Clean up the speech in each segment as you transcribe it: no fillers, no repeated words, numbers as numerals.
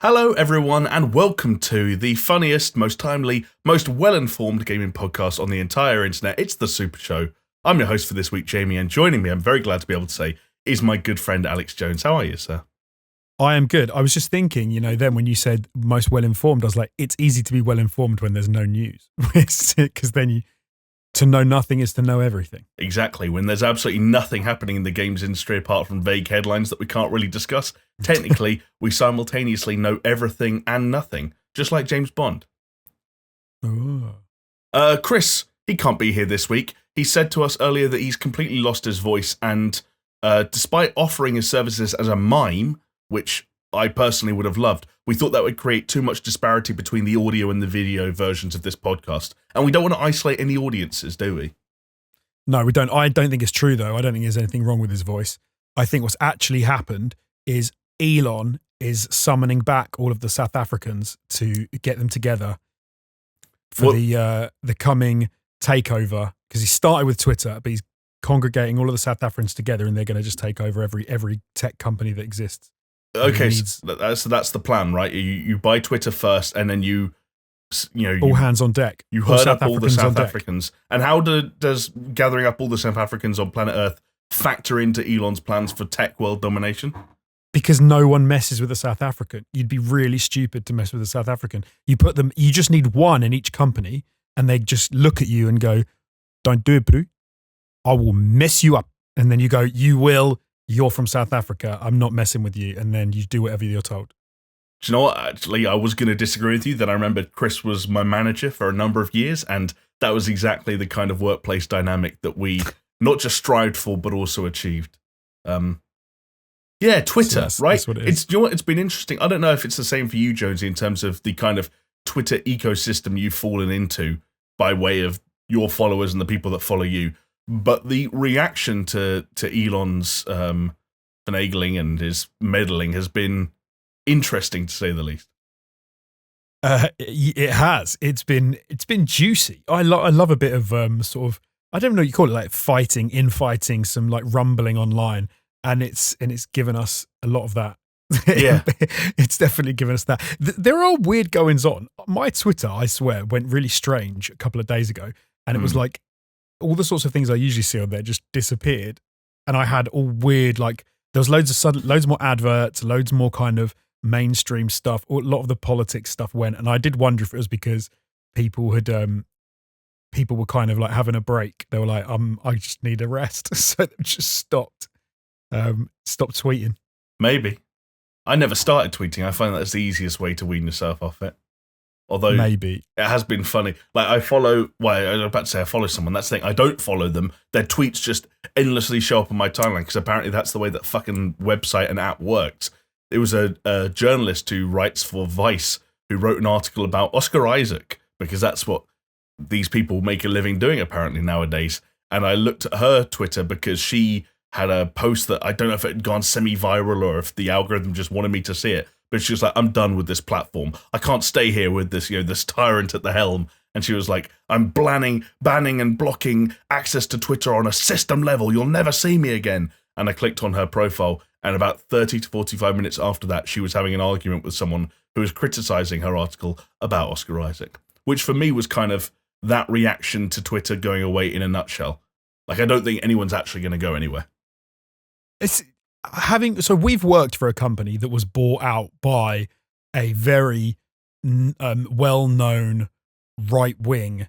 Hello, everyone, and welcome to the funniest, most timely, most well-informed gaming podcast on the entire internet. It's the SuperShow. I'm your host for this week, Jamie, and joining me, I'm very glad to be able to say, is my good friend Alex Jones. How are you, sir? I am good. I was just thinking, then when you said most well-informed, I was like, it's easy to be well-informed when there's no news. Because then to know nothing is to know everything. Exactly. When there's absolutely nothing happening in the games industry apart from vague headlines that we can't really discuss, technically, we simultaneously know everything and nothing, just like James Bond. Ooh. Chris, he can't be here this week. He said to us earlier that he's completely lost his voice, and despite offering his services as a mime, which I personally would have loved, we thought that would create too much disparity between the audio and the video versions of this podcast. And we don't want to isolate any audiences, do we? No, we don't. I don't think it's true, though. I don't think there's anything wrong with his voice. I think what's actually happened is Elon is summoning back all of the South Africans to get them together for the coming takeover. Because he started with Twitter, but he's congregating all of the South Africans together, and they're going to just take over every tech company that exists. Okay, so that's the plan, right? You buy Twitter first, and then you all hands on deck. You herd up all the South Africans. And how does gathering up all the South Africans on planet Earth factor into Elon's plans for tech world domination? Because no one messes with a South African. You'd be really stupid to mess with a South African. You just need one in each company, and they just look at you and go, "Don't do it, bro. I will mess you up." And then you go, "You will. You're from South Africa. I'm not messing with you." And then you do whatever you're told. Do you know what? Actually, I was going to disagree with you. Then I remember Chris was my manager for a number of years, and that was exactly the kind of workplace dynamic that we not just strived for, but also achieved. Yeah, Twitter, so right? That's what it is. You know what? It's been interesting. I don't know if it's the same for you, Jonesy, in terms of the kind of Twitter ecosystem you've fallen into by way of your followers and the people that follow you. But the reaction to Elon's finagling and his meddling has been interesting, to say the least. It has. It's been juicy. I love a bit of sort of, I don't know what you call it, like infighting, some like rumbling online, and it's given us a lot of that. Yeah, it's definitely given us that. There are weird goings on. My Twitter, I swear, went really strange a couple of days ago, and it was like all the sorts of things I usually see on there just disappeared, and I had all weird, like there was loads more adverts, loads more kind of mainstream stuff. A lot of the politics stuff went, and I did wonder if it was because people were kind of like having a break. They were like, I just need a rest, so they just stopped tweeting. Maybe. I never started tweeting. I find that's the easiest way to wean yourself off it. Although maybe it has been funny. Like I follow someone. That's the thing. I don't follow them. Their tweets just endlessly show up on my timeline because apparently that's the way that fucking website and app works. It was a journalist who writes for Vice who wrote an article about Oscar Isaac, because that's what these people make a living doing apparently nowadays. And I looked at her Twitter because she had a post that I don't know if it had gone semi-viral or if the algorithm just wanted me to see it. But she was like, "I'm done with this platform. I can't stay here with this, this tyrant at the helm." And she was like, "I'm banning and blocking access to Twitter on a system level. You'll never see me again." And I clicked on her profile, and about 30 to 45 minutes after that, she was having an argument with someone who was criticizing her article about Oscar Isaac, which for me was kind of that reaction to Twitter going away in a nutshell. Like, I don't think anyone's actually going to go anywhere. So we've worked for a company that was bought out by a very well-known right-wing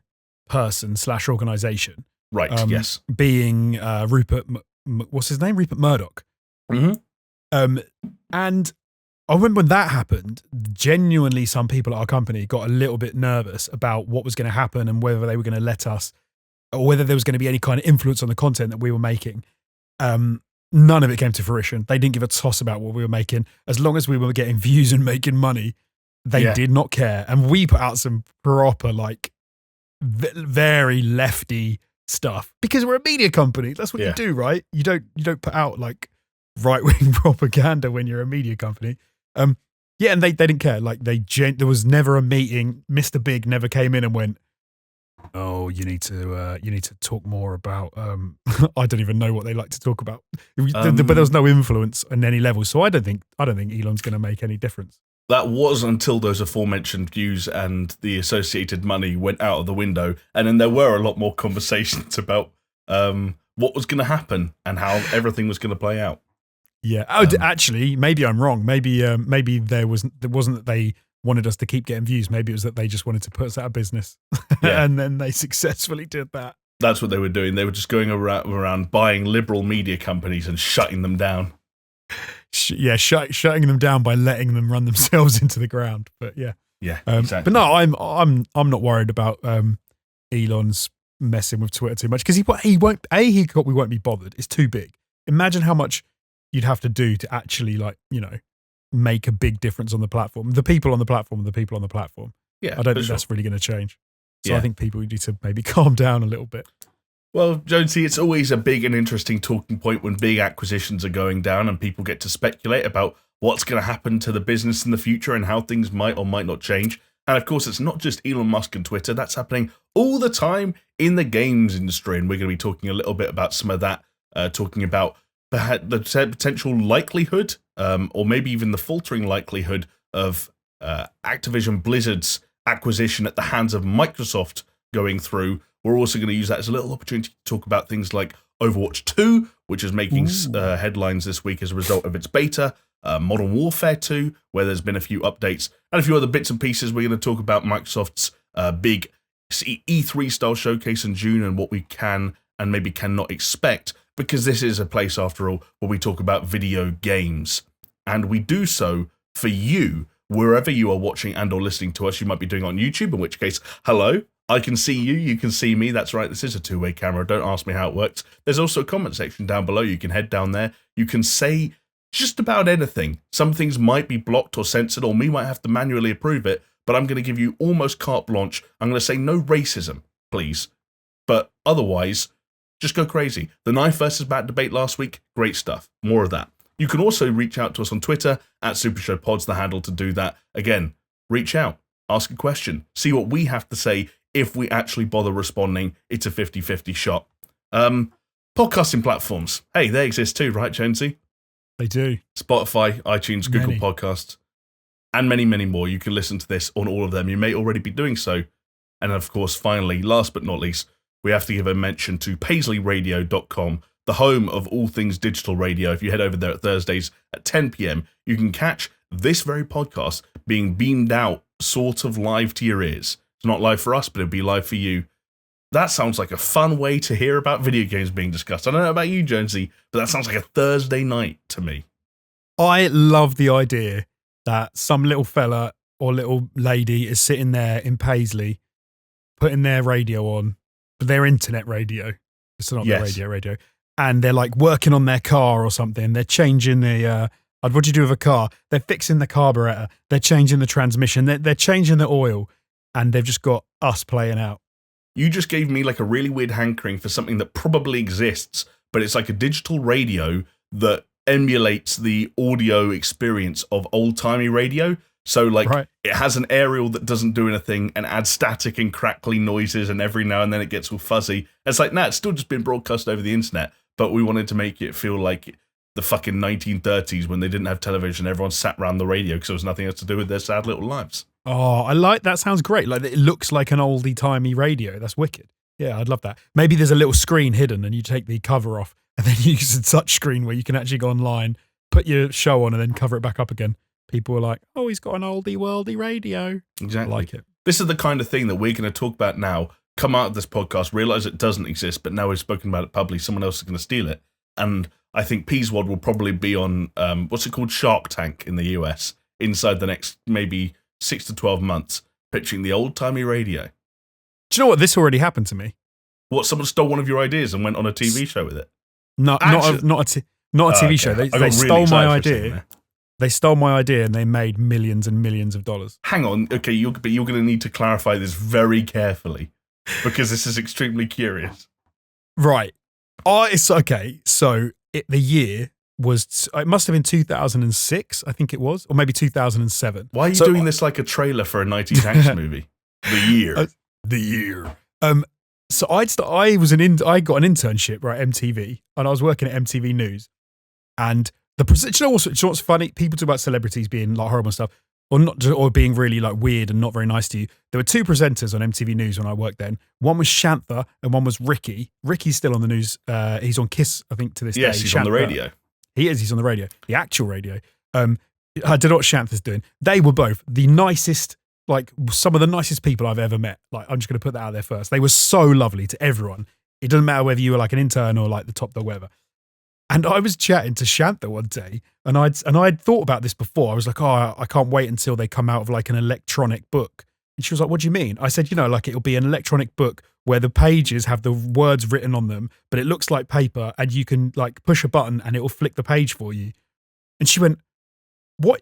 person / organization. Right, yes. Being Rupert, what's his name? Rupert Murdoch. Mm-hmm. And I remember when that happened, genuinely some people at our company got a little bit nervous about what was going to happen and whether they were going to let us, or whether there was going to be any kind of influence on the content that we were making. None of it came to fruition. They didn't give a toss about what we were making. As long as we were getting views and making money, they did not care. And we put out some proper, like, very lefty stuff because we're a media company. That's what you do, right? You don't put out like right-wing propaganda when you're a media company. And they didn't care. Like there was never a meeting. Mr. Big never came in and went, "Oh, you need to talk more about." I don't even know what they like to talk about, but there was no influence on any level. So I don't think Elon's going to make any difference. that was until those aforementioned views and the associated money went out of the window, and then there were a lot more conversations about what was going to happen and how everything was going to play out. Yeah. Oh, actually, maybe I'm wrong. Maybe there wasn't that they wanted us to keep getting views. Maybe it was that they just wanted to put us out of business, and then they successfully did that. That's what they were doing. They were just going around buying liberal media companies and shutting them down. Shutting them down by letting them run themselves into the ground. But yeah, exactly. But no, I'm not worried about Elon's messing with Twitter too much, because we won't be bothered. It's too big. Imagine how much you'd have to do to actually, like, make a big difference on the platform. The people on the platform are the people on the platform. Yeah, I don't think that's really going to change. So I think people need to maybe calm down a little bit. Well, Jonesy, it's always a big and interesting talking point when big acquisitions are going down and people get to speculate about what's going to happen to the business in the future and how things might or might not change. And of course, it's not just Elon Musk and Twitter. That's happening all the time in the games industry. And we're going to be talking a little bit about some of that, talking about the potential likelihood, or maybe even the faltering likelihood of Activision Blizzard's acquisition at the hands of Microsoft going through. We're also going to use that as a little opportunity to talk about things like Overwatch 2, which is making headlines this week as a result of its beta, Modern Warfare 2, where there's been a few updates, and a few other bits and pieces. We're going to talk about Microsoft's big E3-style showcase in June and what we can and maybe cannot expect, because this is a place, after all, where we talk about video games. And we do so for you, wherever you are watching and or listening to us. You might be doing it on YouTube, in which case, hello. I can see you, you can see me. That's right, this is a two-way camera. Don't ask me how it works. There's also a comment section down below. You can head down there. You can say just about anything. Some things might be blocked or censored, or me might have to manually approve it, but I'm going to give you almost carte blanche. I'm going to say no racism, please. But otherwise, just go crazy. The knife versus bat debate last week, great stuff. More of that. You can also reach out to us on Twitter, at SuperShowPods, the handle to do that. Again, reach out, ask a question, see what we have to say. If we actually bother responding, it's a 50-50 shot. Podcasting platforms. Hey, they exist too, right, Jonesy? They do. Spotify, iTunes, Google Podcasts, and many, many more. You can listen to this on all of them. You may already be doing so. And of course, finally, last but not least, we have to give a mention to paisleyradio.com, the home of all things digital radio. If you head over there at Thursdays at 10 p.m, you can catch this very podcast being beamed out sort of live to your ears. It's not live for us, but it'll be live for you. That sounds like a fun way to hear about video games being discussed. I don't know about you, Jonesy, but that sounds like a Thursday night to me. I love the idea that some little fella or little lady is sitting there in Paisley, putting their radio on, their internet radio. It's not their radio. And they're like working on their car or something. They're changing the, what do you do with a car? They're fixing the carburetor. They're changing the transmission. They're changing the oil. And they've just got us playing out. You just gave me like a really weird hankering for something that probably exists, but it's like a digital radio that emulates the audio experience of old-timey radio. So like It has an aerial that doesn't do anything and adds static and crackly noises, and every now and then it gets all fuzzy. It's like, it's still just been broadcast over the internet, but we wanted to make it feel like the fucking 1930s when they didn't have television. Everyone sat around the radio because there was nothing else to do with their sad little lives. Oh, I like that. Sounds great. Like, it looks like an oldie-timey radio. That's wicked. Yeah, I'd love that. Maybe there's a little screen hidden and you take the cover off and then you use a touch screen where you can actually go online, put your show on and then cover it back up again. People are like, oh, he's got an oldie-worldy radio. Exactly. I like it. This is the kind of thing that we're going to talk about now. Come out of this podcast, realise it doesn't exist, but now we've spoken about it publicly, someone else is going to steal it. And I think Peaswad will probably be on, what's it called, Shark Tank in the US, inside the next maybe 6 to 12 months, pitching the old-timey radio. Do you know what? This already happened to me. What, someone stole one of your ideas and went on a TV show with it? No, not a TV show. They stole my idea. They stole my idea and they made millions and millions of dollars. Hang on. Okay, you're going to need to clarify this very carefully because this is extremely curious. Right. It's okay. So the year was, it must have been 2006, I think it was, or maybe 2007. Why are you doing this like a trailer for a 90s action movie? The year. The year. So I got an internship, right, MTV, and I was working at MTV News. And do you know what's funny? People talk about celebrities being like horrible and stuff. or not, or being really like weird and not very nice to you. There were two presenters on MTV News when I worked then. One was Shantha and one was Ricky. Ricky's still on the news. He's on Kiss, I think, to this day. Yes, he's on the radio. He is. He's on the radio, the actual radio. I don't know what Shantha's doing. They were both the nicest, like some of the nicest people I've ever met. Like, I'm just going to put that out there first. They were so lovely to everyone. It doesn't matter whether you were like an intern or like the top dog, whatever. And I was chatting to Shantha one day, and I'd thought about this before. I was like, oh, I can't wait until they come out of like an electronic book. And she was like, what do you mean? I said, like it'll be an electronic book where the pages have the words written on them, but it looks like paper, and you can like push a button and it will flick the page for you. And she went, what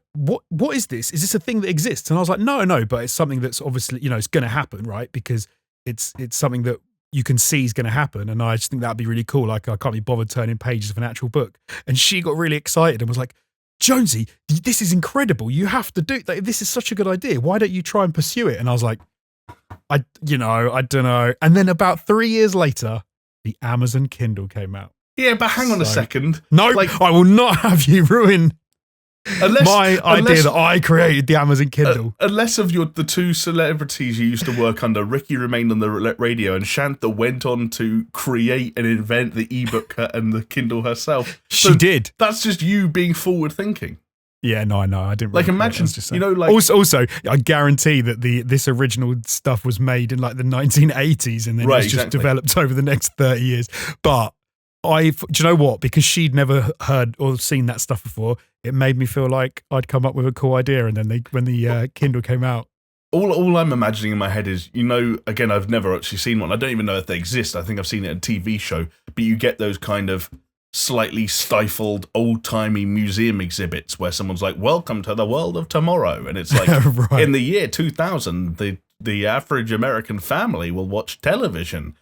is this? Is this a thing that exists? And I was like, no, but it's something that's obviously, it's going to happen, right? Because it's something that you can see is going to happen. And I just think that'd be really cool. Like, I can't be bothered turning pages of an actual book. And she got really excited and was like, Jonesy, this is incredible. You have to do that. This is such a good idea. Why don't you try and pursue it? And I was like, I don't know. And then about 3 years later, the Amazon Kindle came out. Yeah, but hang on a second. No, I will not have you ruin my idea that I created the Amazon Kindle. Unless of the two celebrities you used to work under, Ricky remained on the radio and Shantha went on to create and invent the ebook and the Kindle herself. She did. That's just you being forward thinking. Yeah, no, I didn't. Like, imagine, Also, I guarantee that this original stuff was made in like the 1980s, and then it was just developed over the next 30 years. But do you know what? Because she'd never heard or seen that stuff before, it made me feel like I'd come up with a cool idea. And then when the Kindle came out, all I'm imagining in my head is, again, I've never actually seen one. I don't even know if they exist. I think I've seen it in a TV show, but you get those kind of slightly stifled, old-timey museum exhibits where someone's like, welcome to the world of tomorrow. And it's like, right. In the year 2000, the average American family will watch television.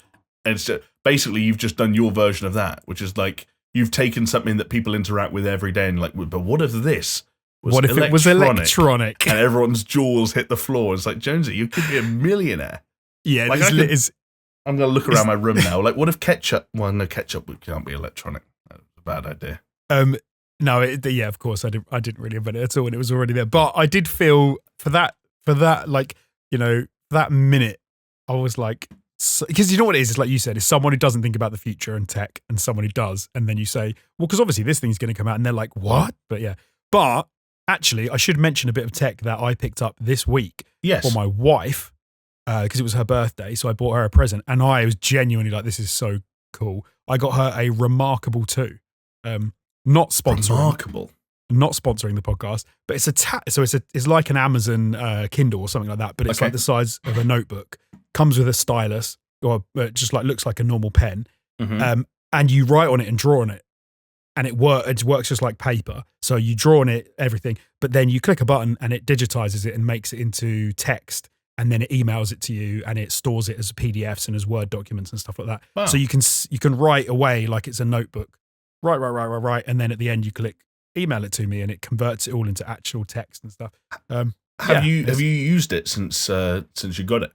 And it's just, basically, you've just done your version of that, which is like, you've taken something that people interact with every day and like, but what if this was it was electronic? And everyone's jaws hit the floor. It's like, Jonesy, you could be a millionaire. Yeah, like, I'm going to look around my room now. Like, what if ketchup? Well, no, ketchup can't be electronic. That's a bad idea. No, of course, I didn't really invent it at all, and it was already there. But I did feel for that, like, that minute, I was like, because you know what it is? It's like you said, it's someone who doesn't think about the future and tech, and someone who does, and then you say, well, because obviously this thing's going to come out, and they're like, what? But actually, I should mention a bit of tech that I picked up this week for my wife, because it was her birthday, so I bought her a present, and I was genuinely like, this is so cool. I got her a Remarkable 2. Not sponsoring the podcast, but it's like an Amazon Kindle or something like that, but it's like the size of a notebook. Comes with a stylus, or just like looks like a normal pen, and you write on it and draw on it, and it works just like paper. So you draw on it, everything, but then you click a button and it digitizes it and makes it into text, and then it emails it to you, and it stores it as PDFs and as Word documents and stuff like that. Wow. So you can write away like it's a notebook, right, and then at the end you click email it to me, and it converts it all into actual text and stuff. Have you used it since you got it?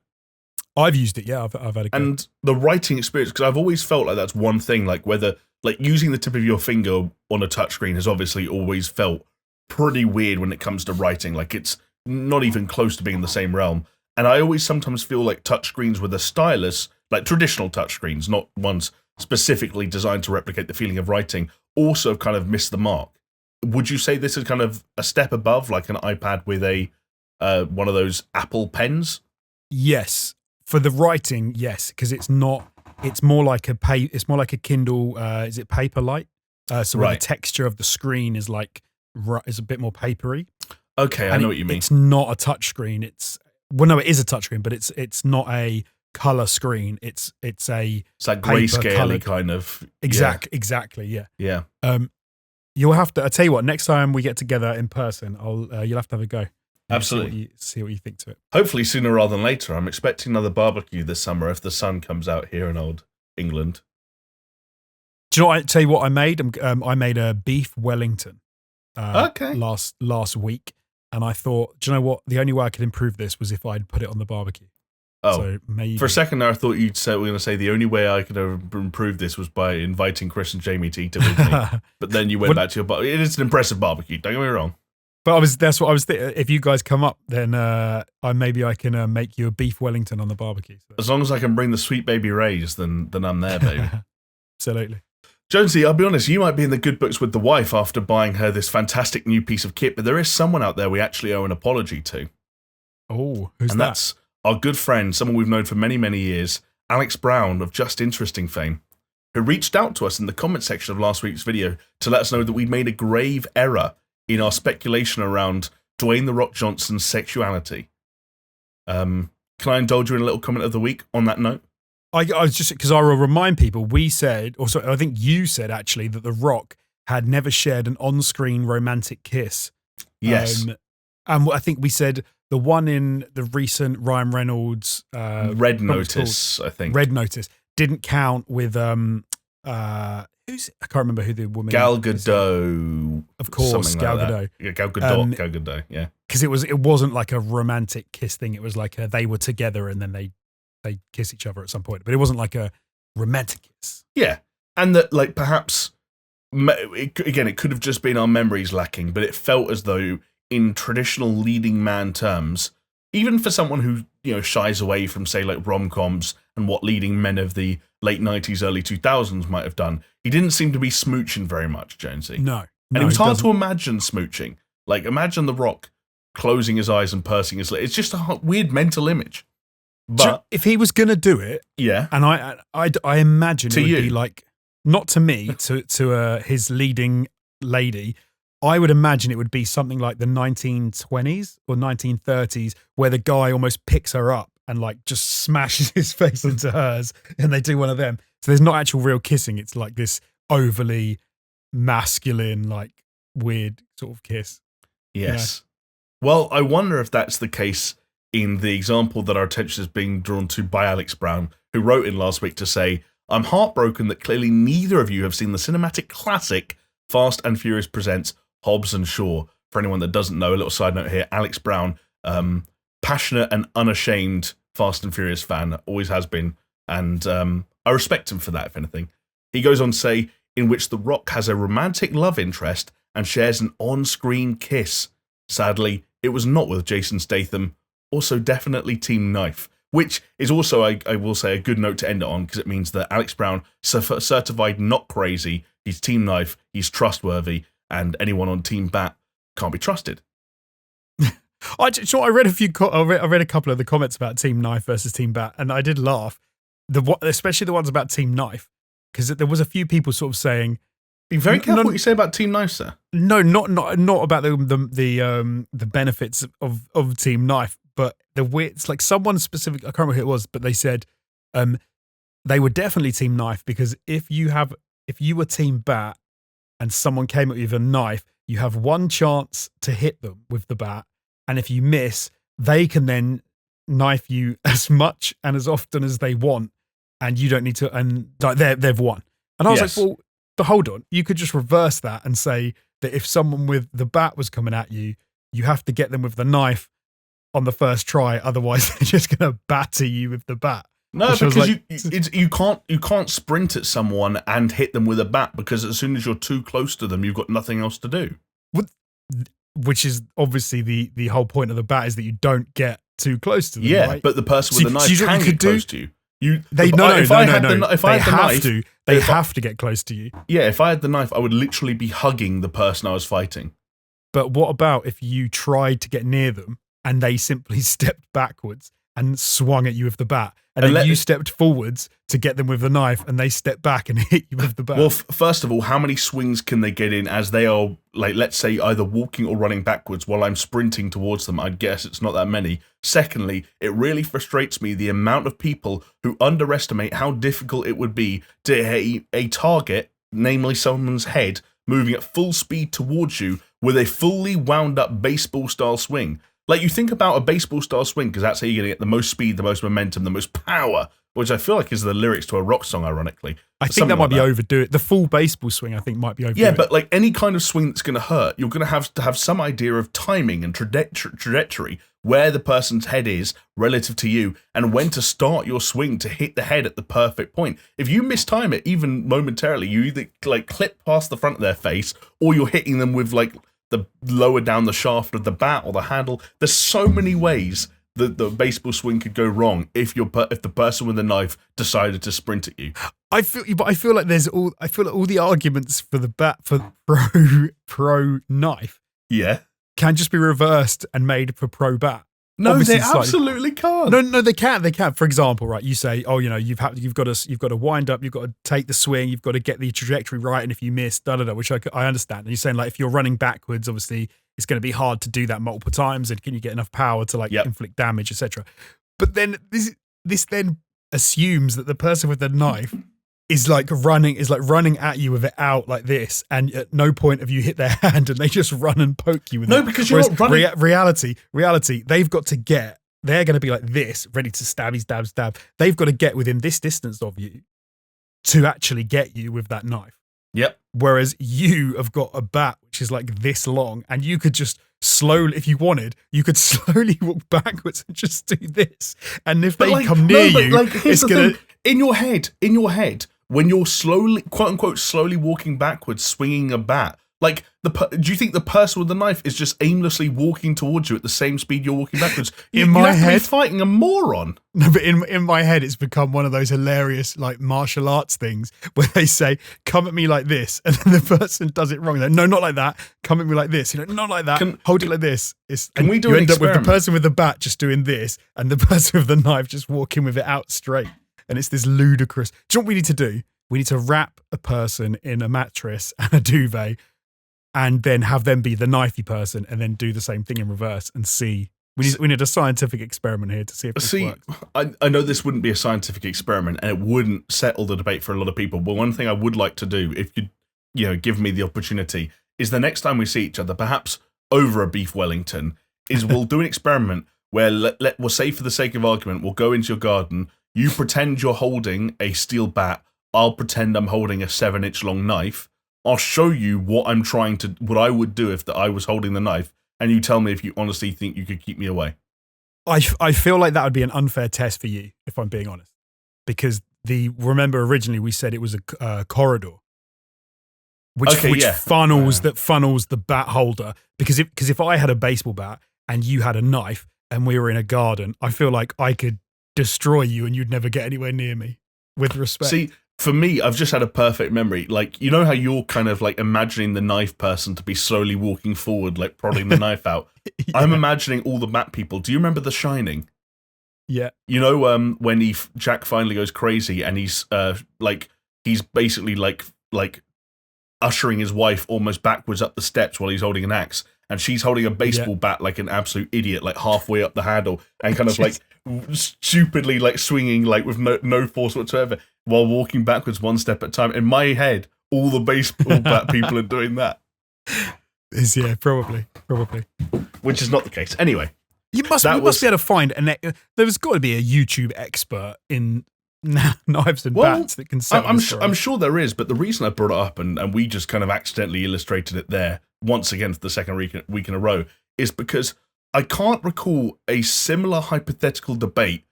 I've used it, yeah. I've had a go. And the writing experience, because I've always felt like that's one thing, like whether, like using the tip of your finger on a touchscreen has obviously always felt pretty weird when it comes to writing. Like, it's not even close to being in the same realm. And I always sometimes feel like touchscreens with a stylus, like traditional touchscreens, not ones specifically designed to replicate the feeling of writing, also kind of missed the mark. Would you say this is kind of a step above, like an iPad with a one of those Apple pens? Yes. For the writing, yes, because it's more like a Kindle. Is it Paperlite? Where the texture of the screen is is a bit more papery. Okay, I know what you mean. It's not a touch screen. It is a touch screen, but it's not a color screen. It's like grayscale kind of. Exactly. Yeah. Yeah. You'll have to. I tell you what. Next time we get together in person, you'll have to have a go. Absolutely. See what you think to it. Hopefully sooner rather than later. I'm expecting another barbecue this summer if the sun comes out here in old England. Do you know what? I tell you what I made? I made a beef Wellington last week. And I thought, do you know what? The only way I could improve this was if I'd put it on the barbecue. Oh, so maybe. For a second there, I thought you'd say, we're going to say the only way I could have improved this was by inviting Chris and Jamie to eat it with me. But then you went back to your barbecue. It is an impressive barbecue, don't get me wrong. But that's what I was thinking. If you guys come up, then maybe I can make you a beef Wellington on the barbecue. So. As long as I can bring the Sweet Baby Rays, then I'm there, baby. Absolutely. Jonesy, I'll be honest, you might be in the good books with the wife after buying her this fantastic new piece of kit, but there is someone out there we actually owe an apology to. Oh, who's that? And that's our good friend, someone we've known for many, many years, Alex Brown of Just Interesting fame, who reached out to us in the comment section of last week's video to let us know that we'd made a grave error in our speculation around Dwayne "The Rock" Johnson's sexuality. Can I indulge you in a little comment of the week on that note? I was just, because I will remind people, we said, or sorry, I think you said actually, that The Rock had never shared an on-screen romantic kiss. Yes. And I think we said the one in the recent Ryan Reynolds... Red Notice, I think. Red Notice. Didn't count with... I can't remember who the woman Gal Gadot. Of course, Gal Gadot. Yeah, Gal Gadot, yeah. Because it wasn't like a romantic kiss thing. It was like they were together and then they kiss each other at some point. But it wasn't like a romantic kiss. Yeah. And that, like, perhaps, it could have just been our memories lacking, but it felt as though, in traditional leading man terms, even for someone who, shies away from, say, like, rom-coms and what leading men of the late 90s, early 2000s might have done, he didn't seem to be smooching very much, Jonesy. No. And it was hard to imagine smooching. Like, imagine The Rock closing his eyes and pursing his lips. It's just a weird mental image. But so if he was going to do it, yeah, and I imagine to it would you. be like, not to me, to his leading lady, I would imagine it would be something like the 1920s or 1930s, where the guy almost picks her up and like just smashes his face into hers, and they do one of them. So there's not actual real kissing. It's like this overly masculine, like weird sort of kiss. Yes. Well, I wonder if that's the case in the example that our attention is being drawn to by Alex Brown, who wrote in last week to say, "I'm heartbroken that clearly neither of you have seen the cinematic classic Fast and Furious Presents Hobbs and Shaw." For anyone that doesn't know, a little side note here, Alex Brown, passionate and unashamed Fast and Furious fan, always has been, and I respect him for that, if anything. He goes on to say, in which The Rock has a romantic love interest and shares an on-screen kiss. Sadly, it was not with Jason Statham. Also, definitely Team Knife, which is also, I will say, a good note to end it on, because it means that Alex Brown, certified not crazy, he's Team Knife, he's trustworthy, and anyone on Team Bat can't be trusted. I read I read a couple of the comments about Team Knife versus Team Bat, and I did laugh, especially the ones about Team Knife, because there was a few people sort of saying, "Be very careful what you say about Team Knife, sir." No, not about the benefits of Team Knife, but it's like someone specific. I can't remember who it was, but they said they were definitely Team Knife, because if you were Team Bat and someone came at you with a knife, you have one chance to hit them with the bat, and if you miss, they can then knife you as much and as often as they want, and you don't need to. And like they've won. And I was like, well, but hold on, you could just reverse that and say that if someone with the bat was coming at you, you have to get them with the knife on the first try, otherwise they're just going to batter you with the bat. No, because you can't sprint at someone and hit them with a bat, because as soon as you're too close to them, you've got nothing else to do. Which is obviously the whole point of the bat, is that you don't get too close to them. Yeah, right? But the person with the knife can get close to you. They have to get close to you. Yeah, if I had the knife, I would literally be hugging the person I was fighting. But what about if you tried to get near them and they simply stepped backwards and swung at you with the bat, and then you stepped forwards to get them with the knife and they stepped back and hit you with the bat? Well, first of all, how many swings can they get in as they are, like, let's say, either walking or running backwards while I'm sprinting towards them? I guess it's not that many. Secondly, it really frustrates me the amount of people who underestimate how difficult it would be to hit a target, namely someone's head, moving at full speed towards you with a fully wound up baseball-style swing. Like, you think about a baseball-style swing, because that's how you're going to get the most speed, the most momentum, the most power, which I feel like is the lyrics to a rock song, ironically. I think that might be overdo it. The full baseball swing, I think, might be overdo it. Yeah, but like any kind of swing that's going to hurt, you're going to have some idea of timing and trajectory, where the person's head is relative to you, and when to start your swing to hit the head at the perfect point. If you mistime it, even momentarily, you either like clip past the front of their face, or you're hitting them with like the lower down the shaft of the bat or the handle. There's so many ways that the baseball swing could go wrong if the person with the knife decided to sprint at you. I feel like all the arguments for the bat for pro knife, can just be reversed and made for pro bat. No, Obviously, they absolutely can't. No, they can. They can. For example, right? You say, oh, you've got to wind up, you've got to take the swing, you've got to get the trajectory right, and if you miss, which I understand. And you're saying, like, if you're running backwards, obviously it's going to be hard to do that multiple times, and can you get enough power to inflict damage, etc. But then this then assumes that the person with the knife is running at you with it out like this, and at no point have you hit their hand, and they just run and poke you with it. No, because you're not running. Reality, they've got to get. They're going to be like this, ready to stab. They've got to get within this distance of you to actually get you with that knife. Yep. Whereas you have got a bat which is like this long, and you could just slowly, if you wanted, you could slowly walk backwards and just do this. And if they come near you, it's going to. In your head, when you're slowly, quote unquote, slowly walking backwards, swinging a bat, like do you think the person with the knife is just aimlessly walking towards you at the same speed you're walking backwards? In my head, fighting a moron. No, but in my head, it's become one of those hilarious like martial arts things where they say, "Come at me like this," and then the person does it wrong. They're, no, not like that. Come at me like this. Not like that. Hold it like this. Can we do you an end experiment? up with the person with the bat just doing this, and the person with the knife just walking with it out straight. And it's this ludicrous. Do you know what we need to do? We need to wrap a person in a mattress and a duvet, and then have them be the knifey person, and then do the same thing in reverse and see. We need a scientific experiment here to see if this works. I know this wouldn't be a scientific experiment, and it wouldn't settle the debate for a lot of people. But one thing I would like to do, if you give me the opportunity, is the next time we see each other, perhaps over a beef Wellington, is we'll do an experiment where we'll say, for the sake of argument, we'll go into your garden. You pretend you're holding a steel bat. I'll pretend I'm holding a 7-inch long knife. I'll show you what I would do if I was holding the knife, and you tell me if you honestly think you could keep me away. I feel like that would be an unfair test for you, if I'm being honest, because remember originally we said it was a corridor, which funnels the bat holder. Because if I had a baseball bat and you had a knife and we were in a garden, I feel like I could destroy you and you'd never get anywhere near me, with respect. See, for me, I've just had a perfect memory. Like, you know how you're kind of like imagining the knife person to be slowly walking forward, like prodding the knife out? Yeah. I'm imagining all the bat people. Do you remember The Shining? Yeah. You know, when Jack finally goes crazy and he's basically like ushering his wife almost backwards up the steps while he's holding an axe, and she's holding a baseball bat like an absolute idiot, like halfway up the handle, and kind of like stupidly like swinging like with no force whatsoever while walking backwards one step at a time. In my head, all the baseball bat people are doing that. Probably. Which is not the case. Anyway, you must be able to find there's got to be a YouTube expert in knives and bats that can sell. I'm sure there is, but the reason I brought it up and we just kind of accidentally illustrated it there once again for the second week in a row is because I can't recall a similar hypothetical debate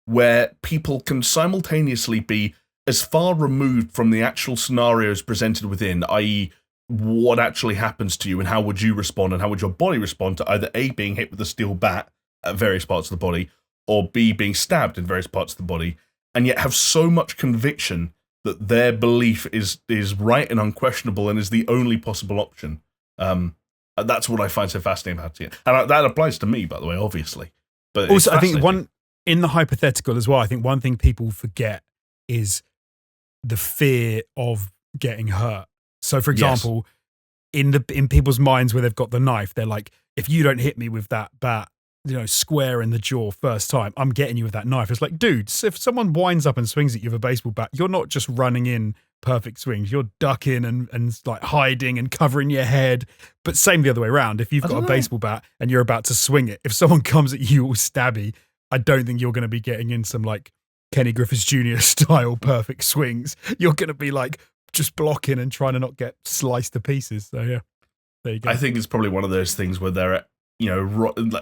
where people can simultaneously be as far removed from the actual scenarios presented within, i.e. what actually happens to you and how would you respond and how would your body respond to either A, being hit with a steel bat at various parts of the body, or B, being stabbed in various parts of the body, and yet have so much conviction that their belief is right and unquestionable and is the only possible option. That's what I find so fascinating about it. And that applies to me, by the way, obviously. But also, I think in the hypothetical as well, I think one thing people forget is the fear of getting hurt. So, for example, in people's minds where they've got the knife, they're like, if you don't hit me with that bat, square in the jaw first time, I'm getting you with that knife. It's like, dude, if someone winds up and swings at you with a baseball bat, you're not just running in perfect swings. You're ducking and like hiding and covering your head. But same the other way around. If you've got a baseball bat and you're about to swing it, if someone comes at you all stabby, I don't think you're going to be getting in some like Kenny Griffiths Jr. style perfect swings. You're going to be like just blocking and trying to not get sliced to pieces. So yeah, there you go. I think it's probably one of those things where there are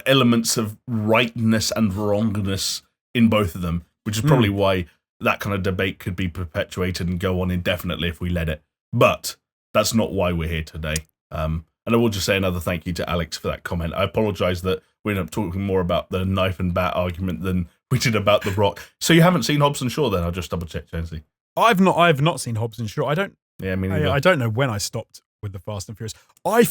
elements of rightness and wrongness in both of them, which is probably why that kind of debate could be perpetuated and go on indefinitely if we let it. But that's not why we're here today. And I will just say another thank you to Alex for that comment. I apologise that we ended up talking more about the knife and bat argument than we did about The Rock. So you haven't seen Hobbs and Shaw then? I'll just double check, Jonesy. I've not seen Hobbs and Shaw. Yeah, me neither. I don't know when I stopped with the Fast and Furious. I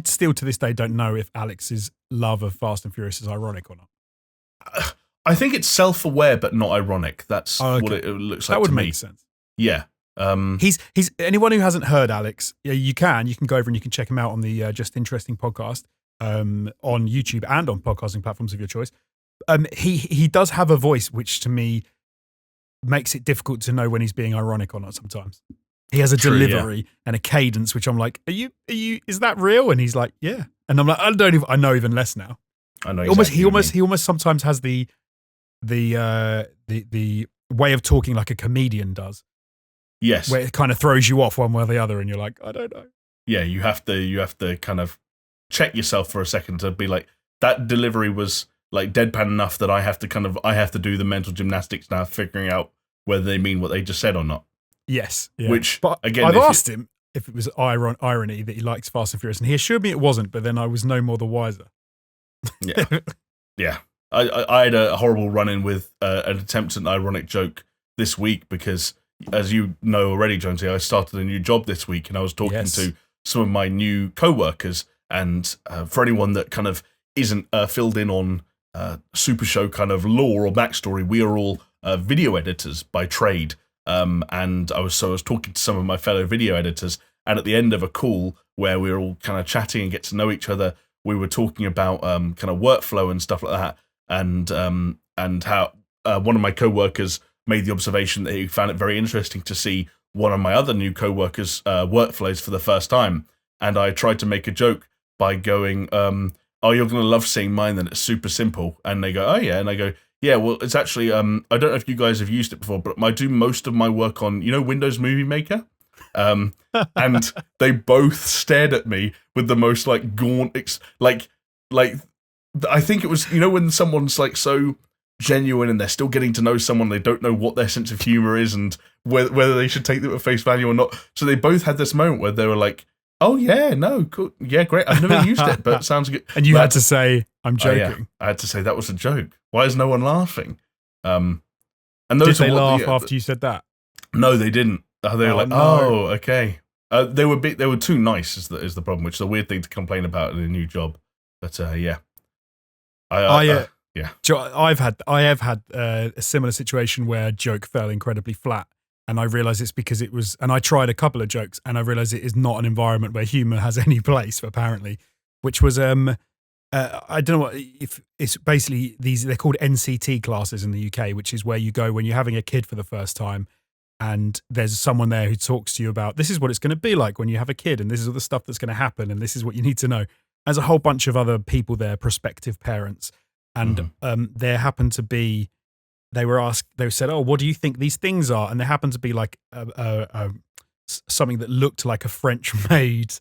still to this day don't know if Alex's love of Fast and Furious is ironic or not. I think it's self-aware but not ironic. That's what it looks like. That would to make me. sense. Yeah. He's anyone who hasn't heard Alex, you can go over and you can check him out on the Just Interesting podcast on YouTube and on podcasting platforms of your choice. He does have a voice which to me makes it difficult to know when he's being ironic or not sometimes. He has a delivery and a cadence which I'm like, are you is that real? And he's like, yeah. And I'm like, I know even less now. I know exactly he almost sometimes has the way of talking like a comedian does. Yes. Where it kind of throws you off one way or the other and you're like, I don't know. Yeah, you have to kind of check yourself for a second to be like, that delivery was like deadpan enough that I have to do the mental gymnastics now, figuring out whether they mean what they just said or not. Yes. Yeah. Which, but again, I've asked him if it was irony that he likes Fast and Furious, and he assured me it wasn't, but then I was no more the wiser. Yeah. Yeah. I had a horrible run-in with an attempt at an ironic joke this week because, as you know already, Jonesy, I started a new job this week and I was talking to some of my new co-workers, and for anyone that kind of isn't filled in on SuperShow kind of lore or backstory, we are all video editors by trade. And I was talking to some of my fellow video editors, and at the end of a call where we were all kind of chatting and get to know each other, we were talking about kind of workflow and stuff like that, and how one of my co-workers made the observation that he found it very interesting to see one of my other new co-workers' workflows for the first time. And I tried to make a joke by going, oh, you're going to love seeing mine, then it's super simple. And they go, oh yeah. And I go, yeah, well, it's actually, I don't know if you guys have used it before, but I do most of my work on, Windows Movie Maker. And they both stared at me with the most like gaunt, like I think it was, when someone's like so genuine and they're still getting to know someone, they don't know what their sense of humor is and whether they should take them at face value or not. So they both had this moment where they were like, oh yeah, no, cool, yeah, great. I've never used it, but it sounds good. And you had to say, I'm joking. Yeah. I had to say that was a joke. Why is no one laughing? And those did they laugh after you said that? No, they didn't. They were like, no. oh, okay. They were too nice is the problem, which is a weird thing to complain about in a new job. But yeah. Yeah. I have had a similar situation where a joke fell incredibly flat, and I realized it's because it was, and I tried a couple of jokes and I realized it is not an environment where humor has any place, apparently, which was, I don't know if it's basically they're called NCT classes in the UK, which is where you go when you're having a kid for the first time. And there's someone there who talks to you about, this is what it's going to be like when you have a kid, and this is all the stuff that's going to happen, and this is what you need to know. There's a whole bunch of other people there, prospective parents. And there happened to be, they said, oh, what do you think these things are? And there happened to be like something that looked like a French-made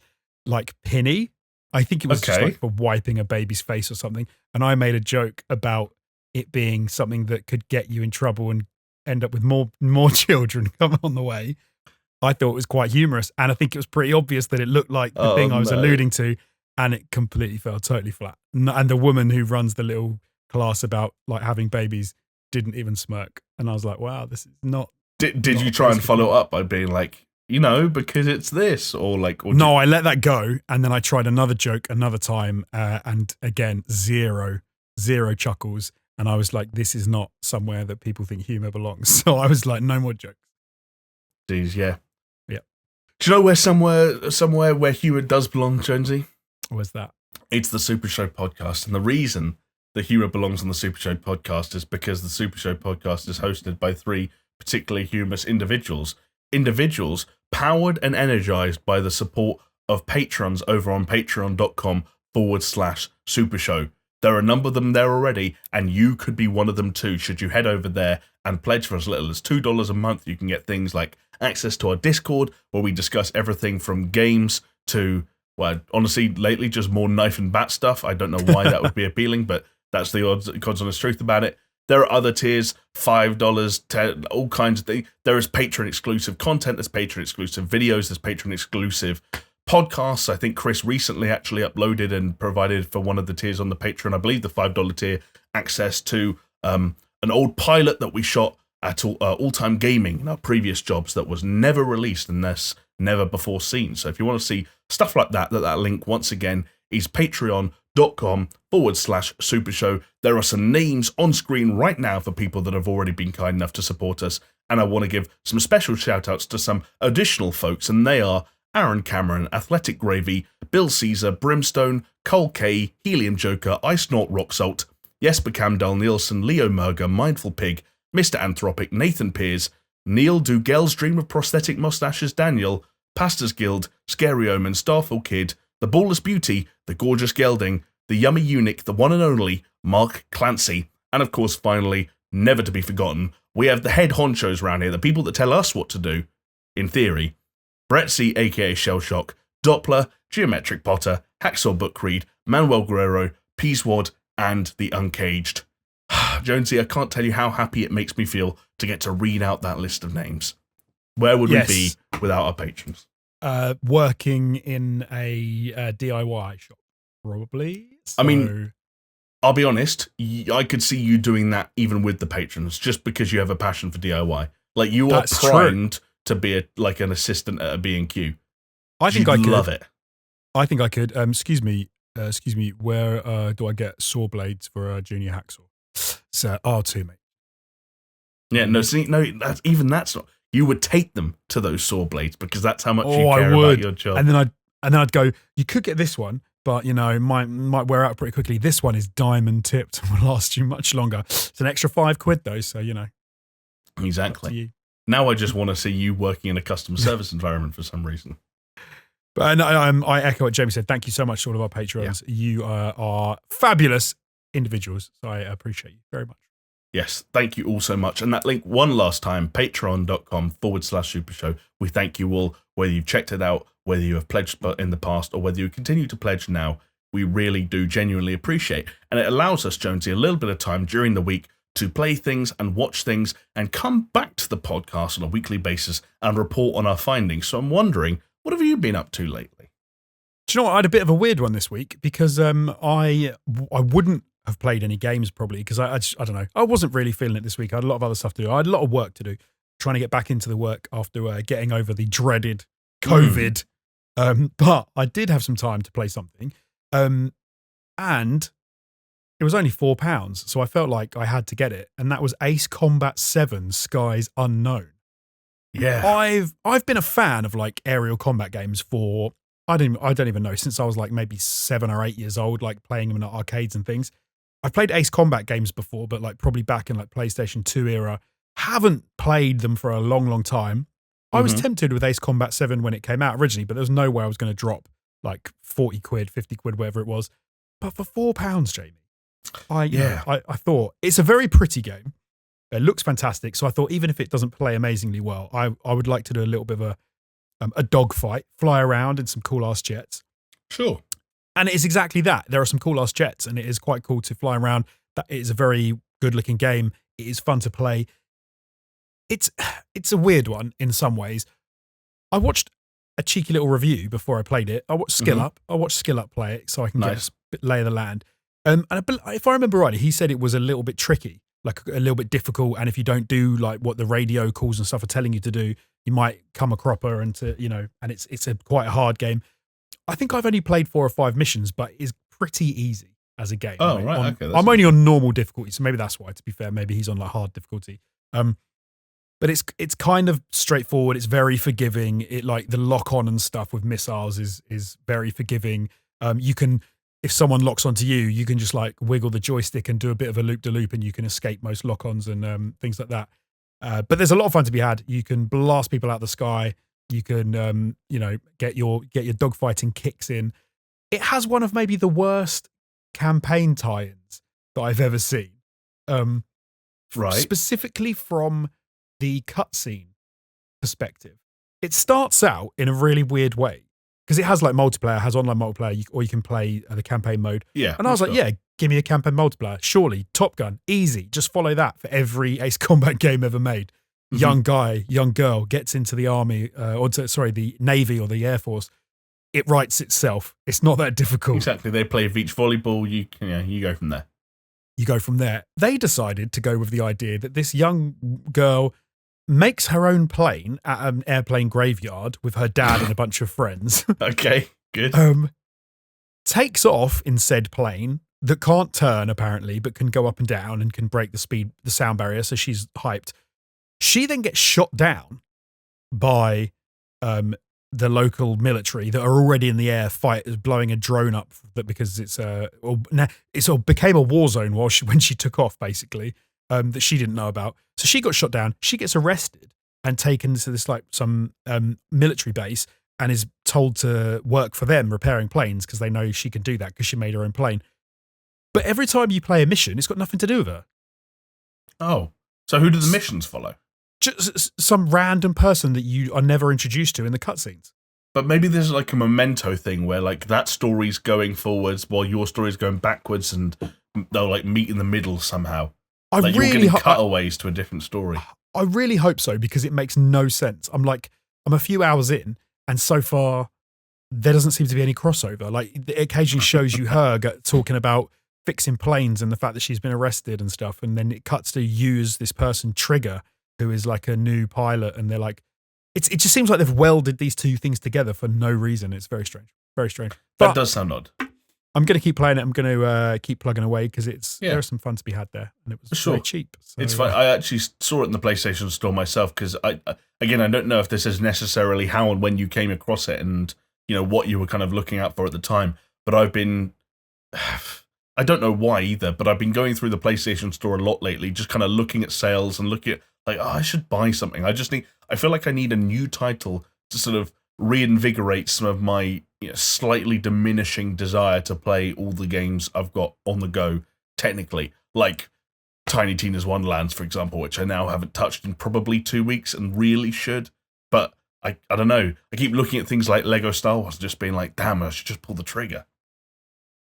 like pinny. I think it was just like for wiping a baby's face or something. And I made a joke about it being something that could get you in trouble and end up with more children coming on the way. I thought it was quite humorous. And I think it was pretty obvious that it looked like the thing I was alluding to. And it completely fell totally flat. And the woman who runs the little class about like having babies didn't even smirk. And I was like, wow, this is not. Did you try and follow up by being like, because it's this or like? No, I let that go. And then I tried another joke another time. And again, zero chuckles. And I was like, this is not somewhere that people think humor belongs. So I was like, no more jokes. Jeez, yeah. Yeah. Do you know where somewhere where humor does belong, Jonesy? Where's that? It's the SuperShow podcast. And the reason the humor belongs on the SuperShow podcast is because the SuperShow podcast is hosted by three particularly humorous individuals. Individuals powered and energized by the support of patrons over on patreon.com/SuperShow. There are a number of them there already, and you could be one of them too. Should you head over there and pledge for as little as $2 a month, you can get things like access to our Discord, where we discuss everything from games to, well, honestly, lately just more knife and bat stuff. I don't know why that would be appealing, but that's the God's honest truth about it. There are other tiers, $5, $10, all kinds of things. There is Patreon exclusive content, there's Patreon exclusive videos, there's Patreon exclusive podcasts. I think Chris recently actually uploaded and provided for one of the tiers on the Patreon, I believe the $5 tier, access to an old pilot that we shot at All Time Gaming in our previous jobs that was never released and thus never before seen. So if you want to see stuff like that link once again is patreon.com/SuperShow. There are some names on screen right now for people that have already been kind enough to support us, and I want to give some special shout outs to some additional folks, and they are Aaron Cameron, Athletic Gravy, Bill Caesar, Brimstone, Cole K, Helium Joker, Ice Snort Rock Salt, Jesper Camdal Nielsen, Leo Murger, Mindful Pig, Mr. Anthropic, Nathan Pears, Neil Dugel's Dream of Prosthetic Mustaches Daniel, Pastors Guild, Scary Omen, Starfield Kid, The Ballless Beauty, The Gorgeous Gelding, The Yummy Eunuch, The One and Only, Mark Clancy, and of course, finally, never to be forgotten, we have the head honchos around here, the people that tell us what to do, in theory. Brett C, aka Shellshock, Doppler, Geometric Potter, Hacksaw Book Read, Manuel Guerrero, Peaswad, and The Uncaged. Jonesy, I can't tell you how happy it makes me feel to get to read out that list of names. Where would we be without our patrons? Working in a DIY shop, probably. So, I mean, I'll be honest, I could see you doing that even with the patrons, just because you have a passion for DIY. Like, you are primed to be an assistant at a B&Q. I think I could love it. I think I could. Excuse me. Where do I get saw blades for a junior hacksaw? So R2, mate. Yeah, no. That's not. You would take them to those saw blades because that's how much you care about your job. And then I'd go. You could get this one, but might wear out pretty quickly. This one is diamond tipped and will last you much longer. It's an extra £5, though. So exactly. Now I just want to see you working in a customer service environment for some reason. But I echo what Jamie said. Thank you so much to all of our patrons. Yeah. You are fabulous individuals. So I appreciate you very much. Yes, thank you all so much. And that link one last time, patreon.com/supershow. We thank you all, whether you've checked it out, whether you have pledged in the past, or whether you continue to pledge now. We really do genuinely appreciate. And it allows us, Jonesy, a little bit of time during the week to play things and watch things and come back to the podcast on a weekly basis and report on our findings. So I'm wondering, what have you been up to lately? Do you know what? I had a bit of a weird one this week because I wouldn't have played any games probably because I don't know. I wasn't really feeling it this week. I had a lot of other stuff to do. I had a lot of work to do, trying to get back into the work after getting over the dreaded COVID. But I did have some time to play something. And it was only £4, so I felt like I had to get it. And that was Ace Combat 7 Skies Unknown. Yeah. I've been a fan of like aerial combat games for I don't even know, since I was like maybe 7 or 8 years old, like playing them in arcades and things. I've played Ace Combat games before, but like probably back in like PlayStation 2 era. Haven't played them for a long, long time. I was tempted with Ace Combat 7 when it came out originally, but there was no way I was going to drop like 40 quid, 50 quid, whatever it was. But for £4, Jamie, I thought it's a very pretty game. It looks fantastic. So I thought even if it doesn't play amazingly well, I would like to do a little bit of a dogfight, fly around in some cool ass jets. Sure. And it is exactly that. There are some cool ass jets and it is quite cool to fly around. That is a very good looking game. It is fun to play. It's a weird one in some ways. I watched a cheeky little review before I played it. I watched Skill Up. I watched Skill Up play it so I can get a lay of the land. And if I remember rightly, he said it was a little bit tricky, like a little bit difficult. And if you don't do like what the radio calls and stuff are telling you to do, you might come a cropper and it's quite a hard game. I think I've only played 4 or 5 missions, but it's pretty easy as a game. Oh, right. Okay. I'm only on normal difficulty, so maybe that's why, to be fair. Maybe he's on like hard difficulty. But it's kind of straightforward. It's very forgiving. It like the lock on and stuff with missiles is very forgiving. You can, if someone locks onto you, you can just like wiggle the joystick and do a bit of a loop de loop, and you can escape most lock ons and things like that. But there's a lot of fun to be had. You can blast people out of the sky. You can get your dogfighting kicks in. It has one of maybe the worst campaign tie-ins that I've ever seen. Right. Specifically from the cutscene perspective. It starts out in a really weird way because it has like multiplayer, has online multiplayer, or you can play the campaign mode. Yeah. And I was like, yeah, give me a campaign multiplayer. Surely, Top Gun, easy. Just follow that for every Ace Combat game ever made. Young guy, young girl gets into the army, the Navy or the Air Force. it writes itself. It's not that difficult. Exactly. They play beach volleyball. You go from there. You go from there. They decided to go with the idea that this young girl makes her own plane at an airplane graveyard with her dad and a bunch of friends. Okay, good. Takes off in said plane that can't turn apparently, but can go up and down and can break the sound barrier. So she's hyped. She then gets shot down by the local military that are already in the air blowing a drone up because it became a war zone when she took off, basically, that she didn't know about. So she got shot down. She gets arrested and taken to this some military base and is told to work for them repairing planes because they know she can do that because she made her own plane. But every time you play a mission, it's got nothing to do with her. Oh, so who do the missions follow? Just some random person that you are never introduced to in the cutscenes. But maybe there's like a memento thing where like that story's going forwards while your story's going backwards, and they'll like meet in the middle somehow. You're getting cutaways to a different story. I really hope so, because it makes no sense. I'm a few hours in, and so far there doesn't seem to be any crossover. Like, it occasionally shows you her talking about fixing planes and the fact that she's been arrested and stuff, and then it cuts to you as this person, Trigger, who is like a new pilot, and they're like, it just seems like they've welded these two things together for no reason. It's very strange. Very strange. But that does sound odd. I'm going to keep playing it. I'm going to keep plugging away because there is some fun to be had there, and it was very cheap. So, it's fun. I actually saw it in the PlayStation Store myself because I don't know if this is necessarily how and when you came across it and what you were kind of looking out for at the time. But I don't know why either, but I've been going through the PlayStation Store a lot lately, just kind of looking at sales and looking at like, I should buy something. I feel like I need a new title to sort of reinvigorate some of my slightly diminishing desire to play all the games I've got on the go, technically. Like Tiny Tina's Wonderlands, for example, which I now haven't touched in probably 2 weeks and really should. But I don't know. I keep looking at things like Lego Star Wars, just being like, damn, I should just pull the trigger.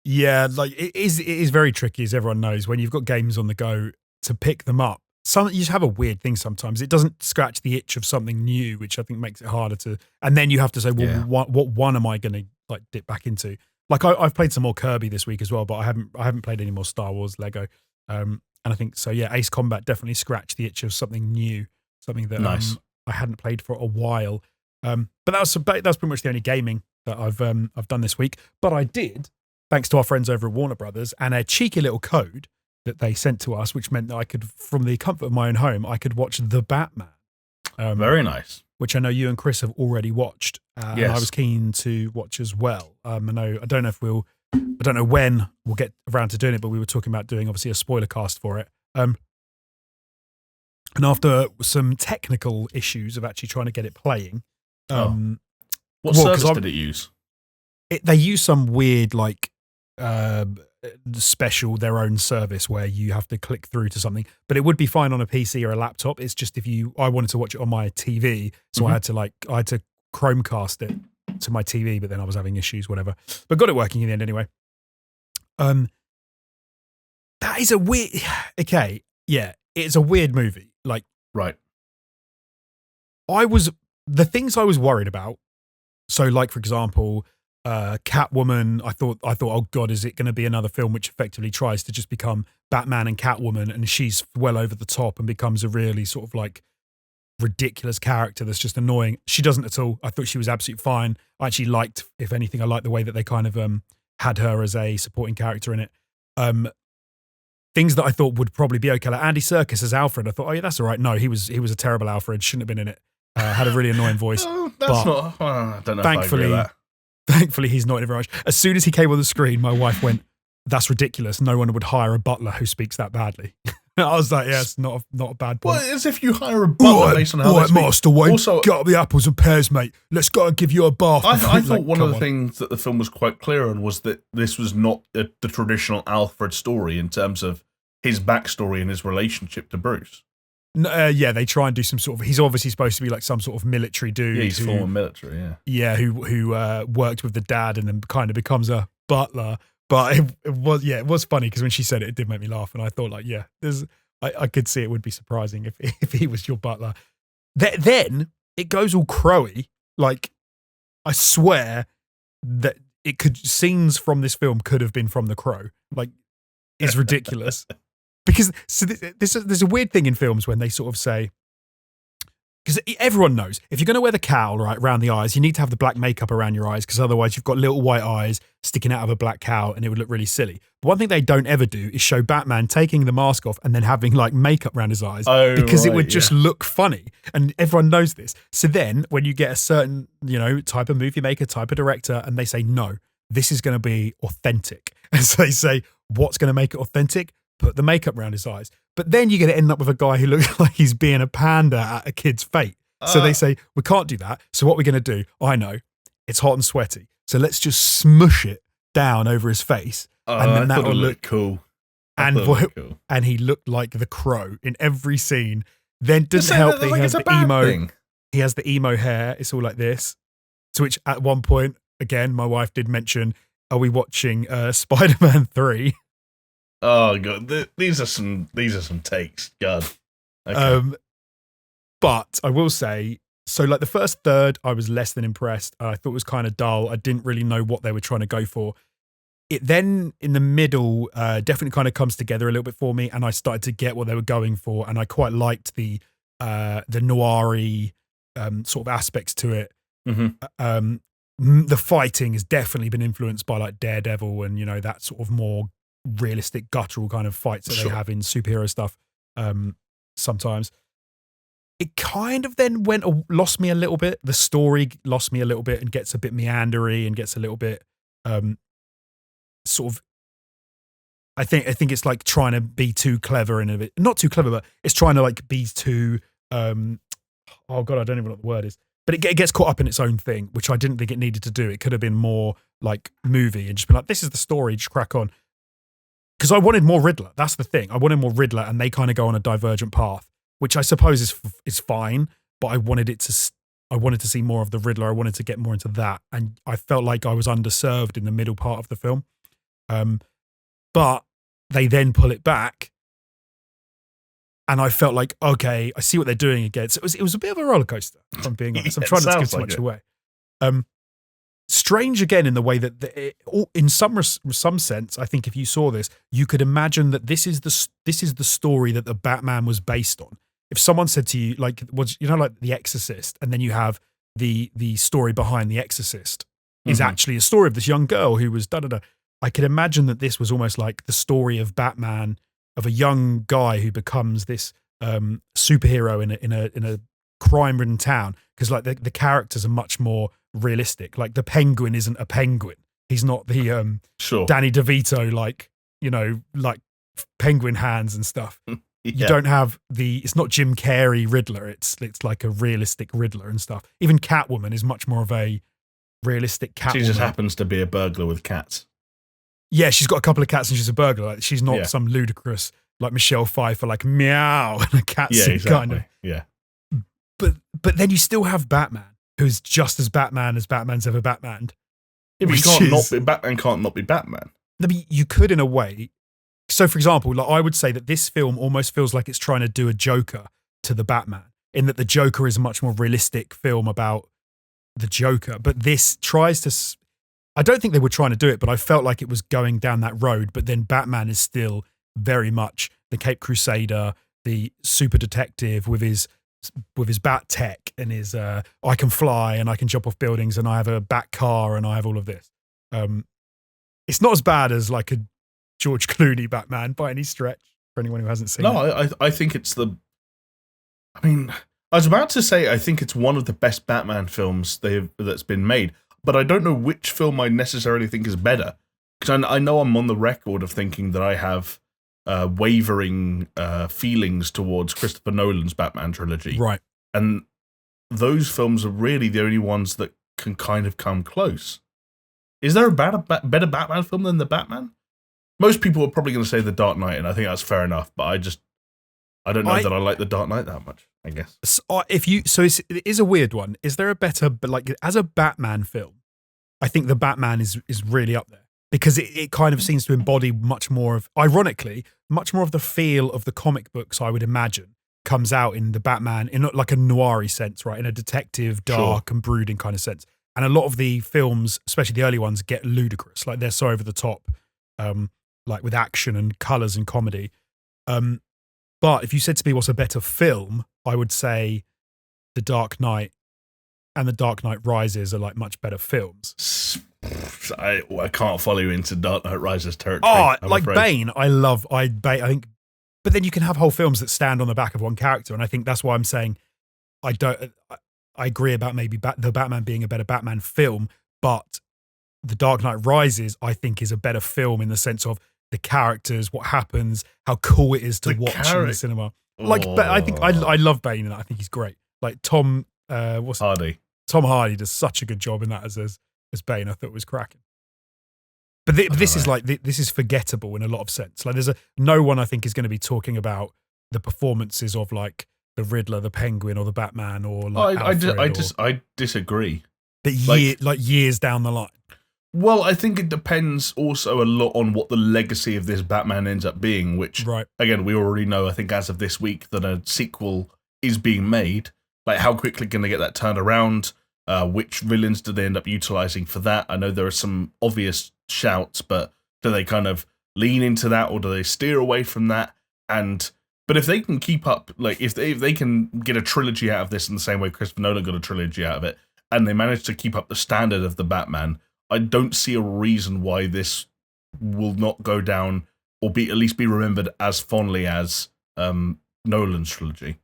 Yeah, like it is very tricky, as everyone knows, when you've got games on the go to pick them up. You just have a weird thing sometimes. It doesn't scratch the itch of something new, which I think makes it harder to. And then you have to say, well, what one am I going to like dip back into? Like I've played some more Kirby this week as well, but I haven't played any more Star Wars Lego. And I think so. Yeah, Ace Combat definitely scratched the itch of something new, something that I hadn't played for a while. But that's pretty much the only gaming that I've done this week. But I did, thanks to our friends over at Warner Brothers and a cheeky little code that they sent to us, which meant that I could, from the comfort of my own home, I could watch The Batman. Very nice. Which I know you and Chris have already watched. Yes. And I was keen to watch as well. I don't know when we'll get around to doing it, but we were talking about doing obviously a spoiler cast for it. And after some technical issues of actually trying to get it playing. What service did it use? They use some weird special, their own service where you have to click through to something, but it would be fine on a PC or a laptop. It's just I wanted to watch it on my TV, so I had to Chromecast it to my TV, but then I was having issues, whatever. But got it working in the end anyway. That is a weird. Okay, yeah, it's a weird movie. Like, right. The things I was worried about. So, like for example, Catwoman, I thought, oh God, is it going to be another film which effectively tries to just become Batman and Catwoman, and she's well over the top and becomes a really sort of like ridiculous character that's just annoying. She doesn't at all. I thought she was absolutely fine. I actually liked, if anything, I liked the way that they kind of had her as a supporting character in it. Things that I thought would probably be okay, like Andy Serkis as Alfred. I thought, oh yeah, that's all right. No, he was a terrible Alfred. Shouldn't have been in it. Had a really annoying voice. I don't know. Thankfully, if I agree with that. Thankfully, he's not in very much. As soon as he came on the screen, my wife went, "That's ridiculous. No one would hire a butler who speaks that badly." I was like, "Yeah, it's not a bad point." Well, as if you hire a butler based on how they speak. Master Wayne, get up the apples and pears, mate. Let's go and give you a bath. I thought one of the things that the film was quite clear on was that this was not the traditional Alfred story in terms of his backstory and his relationship to Bruce. Yeah, they try and do some sort of. He's obviously supposed to be like some sort of military dude. Yeah, he's former military. Yeah. Yeah, who worked with the dad and then kind of becomes a butler. But it was funny because when she said it, it did make me laugh, and I thought like, yeah, I could see it would be surprising if he was your butler. Then it goes all crowy. Like, I swear, that scenes from this film could have been from The Crow. Like, it's ridiculous. Because there's a weird thing in films when they sort of say, because everyone knows if you're going to wear the cowl right around the eyes, you need to have the black makeup around your eyes, because otherwise you've got little white eyes sticking out of a black cowl and it would look really silly. But one thing they don't ever do is show Batman taking the mask off and then having like makeup around his eyes, because it would just look funny, and everyone knows this. So then when you get a certain, type of movie maker, type of director, and they say, no, this is going to be authentic. And so they say, what's going to make it authentic? Put the makeup around his eyes. But then you're going to end up with a guy who looks like he's being a panda at a kid's fate. So they say, we can't do that. So what we're going to do, I know, it's hot and sweaty. So let's just smush it down over his face. And then that will look cool. And he looked like the Crow in every scene. Then doesn't help that he has the emo thing. He has the emo hair. It's all like this. To which at one point, again, my wife did mention, are we watching Spider-Man 3? Oh god, these are some takes. God. Okay. But I will say, so like the first third, I was less than impressed. I thought it was kind of dull. I didn't really know what they were trying to go for. It then in the middle definitely kind of comes together a little bit for me, and I started to get what they were going for, and I quite liked the noir-y sort of aspects to it. Mm-hmm. The fighting has definitely been influenced by like Daredevil and that sort of more realistic guttural kind of fights that they have in superhero stuff sometimes. It kind of then lost me a little bit. The story lost me a little bit and gets a bit meandery and gets a little bit sort of, I think it's like trying to be too clever and a bit, not too clever, but it's trying to like be too oh god, I don't even know what the word is. But it gets caught up in its own thing, which I didn't think it needed to do. It could have been more like movie and just been like, this is the story, just crack on. Because I wanted more Riddler. That's the thing. I wanted more Riddler, and they kind of go on a divergent path, which I suppose is fine. But I wanted to see more of the Riddler. I wanted to get more into that, and I felt like I was underserved in the middle part of the film. But they then pull it back, and I felt like, okay, I see what they're doing again. So it was a bit of a roller coaster, if I'm being honest. I'm trying not to give too much away. Strange again in the way that in some sense, I think if you saw this, you could imagine that this is the story that the Batman was based on. If someone said to you, like, like The Exorcist, and then you have the story behind The Exorcist is actually a story of this young girl who was da-da-da. I could imagine that this was almost like the story of Batman, of a young guy who becomes this superhero in a crime-ridden town, because like the characters are much more realistic. Like the Penguin isn't a penguin. He's not the Danny DeVito like penguin hands and stuff. Yeah. You don't have it's not Jim Carrey Riddler. It's like a realistic Riddler and stuff. Even Catwoman is much more of a realistic Catwoman. She just happens to be a burglar with cats. Yeah, she's got a couple of cats and she's a burglar. Like, she's not some ludicrous like Michelle Pfeiffer, like meow and a cat suit kind of. Yeah. But then you still have Batman, who's just as Batman's ever Batman. Yeah, Batman can't not be Batman. I mean, you could in a way. So, for example, like I would say that this film almost feels like it's trying to do a Joker to the Batman, in that the Joker is a much more realistic film about the Joker. But this tries to. I don't think they were trying to do it, but I felt like it was going down that road. But then Batman is still very much the Cape Crusader, the super detective with his bat tech and his I can fly and I can jump off buildings and I have a bat car and I have all of this. It's not as bad as like a George Clooney Batman by any stretch, for anyone who hasn't seen it. No, I think it's I was about to say I think it's one of the best Batman films that's been made, but I don't know which film I necessarily think is better, because I know I'm on the record of thinking that I have wavering feelings towards Christopher Nolan's Batman trilogy. Right. And those films are really the only ones that can kind of come close. Is there a better Batman film than The Batman? Most people are probably going to say The Dark Knight, and I think that's fair enough, but I don't know that I like The Dark Knight that much, I guess. It is a weird one. Is there a better, but like as a Batman film, I think The Batman is really up there. Because it kind of seems to embody much more of the feel of the comic books, I would imagine, comes out in the Batman in like a noir-y sense, right? In a detective, dark and brooding kind of sense. And a lot of the films, especially the early ones, get ludicrous. Like they're so over the top, like with action and colors and comedy. But if you said to me what's a better film, I would say The Dark Knight and The Dark Knight Rises are like much better films. I can't follow you into Dark Knight Rises territory. Oh, I'm like afraid. Bane, I think, but then you can have whole films that stand on the back of one character, and I think that's why I'm saying I agree about maybe the Batman being a better Batman film, but The Dark Knight Rises I think is a better film in the sense of the characters, what happens, how cool it is to watch in the cinema. Like, but I think I love Bane, and I think he's great. Like Tom Hardy. Tom Hardy does such a good job in that as Bane. I thought it was cracking. But this is like this is forgettable in a lot of sense. Like no one I think is going to be talking about the performances of like the Riddler, the Penguin, or the Batman, or like I disagree. But years down the line. Well, I think it depends also a lot on what the legacy of this Batman ends up being, which, again, we already know, I think, as of this week, that a sequel is being made. Like, how quickly can they get that turned around? Which villains do they end up utilizing for that? I know there are some obvious shouts, but do they kind of lean into that, or do they steer away from that? But if they can keep up, like, if they can get a trilogy out of this in the same way Christopher Nolan got a trilogy out of it, and they manage to keep up the standard of the Batman, I don't see a reason why this will not go down or at least be remembered as fondly as Nolan's trilogy.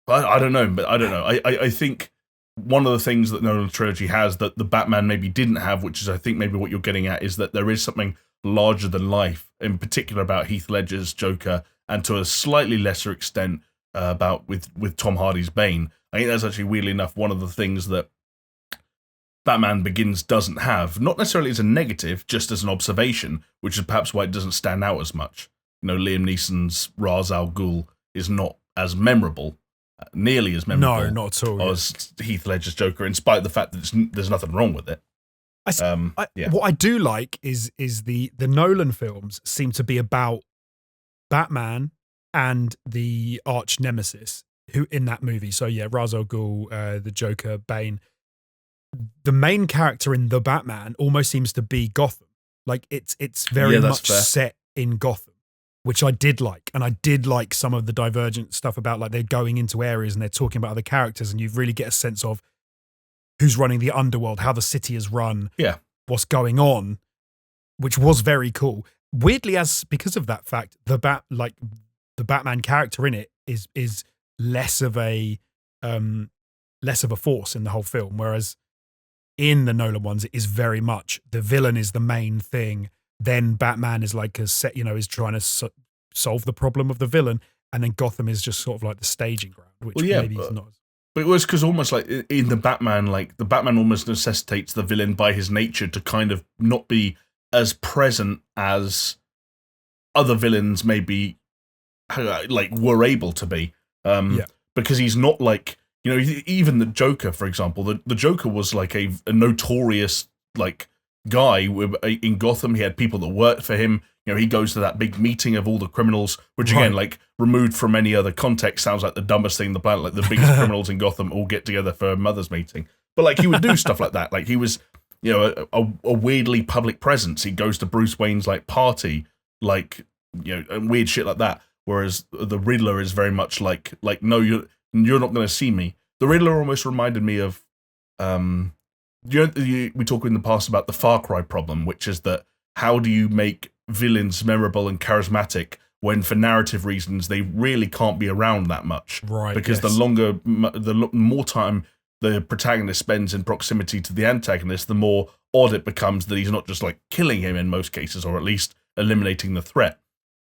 I don't know. I think one of the things that Nolan's trilogy has that the Batman maybe didn't have, which is I think maybe what you're getting at, is that there is something larger than life, in particular about Heath Ledger's Joker, and to a slightly lesser extent about with Tom Hardy's Bane. I think that's actually, weirdly enough, one of the things that Batman Begins doesn't have, not necessarily as a negative, just as an observation, which is perhaps why it doesn't stand out as much. You know, Liam Neeson's Ra's al Ghul is not as memorable, nearly as memorable. No, not at all. As Heath Ledger's Joker, in spite of the fact that there's nothing wrong with it. What I do like is the Nolan films seem to be about Batman and the arch nemesis who in that movie. So yeah, Ra's al Ghul, the Joker, Bane. The main character in the Batman almost seems to be Gotham. Like it's very much fair. set in Gotham, which I did like. And I did like some of the divergent stuff about like they're going into areas and they're talking about other characters, and you really get a sense of who's running the underworld, how the city is run, what's going on, which was very cool. Weirdly, because of that fact, the Batman character in it is less of a force in the whole film, whereas in the Nolan ones, it is very much the villain is the main thing. Then Batman is like is trying to solve the problem of the villain, and then Gotham is just sort of like the staging ground, which maybe is not. But it was because almost like in the Batman, like the Batman almost necessitates the villain by his nature to kind of not be as present as other villains maybe like were able to be. Because he's not like, you know, even the Joker, for example, the Joker was like a notorious like guy in Gotham. He had people that worked for him. You know, he goes to that big meeting of all the criminals, which again, like removed from any other context, sounds like the dumbest thing in the planet. Like the biggest criminals in Gotham all get together for a mother's meeting. But like he would do stuff like that. Like he was, you know, a weirdly public presence. He goes to Bruce Wayne's like party, like, you know, and weird shit like that. Whereas the Riddler is very much like no, you're not going to see me. The Riddler almost reminded me of, we talked in the past about the Far Cry problem, which is that how do you make villains memorable and charismatic when, for narrative reasons, they really can't be around that much? Right. Because the more time the protagonist spends in proximity to the antagonist, the more odd it becomes that he's not just like killing him in most cases, or at least eliminating the threat.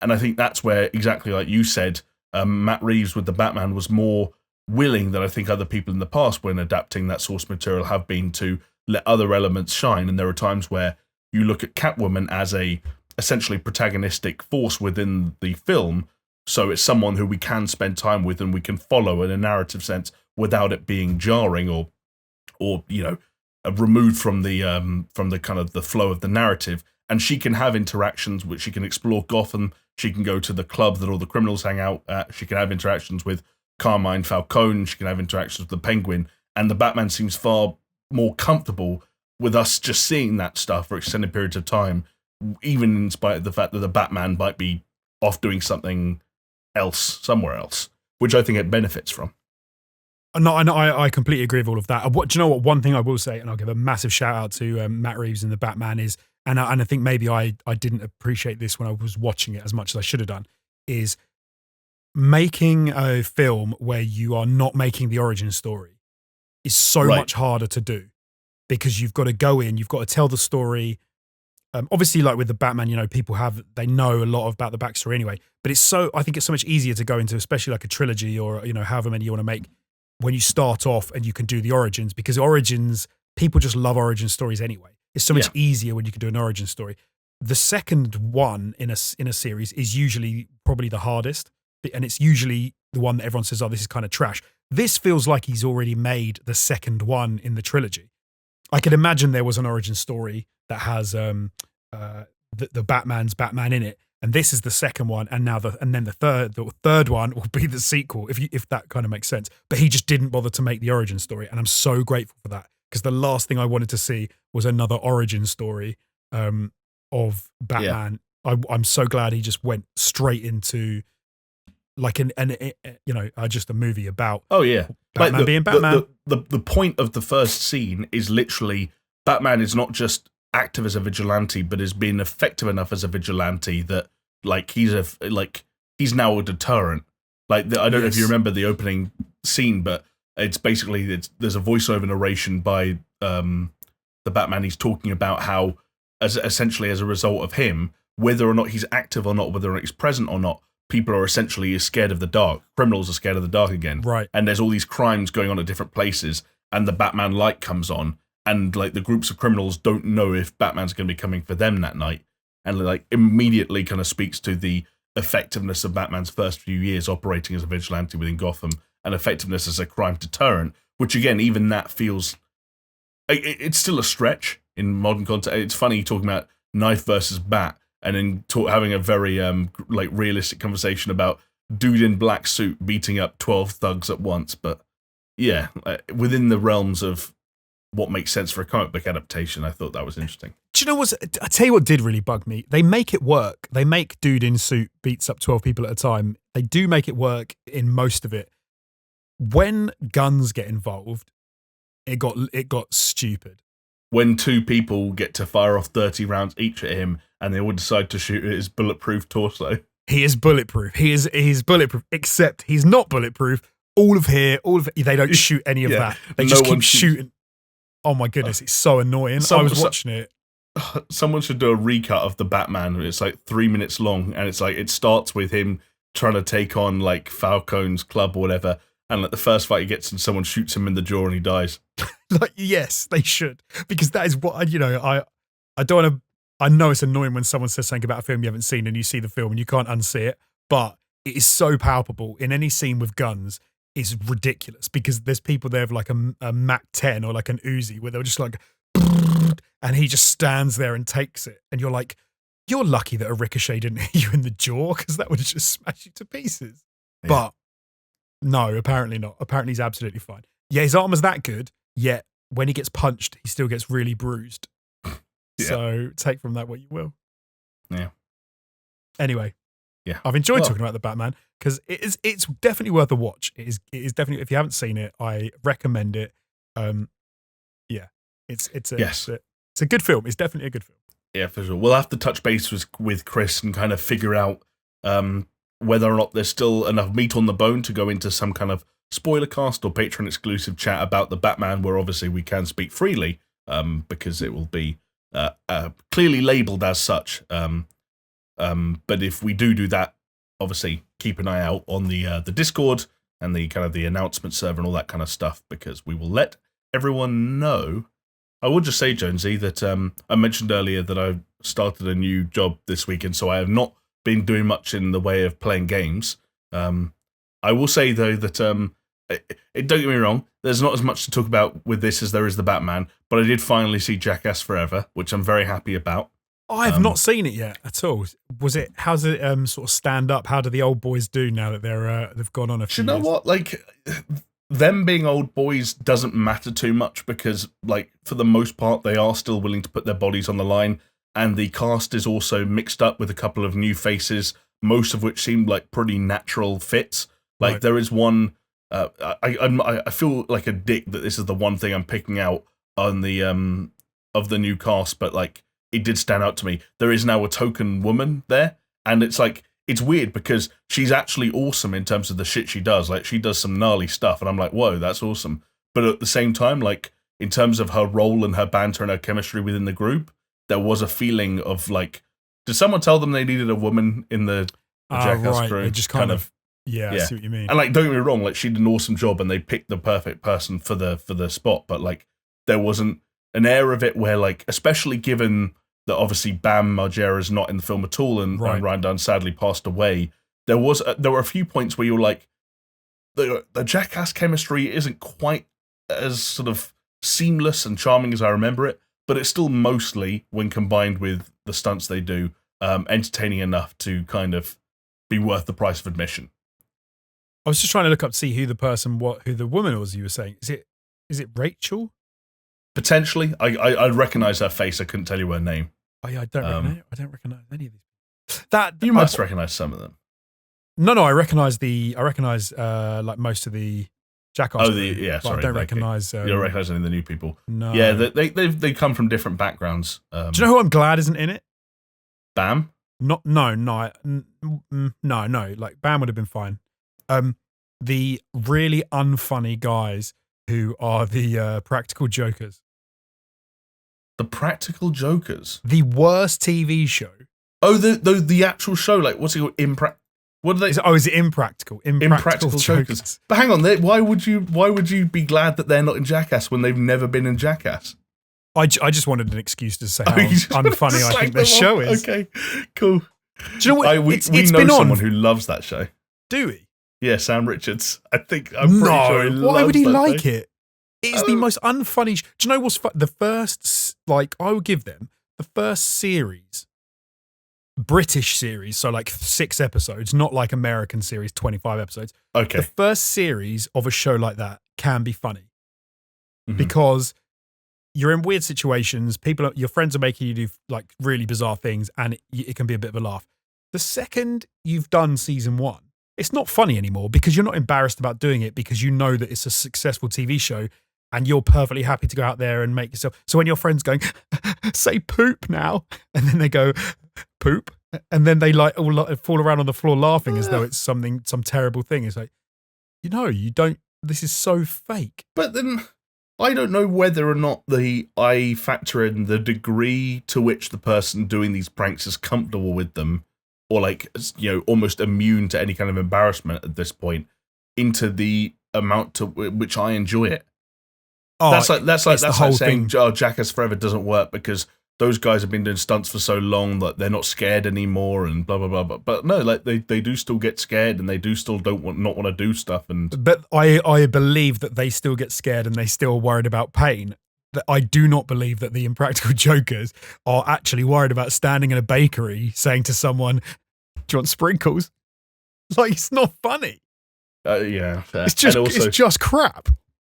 And I think that's where, exactly like you said, Matt Reeves with the Batman was more willing than I think other people in the past when adapting that source material have been to let other elements shine. And there are times where you look at Catwoman as a essentially protagonistic force within the film, so it's someone who we can spend time with and we can follow in a narrative sense without it being jarring or you know, removed from the kind of the flow of the narrative. And she can have interactions which she can explore Gotham. She can go to the club that all the criminals hang out at. She can have interactions with Carmine Falcone. She can have interactions with the Penguin. and the Batman seems far more comfortable with us just seeing that stuff for extended periods of time, even in spite of the fact that the Batman might be off doing something else somewhere else, which I think it benefits from. No, I completely agree with all of that. Do you know what? One thing I will say, and I'll give a massive shout out to Matt Reeves and the Batman is, and I think maybe I didn't appreciate this when I was watching it as much as I should have done, is making a film where you are not making the origin story is so much harder to do, because you've got to go in, you've got to tell the story. Obviously, like with the Batman, they know a lot about the backstory anyway, but I think it's so much easier to go into, especially like a trilogy or, however many you want to make, when you start off and you can do the origins, because origins, people just love origin stories anyway. It's so much easier when you can do an origin story. The second one in a series is usually probably the hardest, and it's usually the one that everyone says, oh, this is kind of trash. This feels like he's already made the second one in the trilogy. I could imagine there was an origin story that has the Batman's Batman in it, and this is the second one, and then the third one will be the sequel, if that kind of makes sense. But he just didn't bother to make the origin story, and I'm so grateful for that, because the last thing I wanted to see was another origin story of Batman. Yeah. I'm so glad he just went straight into like just a movie about Batman being Batman. The point of the first scene is literally Batman is not just active as a vigilante, but is being effective enough as a vigilante that he's now a deterrent. I don't know if you remember the opening scene, but it's basically there's a voiceover narration by the Batman. He's talking about how essentially as a result of him, whether or not he's active or not, whether or not he's present or not, people are essentially scared of the dark. Criminals are scared of the dark again. Right. And there's all these crimes going on at different places, and the Batman light comes on, and the groups of criminals don't know if Batman's going to be coming for them that night. And immediately kind of speaks to the effectiveness of Batman's first few years operating as a vigilante within Gotham, and effectiveness as a crime deterrent, which again, even that feels... It's still a stretch in modern context. It's funny talking about knife versus bat, and then having a very realistic conversation about dude in black suit beating up 12 thugs at once. But yeah, within the realms of what makes sense for a comic book adaptation, I thought that was interesting. Do you know what? I tell you what did really bug me. They make it work. They make dude in suit beats up 12 people at a time. They do make it work in most of it. When guns get involved, it got stupid. When two people get to fire off 30 rounds each at him, and they all decide to shoot at his bulletproof torso. He is bulletproof. He is bulletproof, except he's not bulletproof. They don't shoot any of that. They just keep shooting. Oh my goodness, it's so annoying. I was watching it. Someone should do a recut of the Batman. It's 3 minutes long, and it starts with him trying to take on Falcone's club or whatever, and the first fight he gets in, someone shoots him in the jaw and he dies. Yes, they should, because that is what I don't want to. I know it's annoying when someone says something about a film you haven't seen and you see the film and you can't unsee it, but it is so palpable in any scene with guns. It's ridiculous, because there's people there with a Mac 10 or an Uzi where they're just and he just stands there and takes it, and you're lucky that a ricochet didn't hit you in the jaw, because that would have just smashed you to pieces. Yeah. But no, apparently not. Apparently he's absolutely fine. Yeah, his armor's that good, yet when he gets punched, he still gets really bruised. Yeah. So take from that what you will. Yeah. Anyway, yeah, I've enjoyed talking about the Batman, because it's definitely worth a watch. It is definitely, if you haven't seen it, I recommend it. Yeah, it's a good film. It's definitely a good film. Yeah, for sure. We'll have to touch base with Chris and kind of figure out whether or not there's still enough meat on the bone to go into some kind of spoiler cast or Patreon exclusive chat about the Batman, where obviously we can speak freely, because it will be clearly labelled as such. But if we do that, obviously keep an eye out on the Discord and the kind of the announcement server and all that kind of stuff, because we will let everyone know. I would just say, Jonesy, that I mentioned earlier that I started a new job this week, and so I have not been doing much in the way of playing games. I will say, though, that don't get me wrong, there's not as much to talk about with this as there is the Batman, but I did finally see Jackass Forever, which I'm very happy about. I've not seen it yet at all. How's it sort of stand up? How do the old boys do now that they've gone on a few years? You know what? them being old boys doesn't matter too much because, like, for the most part, they are still willing to put their bodies on the line. And the cast is also mixed up with a couple of new faces, most of which seem like pretty natural fits. Like, there is one. I feel like a dick that this is the one thing I'm picking out on the of the new cast, but like it did stand out to me. There is now a token woman there, and it's like it's weird because she's actually awesome in terms of the shit she does. Like she does some gnarly stuff, and I'm like, whoa, that's awesome. But at the same time, like in terms of her role and her banter and her chemistry within the group, there was a feeling of like, did someone tell them they needed a woman in the Jackass crew? They just kind of. Yeah, I see what you mean. And like, don't get me wrong, like she did an awesome job, and they picked the perfect person for the spot. But like, there wasn't an air of it where, like, especially given that obviously Bam Margera's not in the film at all, and Ryan Dunn sadly passed away. There were a few points where you're like, the Jackass chemistry isn't quite as sort of seamless and charming as I remember it, but it's still mostly, when combined with the stunts they do, entertaining enough to kind of be worth the price of admission. I was just trying to look up to see who the woman was you were saying. Is it Rachel? Potentially. I recognise her face. I couldn't tell you her name. Oh yeah, I don't recognise any of these. You must recognise some of them. No, I recognise like most of the Jackass. Oh, sorry. I don't recognise. You don't recognise any of the new people. No. Yeah, they come from different backgrounds. Do you know who I'm glad isn't in it? Bam? No. Like Bam would have been fine. The really unfunny guys who are the practical jokers. The practical jokers? The worst TV show. Oh, the actual show. Like, what's it called? What are they? Is it Impractical? Impractical jokers. But hang on, why would you be glad that they're not in Jackass when they've never been in Jackass? I just wanted an excuse to say how unfunny I think this show is. Okay, cool. Do you know what? We know someone who loves that show. Do we? Yeah, Sam Richards. I'm pretty sure he loves it. Why would he like it? It is the most unfunny. Do you know what's the first? Like, I would give them the first series, British series, so like 6 episodes, not like American series, 25 episodes. Okay. The first series of a show like that can be funny because you're in weird situations. Your friends are making you do like really bizarre things, and it can be a bit of a laugh. The second you've done season 1, it's not funny anymore because you're not embarrassed about doing it because you know that it's a successful TV show and you're perfectly happy to go out there and make yourself. So when your friend's going, say poop now, and then they go, poop, and then they like all fall around on the floor laughing as though it's some terrible thing. It's like, you don't, this is so fake. But then I don't know whether or not I factor in the degree to which the person doing these pranks is comfortable with them, or like, almost immune to any kind of embarrassment at this point, into the amount to which I enjoy it. Oh, that's like saying, thing. Oh, Jackass Forever doesn't work because those guys have been doing stunts for so long that they're not scared anymore and blah blah blah. But no, like they do still get scared and they do still not want to do stuff. But I believe that they still get scared and they still are worried about pain. That I do not believe that the Impractical Jokers are actually worried about standing in a bakery saying to someone, "Do you want sprinkles?" Like, it's not funny. Yeah, fair. It's just crap.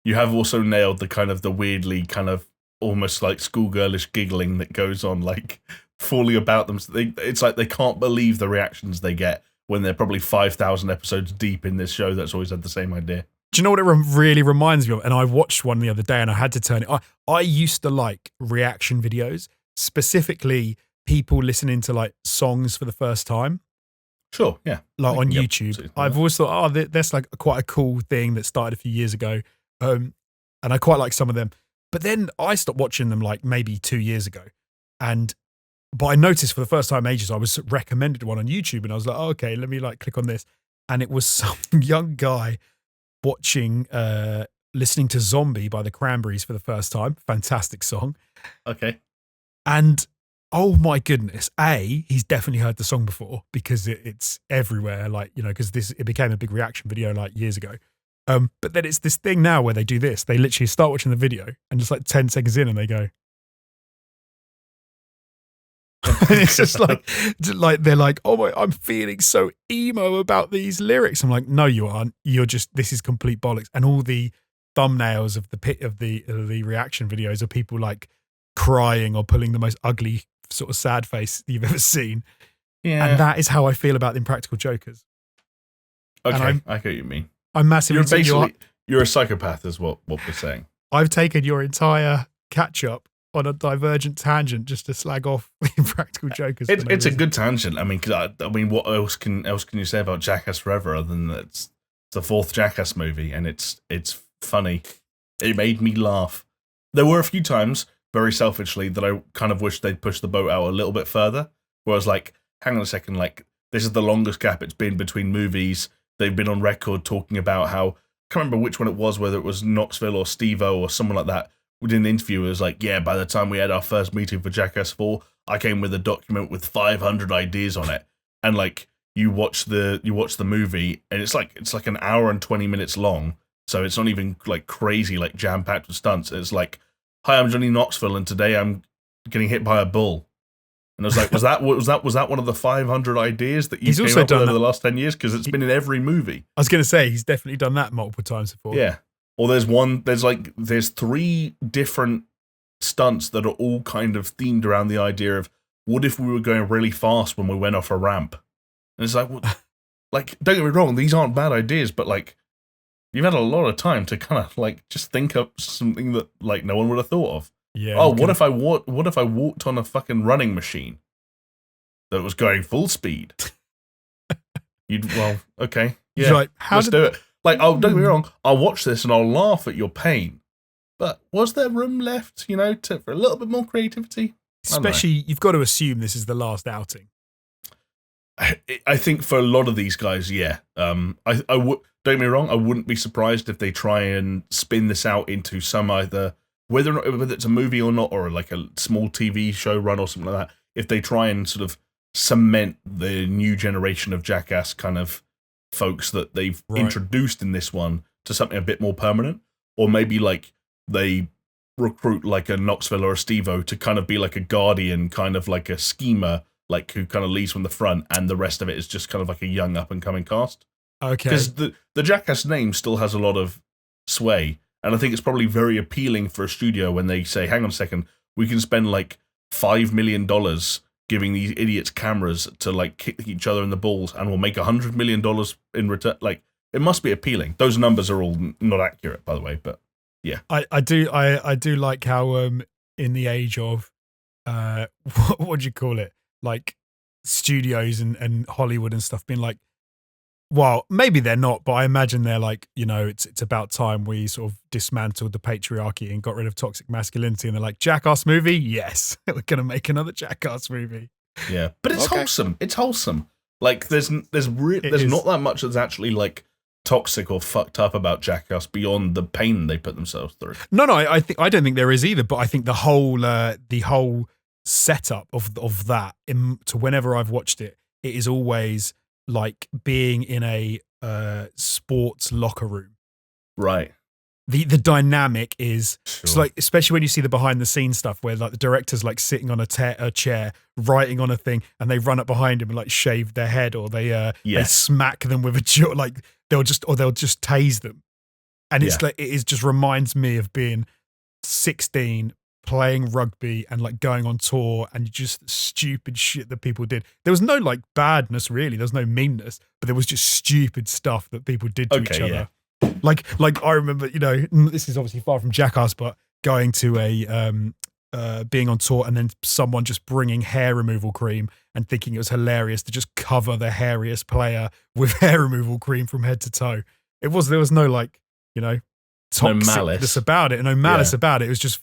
You have also nailed the kind of the weirdly kind of almost like schoolgirlish giggling that goes on, like falling about them. It's like they can't believe the reactions they get when they're probably 5,000 episodes deep in this show that's always had the same idea. Do you know what it really reminds me of? And I watched one the other day and I had to turn it. I used to like reaction videos, specifically people listening to like songs for the first time. Sure, yeah. Like on YouTube. I've always thought, that's like quite a cool thing that started a few years ago. And I quite like some of them. But then I stopped watching them like maybe 2 years ago. But I noticed for the first time in ages, I was recommended one on YouTube and I was like, oh, okay, let me like click on this. And it was some young guy watching, listening to Zombie by the Cranberries for the first time. Fantastic song. Okay. And oh my goodness, he's definitely heard the song before because it's everywhere. Like, because it became a big reaction video like years ago. But then it's this thing now where they do this. They literally start watching the video and just like 10 seconds in and they go, And it's just like they're like, oh my, I'm feeling so emo about these lyrics. I'm like, no, you aren't. You're just, this is complete bollocks. And all the thumbnails of the reaction videos are people like crying or pulling the most ugly sort of sad face you've ever seen. Yeah. And that is how I feel about the Impractical Jokers. Okay, I get what you mean. I'm massively. You're basically you're a psychopath, is what we're saying. I've taken your entire catch up on a divergent tangent just to slag off the Impractical Jokers. It's a good tangent. I mean, what else can you say about Jackass Forever other than that it's the fourth Jackass movie and it's funny. It made me laugh. There were a few times, very selfishly, that I kind of wish they'd push the boat out a little bit further. Where I was like, hang on a second, like this is the longest gap it's been between movies. They've been on record talking about how, I can't remember which one it was, whether it was Knoxville or Steve-O or someone like that. We did an interview. It was like, yeah, by the time we had our first meeting for Jackass 4, I came with a document with 500 ideas on it. And like, you watch the movie, and it's like an hour and 20 minutes long. So it's not even like crazy, like jam packed with stunts. It's like, hi, I'm Johnny Knoxville, and today I'm getting hit by a bull. And I was like, was that one of the 500 ideas that you came up with over the last 10 years? Because it's been in every movie. I was going to say he's definitely done that multiple times before. Yeah. Or there's 3 different stunts that are all kind of themed around the idea of what if we were going really fast when we went off a ramp? And it's like, well, like, don't get me wrong, these aren't bad ideas, but like, you've had a lot of time to kind of like just think up something that like no one would have thought of. Yeah. Oh, what if I walked on a fucking running machine that was going full speed? Okay, yeah, like, let's do it. Like, oh, don't get me wrong, I'll watch this and I'll laugh at your pain. But was there room left, for a little bit more creativity? Especially, you've got to assume this is the last outing. I think for a lot of these guys, yeah. I would, don't get me wrong, I wouldn't be surprised if they try and spin this out into some either, whether it's a movie or not, or like a small TV show run or something like that, if they try and sort of cement the new generation of Jackass kind of folks that they've introduced in this one to something a bit more permanent, or maybe like they recruit like a Knoxville or a Steve-O to kind of be like a guardian, kind of like a schemer, like who kind of leads from the front, and the rest of it is just kind of like a young up and coming cast. Okay. Because the Jackass name still has a lot of sway, and I think it's probably very appealing for a studio when they say, hang on a second, we can spend like $5 million giving these idiots cameras to like kick each other in the balls, and we'll make $100 million in return. Like, it must be appealing. Those numbers are all not accurate, by the way, but yeah. I do like how in the age of what do you call it? Like studios and Hollywood and stuff being like, well, maybe they're not, but I imagine they're like, it's about time we sort of dismantled the patriarchy and got rid of toxic masculinity. And they're like, Jackass movie? Yes. We're going to make another Jackass movie. Yeah. But it's wholesome. It's wholesome. Like there's not that much that's actually like toxic or fucked up about Jackass beyond the pain they put themselves through. No, I don't think there is either, but I think the whole setup of that to whenever I've watched it, it is always like being in a sports locker room. Right. The dynamic is sure. like, especially when you see the behind the scenes stuff where like the director's like sitting on a chair writing on a thing, and they run up behind him and like shave their head, or they smack them with a jaw, like they'll just tase them. And it's like, it just reminds me of being 16 playing rugby and like going on tour, and just stupid shit that people did. There was no like badness really, there was no meanness, but there was just stupid stuff that people did to each other. Like I remember, this is obviously far from Jackass, but going to being on tour and then someone just bringing hair removal cream and thinking it was hilarious to just cover the hairiest player with hair removal cream from head to toe. There was no like, toxicness about it, no malice about it. It was just,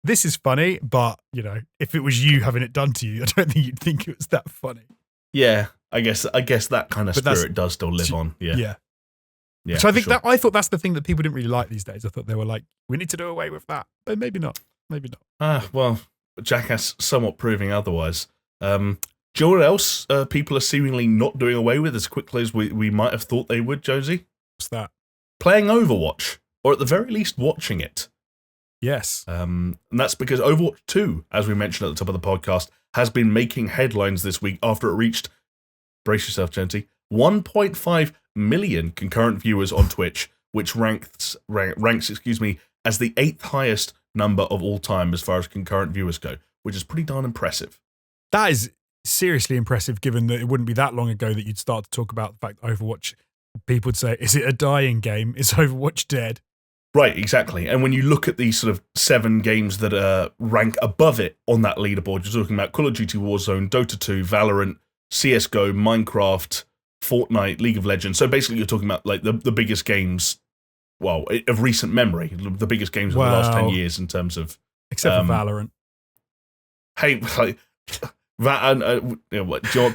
this is funny, but if it was you having it done to you, I don't think you'd think it was that funny. Yeah, I guess that kind of spirit does still live on. Yeah. So I think I thought that's the thing that people didn't really like these days. I thought they were like, we need to do away with that, but maybe not. Well, Jackass somewhat proving otherwise. Do you know what else people are seemingly not doing away with as quickly as we might have thought they would, Josie? What's that? Playing Overwatch, or at the very least watching it. Yes. And that's because Overwatch 2, as we mentioned at the top of the podcast, has been making headlines this week after it reached, brace yourself, Genty, 1.5 million concurrent viewers on Twitch, which ranks, as the 8th highest number of all time as far as concurrent viewers go, which is pretty darn impressive. That is seriously impressive, given that it wouldn't be that long ago that you'd start to talk about the fact that Overwatch, people would say, is it a dying game? Is Overwatch dead? Right, exactly. And when you look at these sort of 7 games that rank above it on that leaderboard, you're talking about Call of Duty Warzone, Dota 2, Valorant, CSGO, Minecraft, Fortnite, League of Legends. So basically you're talking about like the biggest games, well, of recent memory, the biggest games of the last 10 years in terms of... Except for Valorant. Hey, like...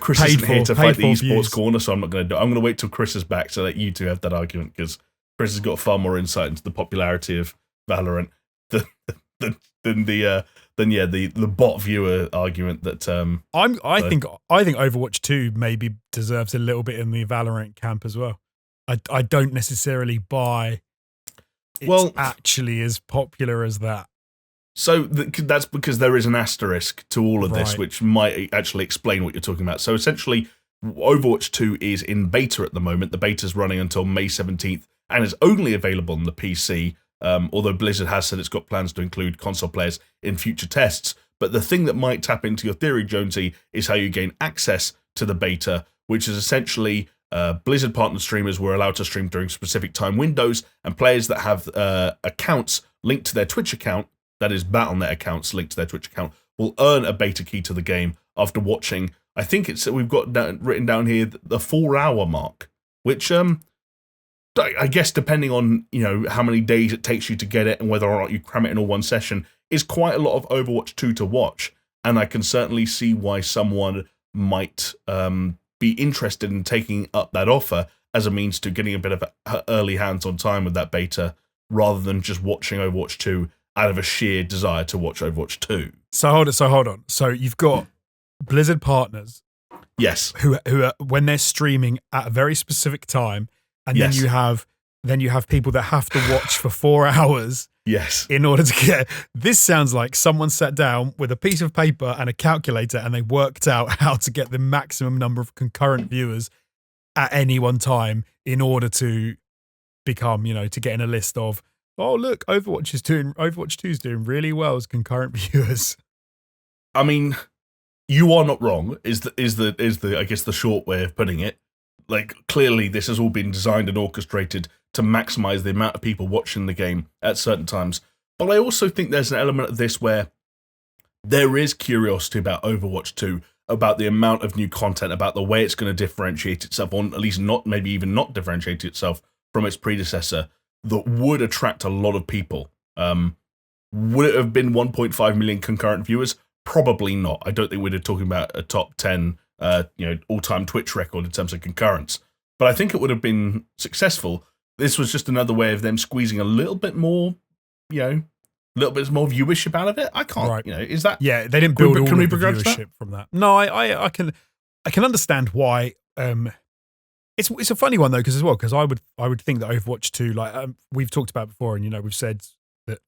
Chris isn't here to fight the esports corner, so I'm not going to do it. I'm going to wait till Chris is back to let you two have that argument, because Chris has got far more insight into the popularity of Valorant than the bot viewer argument that I think Overwatch 2 maybe deserves a little bit in the Valorant camp as well. I don't necessarily buy it's actually as popular as that. So that's because there is an asterisk to all of this, which might actually explain what you're talking about. So essentially, Overwatch 2 is in beta at the moment. The beta is running until May 17th and is only available on the PC, although Blizzard has said it's got plans to include console players in future tests. But the thing that might tap into your theory, Jonesy, is how you gain access to the beta, which is essentially Blizzard partner streamers were allowed to stream during specific time windows, and players that have accounts linked to their Twitch account, that is Battle.net accounts linked to their Twitch account, will earn a beta key to the game after watching, I think we've got written down here, the 4-hour mark, which I guess depending on, how many days it takes you to get it and whether or not you cram it in all one session, is quite a lot of Overwatch 2 to watch. And I can certainly see why someone might be interested in taking up that offer as a means to getting a bit of early hands-on time with that beta, rather than just watching Overwatch 2 out of a sheer desire to watch Overwatch 2. So hold on. So you've got Blizzard partners, yes, who are, when they're streaming at a very specific time, and yes, then you have people that have to watch for 4 hours. Yes. In order to get... This sounds like someone sat down with a piece of paper and a calculator and they worked out how to get the maximum number of concurrent viewers at any one time in order to become, to get in a list of, oh, look, Overwatch 2 is doing really well as concurrent viewers. I mean, you are not wrong, is the I guess the short way of putting it. Like, clearly this has all been designed and orchestrated to maximize the amount of people watching the game at certain times. But I also think there's an element of this where there is curiosity about Overwatch 2, about the amount of new content, about the way it's going to differentiate itself, or at least maybe even not differentiate itself from its predecessor, that would attract a lot of people. Would it have been 1.5 million concurrent viewers? Probably not. I don't think we're talking about a top 10 all-time Twitch record in terms of concurrence. But I think it would have been successful. This was just another way of them squeezing a little bit more, a little bit more viewership out of it. I can't, right. Is that... Yeah, they didn't build all of the viewership from that. No, I can understand why. It's a funny one though, because I would think that Overwatch 2, we've talked about before, and we've said that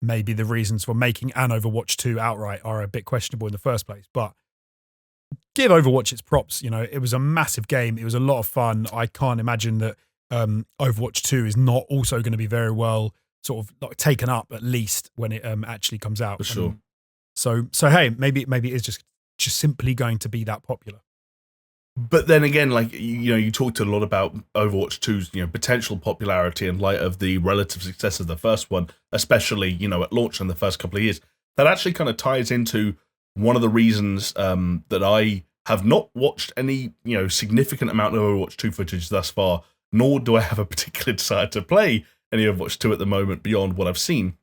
maybe the reasons for making an Overwatch 2 outright are a bit questionable in the first place, but give Overwatch its props. It was a massive game. It was a lot of fun. I can't imagine that Overwatch 2 is not also going to be very well sort of taken up, at least when it actually comes out. For sure. So hey, maybe it is just simply going to be that popular. But then again, you talked a lot about Overwatch 2's, potential popularity in light of the relative success of the first one, especially, at launch in the first couple of years. That actually kind of ties into one of the reasons that I have not watched any, significant amount of Overwatch 2 footage thus far, nor do I have a particular desire to play any Overwatch 2 at the moment beyond what I've seen.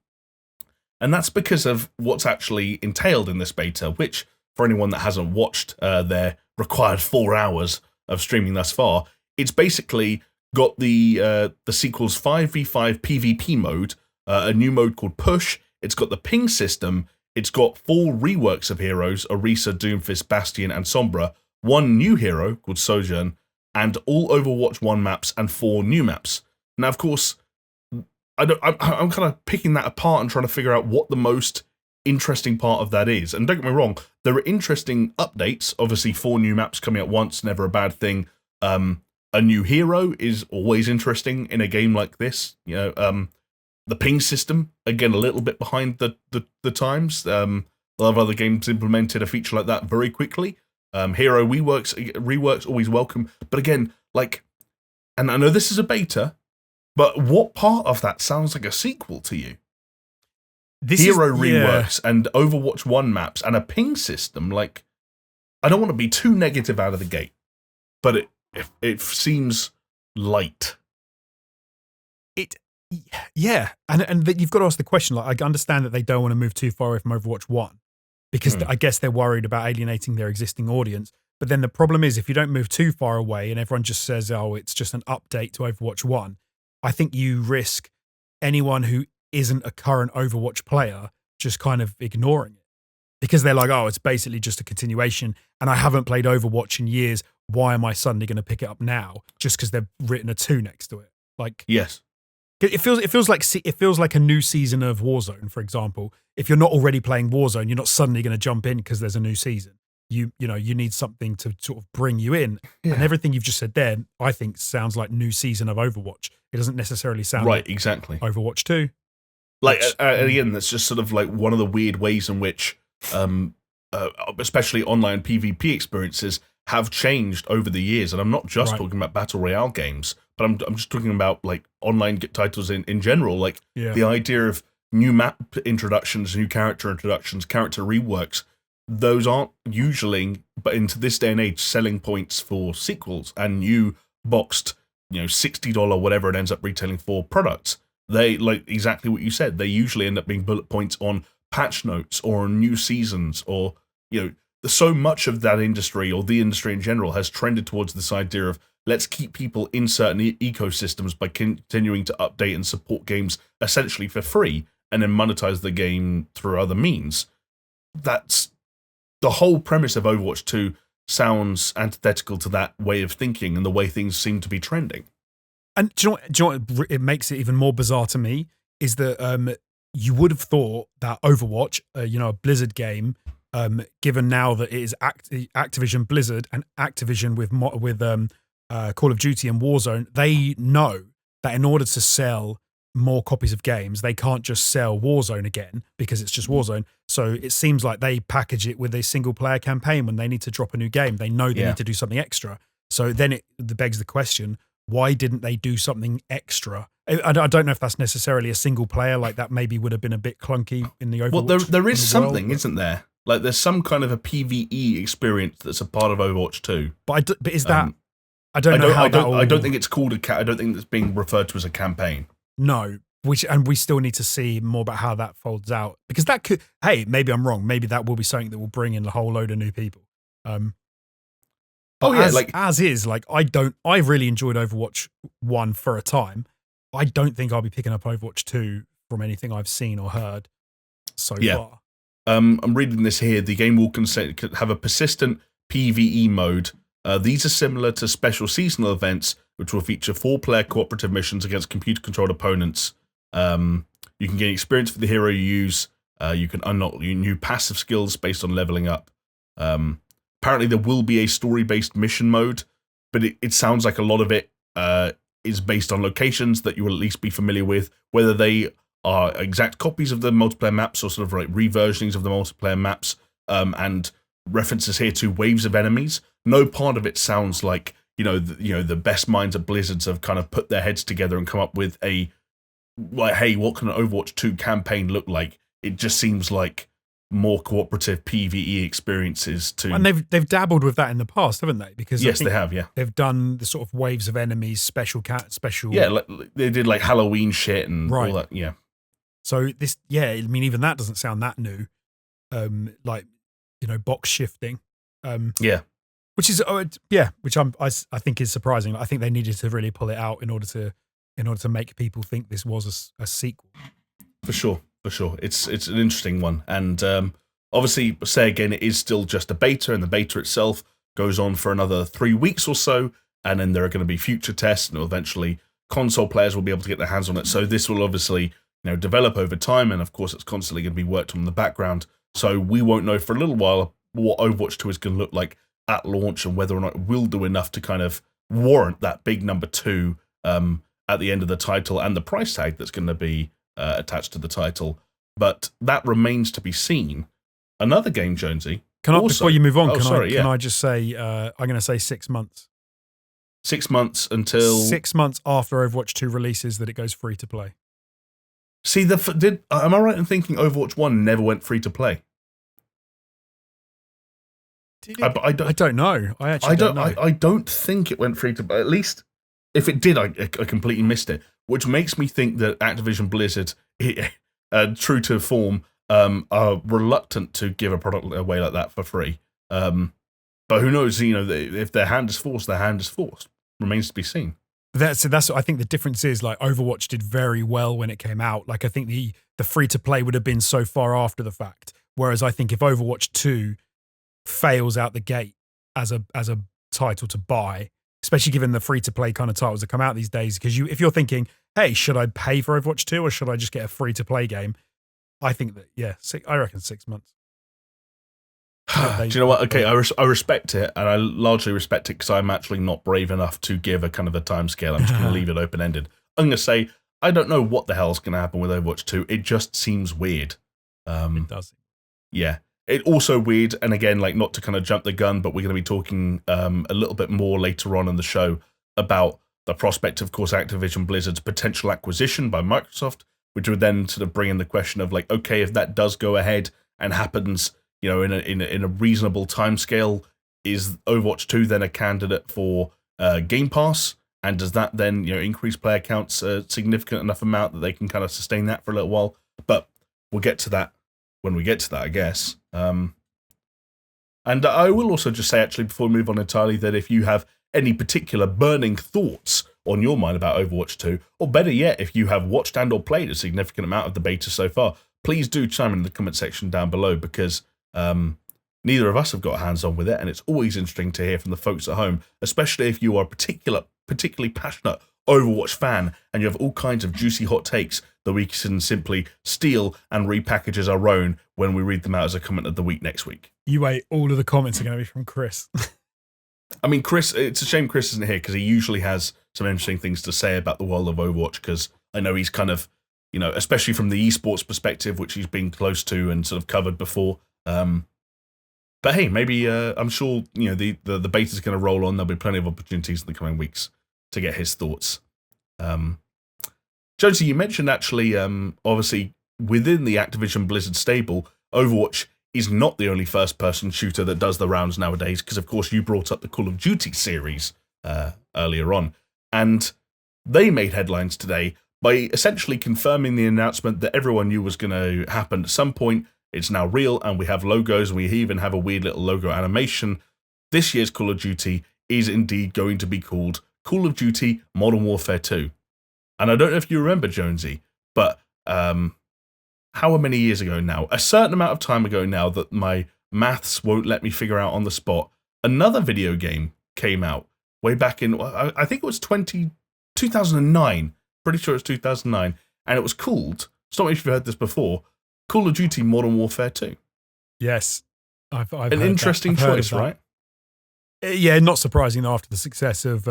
And that's because of what's actually entailed in this beta, which, for anyone that hasn't watched their required 4 hours of streaming thus far, it's basically got the sequel's 5v5 PvP mode, a new mode called Push. It's got the ping system. It's got 4 reworks of heroes, Orisa, Doomfist, Bastion, and Sombra, 1 new hero called Sojourn, and all Overwatch 1 maps and 4 new maps. Now, of course, I'm kind of picking that apart and trying to figure out what the most interesting part of that is. And don't get me wrong, there are interesting updates. Obviously, 4 new maps coming at once, never a bad thing. A new hero is always interesting in a game like this. The ping system, again, a little bit behind the times. A lot of other games implemented a feature like that very quickly. Hero reworks always welcome. But again, and I know this is a beta, but what part of that sounds like a sequel to you? Hero reworks and Overwatch 1 maps and a ping system. I don't want to be too negative out of the gate, but it seems light. And you've got to ask the question. I understand that they don't want to move too far away from Overwatch 1 because I guess they're worried about alienating their existing audience. But then the problem is if you don't move too far away and everyone just says, oh, it's just an update to Overwatch 1, I think you risk anyone who isn't a current Overwatch player just kind of ignoring it because they're like, oh, it's basically just a continuation and I haven't played Overwatch in years. Why am I suddenly going to pick it up now just because they've written a 2 next to it? Yes. It feels like a new season of Warzone, for example. If you're not already playing Warzone, you're not suddenly going to jump in because there's a new season. You need something to sort of bring you in. Yeah. And everything you've just said there, I think, sounds like new season of Overwatch. It doesn't necessarily sound like exactly Overwatch 2. Again, that's just sort of one of the weird ways in which, especially online PvP experiences have changed over the years. And I'm not just talking about Battle Royale games, but I'm just talking about online titles in general. The idea of new map introductions, new character introductions, character reworks, those aren't usually, but into this day and age, selling points for sequels and new boxed, $60, whatever it ends up retailing for products. They, exactly what you said, they usually end up being bullet points on patch notes or on new seasons or, so much of that industry or the industry in general has trended towards this idea of let's keep people in certain ecosystems by continuing to update and support games essentially for free and then monetize the game through other means. That's the whole premise of Overwatch 2 sounds antithetical to that way of thinking and the way things seem to be trending. And do you know what it makes it even more bizarre to me is that you would have thought that Overwatch, a Blizzard game, given now that it is Activision Blizzard and Activision with Call of Duty and Warzone, they know that in order to sell more copies of games, they can't just sell Warzone again because it's just Warzone. So it seems like they package it with a single player campaign when they need to drop a new game. They know they need to do something extra. So then it begs the question, why didn't they do something extra? I don't know if that's necessarily a single player. That maybe would have been a bit clunky in the Overwatch. Well, there is something, isn't there? There's some kind of a PvE experience that's a part of Overwatch 2. But is that... I don't know how I don't think it's called I don't think it's being referred to as a campaign. No, and we still need to see more about how that folds out because that could. Hey, maybe I'm wrong. Maybe that will be something that will bring in a whole load of new people. I really enjoyed Overwatch 1 for a time. I don't think I'll be picking up Overwatch 2 from anything I've seen or heard so far. I'm reading this here. The game will have a persistent PvE mode. These are similar to special seasonal events, which will feature 4-player cooperative missions against computer-controlled opponents. You can gain experience for the hero you use. You can unlock new passive skills based on leveling up. Apparently, there will be a story-based mission mode, but it sounds like a lot of it is based on locations that you will at least be familiar with, whether they are exact copies of the multiplayer maps or sort of reversionings of the multiplayer maps, and references here to waves of enemies. No part of it sounds like the best minds at Blizzards have kind of put their heads together and come up with hey, what can an Overwatch 2 campaign look like? It just seems like more cooperative PvE experiences too. And they've dabbled with that in the past, haven't they? Because yes, they have. Yeah, they've done the sort of waves of enemies, special. Yeah, they did Halloween shit and all that. Yeah. So this, even that doesn't sound that new. Box shifting. Which is which I think is surprising. I think they needed to really pull it out in order to make people think this was a sequel. For sure. It's an interesting one. And obviously, say again, it is still just a beta, and the beta itself goes on for another 3 weeks or so, and then there are going to be future tests, and it'll eventually console players will be able to get their hands on it. So this will obviously, develop over time, and of course it's constantly going to be worked on in the background. So we won't know for a little while what Overwatch 2 is going to look like at launch, and whether or not it will do enough to kind of warrant that big number 2 at the end of the title, and the price tag that's going to be attached to the title. But that remains to be seen. Another game, Jonesy. Before you move on, can I just say, I'm going to say 6 months. 6 months until 6 months after Overwatch 2 releases that it goes free to play. See, am I right in thinking Overwatch 1 never went free to play? I don't know. I don't know. I don't think it went free to play. At least if it did, I completely missed it. Which makes me think that Activision Blizzard, true to form, are reluctant to give a product away like that for free. But who knows? If their hand is forced, their hand is forced. Remains to be seen. That's I think the difference is, like, Overwatch did very well when it came out. Like, I think the free to play would have been so far after the fact. Whereas I think if Overwatch 2 fails out the gate as a title to buy, especially given the free to play kind of titles that come out these days, because if you're thinking, hey, should I pay for Overwatch 2 or should I just get a free to play game? I think that I reckon 6 months. Do you know what? Okay, I respect it, and I largely respect it because I'm actually not brave enough to give a kind of a time scale. I'm just going to leave it open ended. I'm going to say I don't know what the hell's going to happen with Overwatch 2. It just seems weird. It does. Yeah. It also weird, and again, like, not to kind of jump the gun, but we're going to be talking a little bit more later on in the show about the prospect, of course, Activision Blizzard's potential acquisition by Microsoft, which would then sort of bring in the question of, like, okay, if that does go ahead and happens, in a reasonable timescale, is Overwatch 2 then a candidate for Game Pass? And does that then, increase player counts a significant enough amount that they can kind of sustain that for a little while? But we'll get to that when we get to that, I guess. And I will also just say, actually, before we move on entirely, that if you have any particular burning thoughts on your mind about Overwatch 2, or better yet, if you have watched and or played a significant amount of the beta so far, please do chime in the comment section down below, because neither of us have got hands on with it, and it's always interesting to hear from the folks at home, especially if you are a particularly passionate Overwatch fan and you have all kinds of juicy hot takes that we can simply steal and repackage as our own when we read them out as a comment of the week next week. You wait, all of the comments are going to be from Chris. I mean, Chris, it's a shame Chris isn't here, because he usually has some interesting things to say about the world of Overwatch, because I know he's kind of, especially from the esports perspective, which he's been close to and sort of covered before. But hey, maybe I'm sure the beta's going to roll on. There'll be plenty of opportunities in the coming weeks to get his thoughts. Jonesy, you mentioned actually, obviously within the Activision Blizzard stable, Overwatch is not the only first-person shooter that does the rounds nowadays, because of course you brought up the Call of Duty series earlier on, and they made headlines today by essentially confirming the announcement that everyone knew was going to happen at some point. It's now real, and we have logos, and we even have a weird little logo animation. This year's Call of Duty is indeed going to be called Call of Duty Modern Warfare 2. And I don't know if you remember, Jonesy, but how many years ago now? A certain amount of time ago now that my maths won't let me figure out on the spot, another video game came out way back in, I think it was 2009. Pretty sure it's 2009. And it was called, stop me if you've heard this before, Call of Duty Modern Warfare 2. Yes. I've an interesting choice, right? Yeah, not surprising after the success of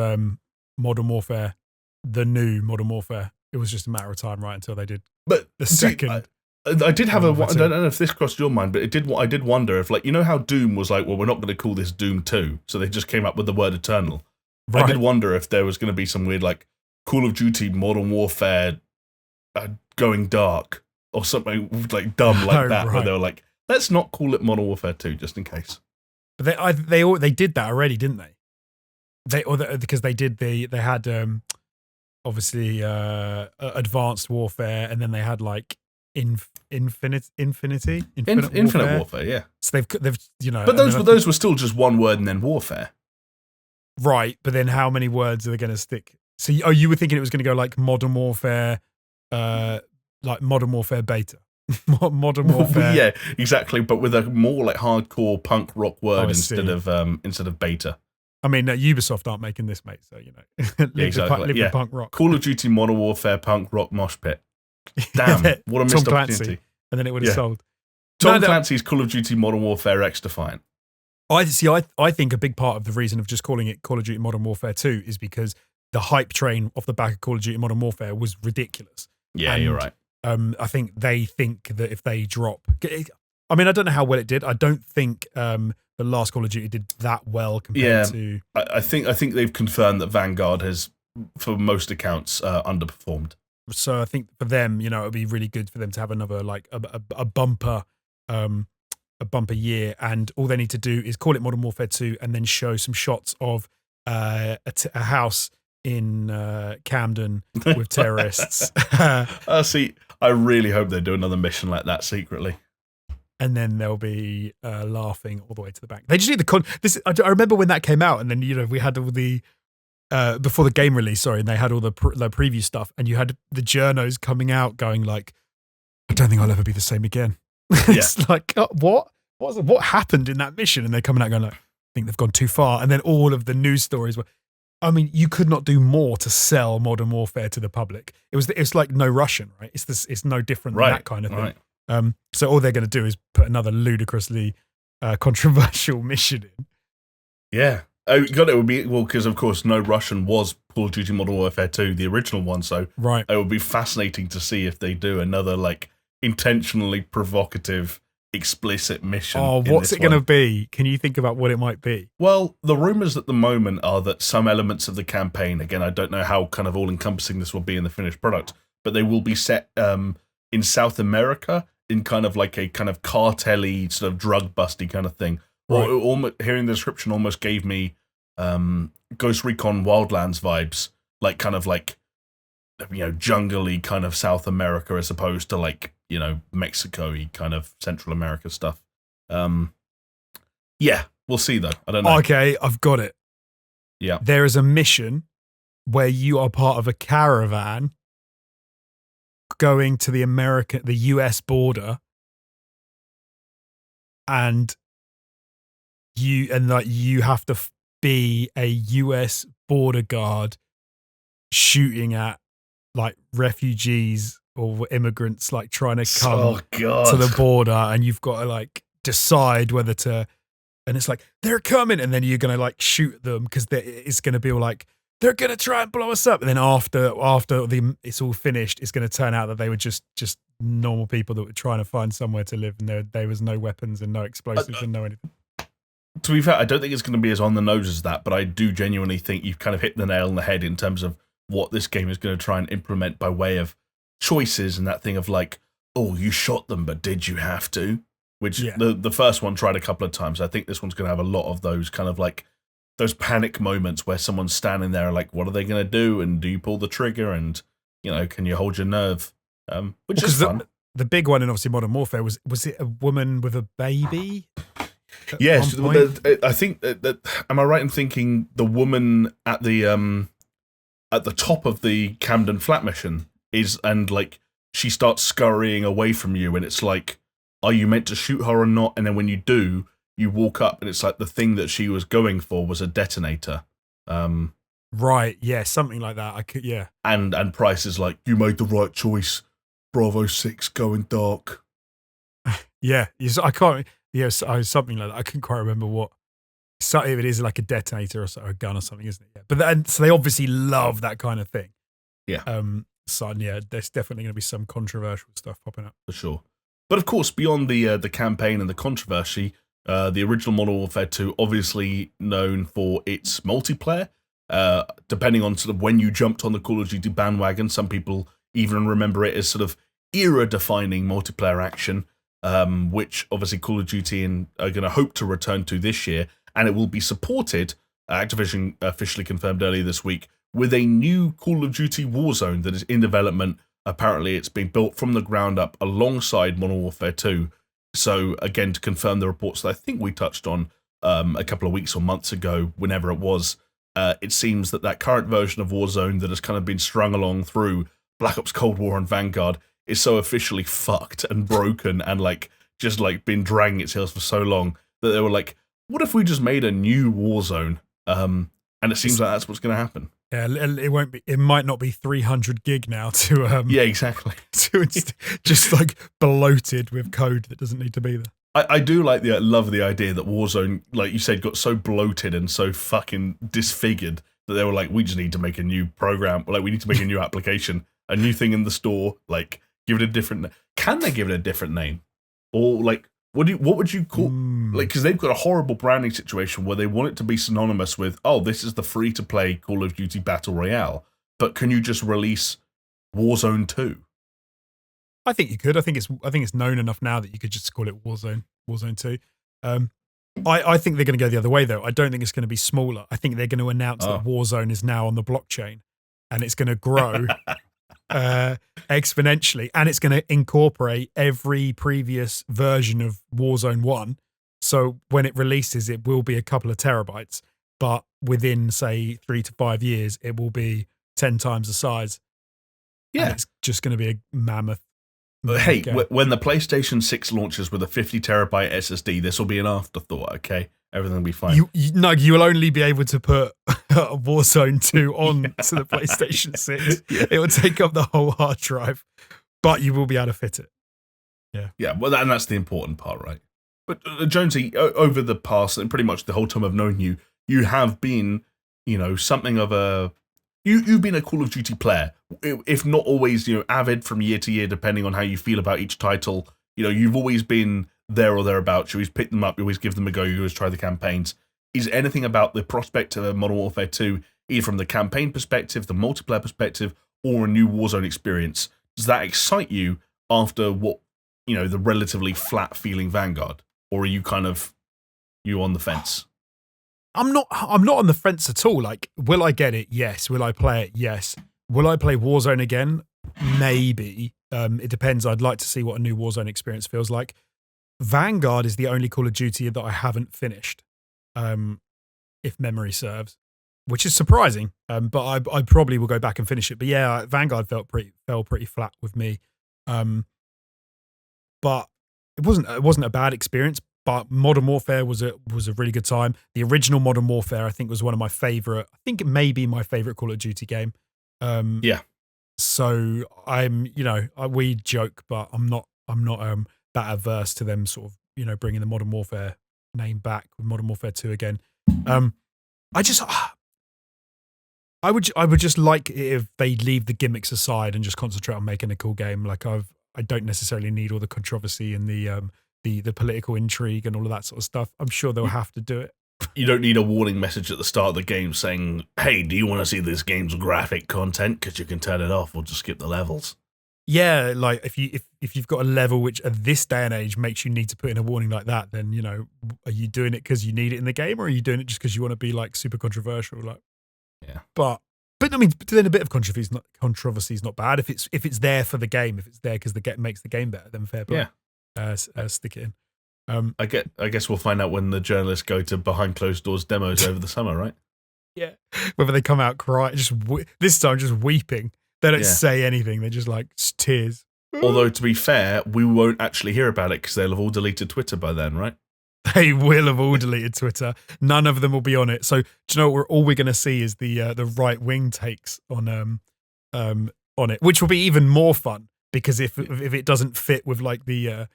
Modern Warfare, the new Modern Warfare. It was just a matter of time, right, until they did the second. I did have I don't know if this crossed your mind, but I did wonder if, like, how Doom was like, well, we're not going to call this Doom 2, so they just came up with the word Eternal. Right. I did wonder if there was going to be some weird, like, Call of Duty Modern Warfare going dark, or something like dumb like that, right, where they were like, let's not call it Modern Warfare 2, just in case. But they did that already, didn't they? Because they had obviously Advanced Warfare, and then they had like Infinite Warfare, yeah. So they've But those were still just one word and then warfare. Right, but then how many words are they going to stick? So you were thinking it was going to go like Modern Warfare, like Modern Warfare Beta. Modern Warfare. Yeah, exactly, but with a more like hardcore punk rock word instead of beta. I mean, Ubisoft aren't making this, mate. So live the punk rock. Call of Duty Modern Warfare punk rock mosh pit. Damn, what a missed opportunity! And then it would have sold. Tom Clancy's Call of Duty Modern Warfare X Defiant. I think a big part of the reason of just calling it Call of Duty Modern Warfare 2 is because the hype train off the back of Call of Duty Modern Warfare was ridiculous. Yeah, you're right. I think they think that if they drop, I mean, I don't know how well it did. I don't think the last Call of Duty did that well compared to. I think they've confirmed that Vanguard has, for most accounts, underperformed. So I think for them, it would be really good for them to have another like a bumper year, and all they need to do is call it Modern Warfare 2 and then show some shots of a house in Camden with terrorists. See, I really hope they do another mission like that secretly. And then they'll be laughing all the way to the bank. They just need I remember when that came out, and then we had all the before the game release, sorry, and they had all the preview stuff, and you had the journos coming out going like, "I don't think I'll ever be the same again." It's like, what happened in that mission? And they're coming out going like, "I think they've gone too far." And then all of the news stories were, I mean, you could not do more to sell Modern Warfare to the public. It's like No Russian, right? It's no different than that kind of thing. Right. So all they're going to do is put another ludicrously controversial mission in. Yeah. Oh, God, it would be, well, because of course No Russian was Call of Duty Modern Warfare 2, the original one. So right. It would be fascinating to see if they do another like intentionally provocative, explicit mission. Oh, what's it going to be? Can you think about what it might be? Well, the rumors at the moment are that some elements of the campaign, again, I don't know how kind of all-encompassing this will be in the finished product, but they will be set in South America in kind of like a kind of cartel-y, sort of drug-busty kind of thing. Right. Or hearing the description almost gave me Ghost Recon Wildlands vibes, like kind of like, jungle-y kind of South America as opposed to like, Mexico-y kind of Central America stuff. Yeah, we'll see though. I don't know. Okay, I've got it. Yeah. There is a mission where you are part of a caravan going to the US border, and you have to be a US border guard shooting at like refugees or immigrants like trying to come to the border, and you've got to like decide whether to, and it's like they're coming, and then you're gonna like shoot them because it's gonna be all like they're gonna try and blow us up, and then after it's all finished, it's gonna turn out that they were just normal people that were trying to find somewhere to live, and there was no weapons and no explosives and no anything. To be fair, I don't think it's going to be as on the nose as that, but I do genuinely think you've kind of hit the nail on the head in terms of what this game is going to try and implement by way of choices and that thing of like, oh, you shot them, but did you have to? Which the first one tried a couple of times. I think this one's going to have a lot of those kind of like those panic moments where someone's standing there like, what are they going to do? And do you pull the trigger? And, can you hold your nerve? Which is fun. The big one in obviously Modern Warfare was it a woman with a baby? Yes, I think that. Am I right in thinking the woman at the top of the Camden flat mission and like she starts scurrying away from you, and it's like, are you meant to shoot her or not? And then when you do, you walk up, and it's like the thing that she was going for was a detonator. Right, yeah, something like that. And Price is like, you made the right choice. Bravo 6 going dark. Yeah, I can't. Yes, something like that. I couldn't quite remember what. So it is like a detonator or a gun or something, isn't it? Yeah. But so they obviously love that kind of thing. Yeah. So yeah, there's definitely going to be some controversial stuff popping up for sure. But of course, beyond the campaign and the controversy, the original Modern Warfare 2 obviously known for its multiplayer. Depending on sort of when you jumped on the Call of Duty bandwagon, some people even remember it as sort of era-defining multiplayer action. Which obviously Call of Duty are going to hope to return to this year, and it will be supported, Activision officially confirmed earlier this week, with a new Call of Duty Warzone that is in development. Apparently it's being built from the ground up alongside Modern Warfare 2. So again, to confirm the reports that I think we touched on a couple of weeks or months ago, whenever it was, it seems that current version of Warzone that has kind of been strung along through Black Ops Cold War and Vanguard is so officially fucked and broken and like just like been dragging its heels for so long that they were like, what if we just made a new Warzone And it seems like that's what's going to happen. Yeah, it won't be. It might not be 300 gig now to Yeah, exactly. to just like bloated with code that doesn't need to be there. I do love the idea that Warzone, like you said, got so bloated and so fucking disfigured that they were like, we just need to make a new program. Like, we need to make a new application, a new thing in the store. Like, give it a different. Can they give it a different name, or like, what would you call? Like, because they've got a horrible branding situation where they want it to be synonymous with, oh, this is the free to play Call of Duty Battle Royale. But can you just release Warzone 2? I think you could. I think it's known enough now that you could just call it Warzone 2. I think they're going to go the other way though. I don't think it's going to be smaller. I think they're going to announce that Warzone is now on the blockchain, and it's going to grow exponentially, and it's going to incorporate every previous version of Warzone 1. So when it releases, it will be a couple of terabytes, but within say 3 to 5 years, it will be 10 times the size. Yeah, and it's just going to be a mammoth. Hey, when the PlayStation 6 launches with a 50 terabyte SSD, this will be an afterthought, okay? Everything will be fine. You will only be able to put Warzone 2 on to the PlayStation 6. Yeah. It will take up the whole hard drive, but you will be able to fit it. Yeah. Yeah, well, and that's the important part, right? But Jonesy, over the past, and pretty much the whole time I've known you, you have been, something of a... You've been a Call of Duty player, if not always, avid from year to year, depending on how you feel about each title. You've always been there or thereabouts. You always pick them up. You always give them a go. You always try the campaigns. Is anything about the prospect of Modern Warfare 2, either from the campaign perspective, the multiplayer perspective, or a new Warzone experience, does that excite you after what, the relatively flat feeling Vanguard? Or are you you on the fence? I'm not on the fence at all. Like, will I get it? Yes. Will I play it? Yes. Will I play Warzone again? Maybe. It depends. I'd like to see what a new Warzone experience feels like. Vanguard is the only Call of Duty that I haven't finished, if memory serves, which is surprising. But I probably will go back and finish it. But yeah, Vanguard fell pretty flat with me. But it wasn't a bad experience. But Modern Warfare was a really good time. The original Modern Warfare, I think, was one of my favorite. I think it may be my favorite Call of Duty game. Yeah. So we joke, but I'm not that averse to them sort of bringing the Modern Warfare name back with Modern Warfare 2 again. I would just like it if they leave the gimmicks aside and just concentrate on making a cool game. Like I don't necessarily need all the controversy and the political intrigue and all of that sort of stuff. I'm sure they'll have to do it. You don't need a warning message at the start of the game saying, hey, do you want to see this game's graphic content? Because you can turn it off or just skip the levels. Yeah, like if you've got a level which at this day and age makes you need to put in a warning like that, then, are you doing it because you need it in the game, or are you doing it just because you want to be like super controversial? Like, yeah. But I mean, then a bit of controversy is not bad. If it's there for the game, if it's there because makes the game better, then fair play. Yeah. Stick it in. I guess we'll find out when the journalists go to behind closed doors demos over the summer, right? Yeah, whether they come out crying, this time just weeping. They don't say anything. They're just like tears. Although to be fair, we won't actually hear about it because they'll have all deleted Twitter by then, right? They will have all deleted Twitter. None of them will be on it. So do you know what? All we're going to see is the right wing takes on it, which will be even more fun because if it doesn't fit with like the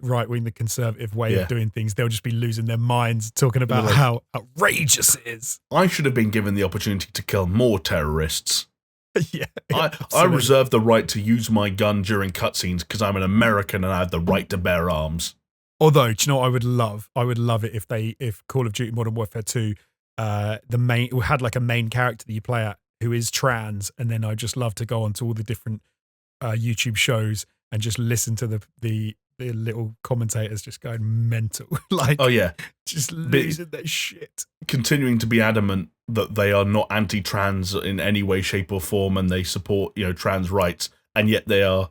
right wing, the conservative way of doing things, they'll just be losing their minds talking about how outrageous it is. I should have been given the opportunity to kill more terrorists. Yeah, I reserve the right to use my gun during cutscenes because I'm an American and I have the right to bear arms. Although, do you know what I would love? I would love it if Call of Duty Modern Warfare 2, had like a main character that you play at who is trans, and then I'd just love to go onto all the different YouTube shows and just listen to the little commentators just going mental. Like, oh yeah, just losing their shit. Continuing to be adamant that they are not anti-trans in any way, shape, or form, and they support trans rights, and yet they are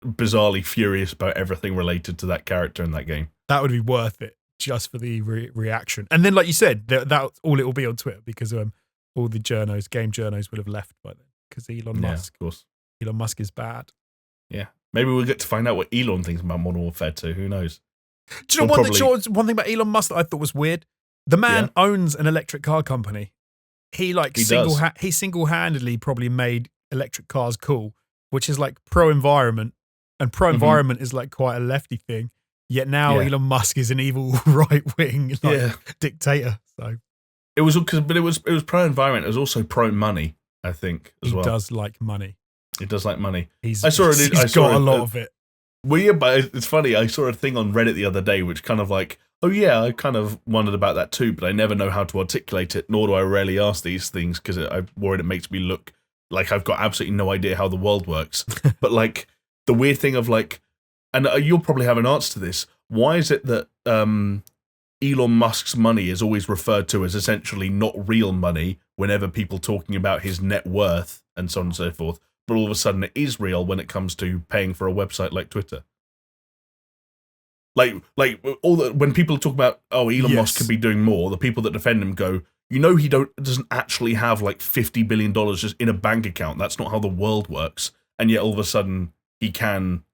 bizarrely furious about everything related to that character in that game. That would be worth it just for the reaction. And then, like you said, that's all it will be on Twitter because all the game journos will have left by then because Elon Musk. Of course. Elon Musk is bad. Yeah. Maybe we'll get to find out what Elon thinks about Modern Warfare 2. Who knows? Do you know one thing about Elon Musk that I thought was weird? The man owns an electric car company. He single-handedly probably made electric cars cool, which is like pro-environment, and pro-environment is like quite a lefty thing. Yet now Elon Musk is an evil right-wing dictator. So it was pro-environment. It was also pro-money, I think, as well. He does like money. He does like money. He's got a lot of it. Well, yeah, but it's funny. I saw a thing on Reddit the other day, which kind of like, oh yeah, I kind of wondered about that too, but I never know how to articulate it, nor do I rarely ask these things because I'm worried it makes me look like I've got absolutely no idea how the world works. But like the weird thing of like, and you'll probably have an answer to this. Why is it that Elon Musk's money is always referred to as essentially not real money whenever people talking about his net worth and so on and so forth? But all of a sudden it is real when it comes to paying for a website like Twitter. Like when people talk about, oh, Elon Musk could be doing more, the people that defend him go, you know, he doesn't actually have like $50 billion just in a bank account. That's not how the world works. And yet all of a sudden he can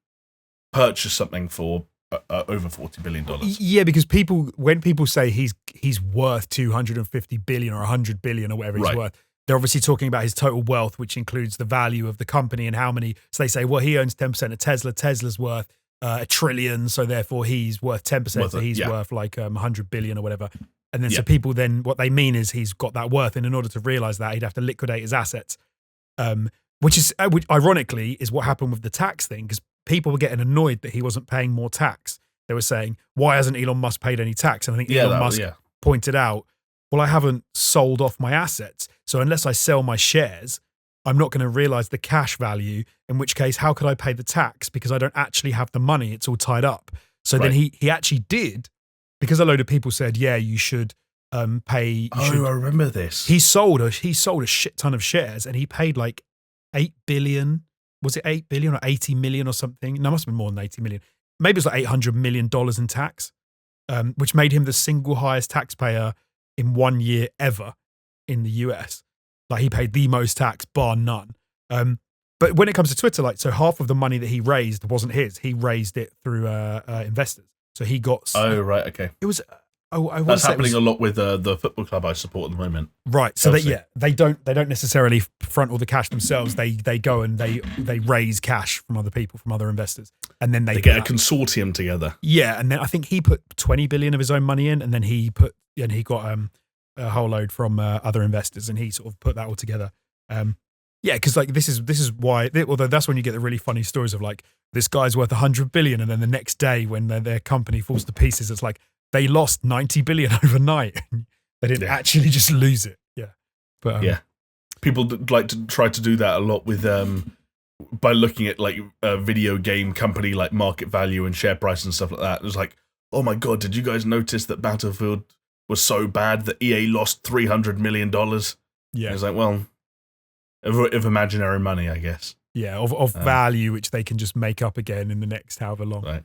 purchase something for over $40 billion. Yeah, because when people say he's worth 250 billion or 100 billion or whatever he's worth, they're obviously talking about his total wealth, which includes the value of the company and how many. So they say, well, he owns 10% of Tesla. Tesla's worth $1 trillion, so therefore he's worth 10%. So he's worth like 100 billion or whatever. And then so people then what they mean is he's got that worth, and in order to realize that, he'd have to liquidate his assets, which ironically is what happened with the tax thing, because people were getting annoyed that he wasn't paying more tax. They were saying, why hasn't Elon Musk paid any tax? And I think Elon Musk pointed out, well, I haven't sold off my assets. So unless I sell my shares, I'm not going to realize the cash value, in which case, how could I pay the tax? Because I don't actually have the money. It's all tied up. So then he actually did, because a load of people said, yeah, you should pay. I remember this. He sold a shit ton of shares, and he paid like 8 billion. Was it 8 billion or 80 million or something? No, it must have been more than 80 million. Maybe it was like $800 million in tax, which made him the single highest taxpayer in 1 year ever in the US. Like he paid the most tax bar none. But when it comes to Twitter, like, so half of the money that he raised wasn't his. He raised it through investors. So he got. Oh, right. Okay. It was. That's happening a lot with the football club I support at the moment. Right. So they don't necessarily front all the cash themselves. They go and they raise cash from other people, from other investors, and then they get a consortium together. Yeah, and then I think he put 20 billion of his own money in, and then he got a whole load from other investors, and he sort of put that all together. Yeah, because like this is why. Although that's when you get the really funny stories of like this guy's worth 100 billion, and then the next day when their company falls to pieces, it's like they lost 90 billion overnight. They didn't actually just lose it. Yeah, but people like to try to do that a lot with by looking at like a video game company like market value and share price and stuff like that. It was like, oh my god, did you guys notice that Battlefield was so bad that EA lost $300 million? Yeah, it's like, well, of imaginary money, I guess. Yeah, of value which they can just make up again in the next however long. Right.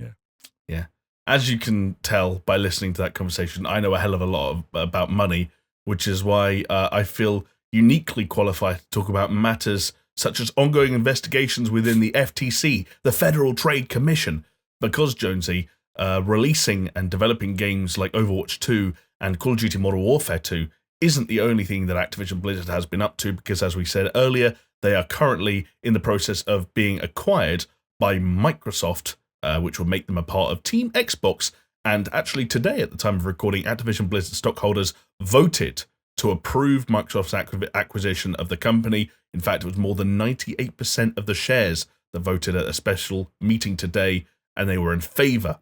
Yeah. As you can tell by listening to that conversation, I know a hell of a lot about money, which is why I feel uniquely qualified to talk about matters such as ongoing investigations within the FTC, the Federal Trade Commission, because Jonesy, releasing and developing games like Overwatch 2 and Call of Duty Modern Warfare 2 isn't the only thing that Activision Blizzard has been up to, because as we said earlier, they are currently in the process of being acquired by Microsoft, which will make them a part of Team Xbox. And actually today, at the time of recording, Activision Blizzard stockholders voted to approve Microsoft's acquisition of the company. In fact, it was more than 98% of the shares that voted at a special meeting today, and they were in favor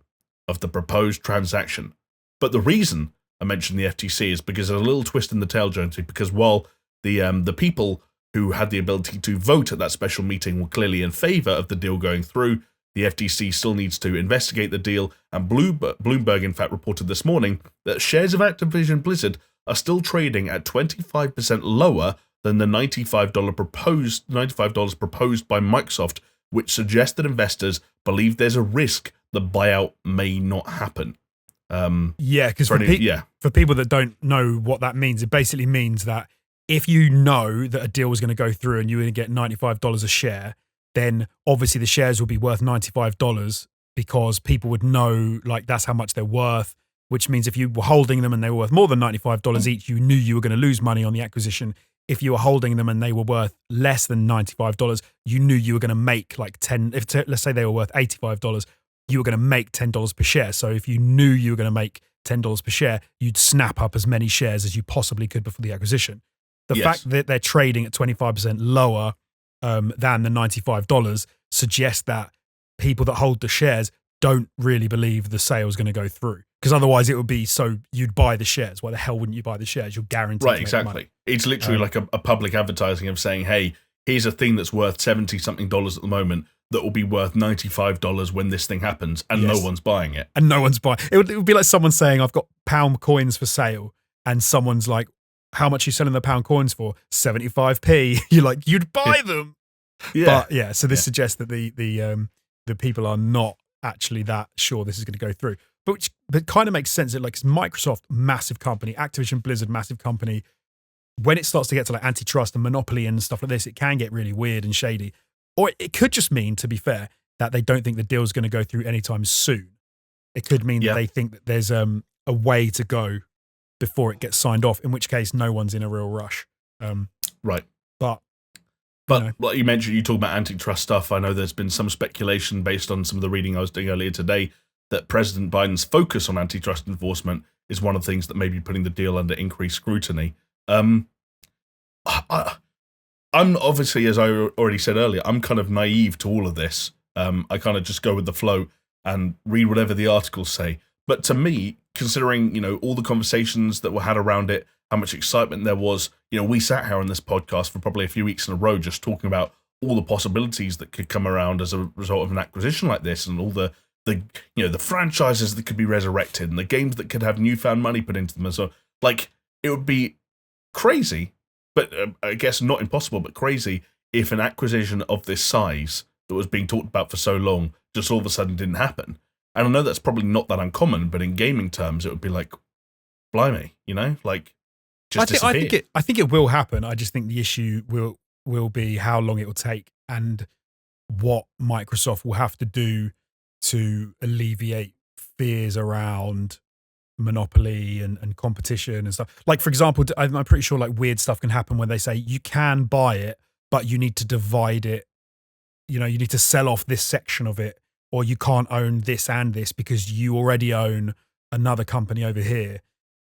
of the proposed transaction. But the reason I mentioned the FTC is because there's a little twist in the tail, Jonesy, because while the people who had the ability to vote at that special meeting were clearly in favor of the deal going through, the FTC still needs to investigate the deal, and Bloomberg in fact reported this morning that shares of Activision Blizzard are still trading at 25% lower than the $95 proposed by Microsoft, which suggests that investors believe there's a risk the buyout may not happen. Because for people that don't know what that means, it basically means that if you know that a deal was going to go through and you were going to get $95 a share, then obviously the shares will be worth $95 because people would know like that's how much they're worth. which means if you were holding them and they were worth more than $95 each, you knew you were going to lose money on the acquisition. If you were holding them and they were worth less than $95, you knew you were going to make like let's say they were worth $85, you were going to make $10 per share. So if you knew you were going to make $10 per share, you'd snap up as many shares as you possibly could before the acquisition. The fact that they're trading at 25% lower than the $95 suggests that people that hold the shares don't really believe the sale is going to go through. Because otherwise it would be you'd buy the shares. Why the hell wouldn't you buy the shares? You're guaranteed Right, to make exactly. money. It's literally like a public advertising of saying, hey, here's a thing that's worth $70-something at the moment that will be worth $95 when this thing happens, and no one's buying it. And no one's buying it. Would be like someone saying, I've got pound coins for sale, and someone's like, how much are you selling the pound coins for? 75p. You're like, you'd buy them. Yeah. But so this suggests that the people are not actually that sure this is going to go through. But kind of makes sense. That like Microsoft, massive company, Activision Blizzard, massive company. When it starts to get to like antitrust and monopoly and stuff like this, it can get really weird and shady. Or it could just mean, to be fair, that they don't think the deal's going to go through anytime soon. It could mean that they think that there's a way to go before it gets signed off, in which case no one's in a real rush. Right. But like you mentioned, you talk about antitrust stuff. I know there's been some speculation based on some of the reading I was doing earlier today that President Biden's focus on antitrust enforcement is one of the things that may be putting the deal under increased scrutiny. I'm obviously, as I already said earlier, I'm kind of naive to all of this. I kind of just go with the flow and read whatever the articles say. But to me, considering, all the conversations that were had around it, how much excitement there was, we sat here on this podcast for probably a few weeks in a row just talking about all the possibilities that could come around as a result of an acquisition like this, and all the franchises that could be resurrected and the games that could have newfound money put into them. And so, it would be crazy, but I guess not impossible, but crazy if an acquisition of this size that was being talked about for so long just all of a sudden didn't happen. And I know that's probably not that uncommon, but in gaming terms, it would be like, blimey, just disappear. I think it will happen. I just think the issue will be how long it will take and what Microsoft will have to do to alleviate fears around monopoly and competition and stuff. Like, for example, I'm pretty sure like weird stuff can happen when they say you can buy it, but you need to divide it. You need to sell off this section of it, or you can't own this and this because you already own another company over here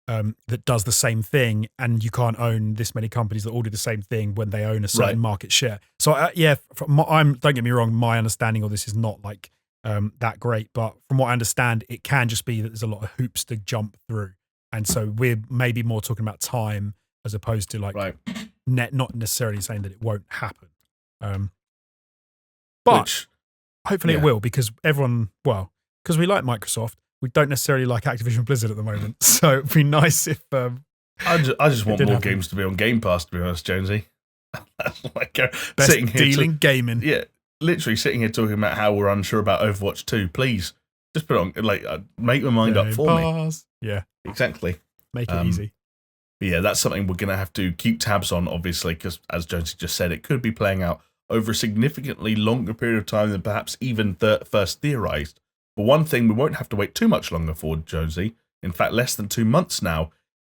that does the same thing, and you can't own this many companies that all do the same thing when they own a certain market share. So don't get me wrong, my understanding of this is not like that great, but from what I understand, it can just be that there's a lot of hoops to jump through, and so we're maybe more talking about time as opposed to like not necessarily saying that it won't happen. But hopefully it will, because because we like Microsoft, we don't necessarily like Activision Blizzard at the moment. So it'd be nice if I just want more games to be on Game Pass, to be honest, Jonesy. That's like best deal in gaming. Yeah, literally sitting here talking about how we're unsure about Overwatch 2. Please, just put it on, make my mind up for me. Yeah, exactly. Make it easy. But yeah, that's something we're going to have to keep tabs on, obviously, because as Jonesy just said, it could be playing out over a significantly longer period of time than perhaps even first theorized. But one thing we won't have to wait too much longer for, Jonesy, in fact less than 2 months now,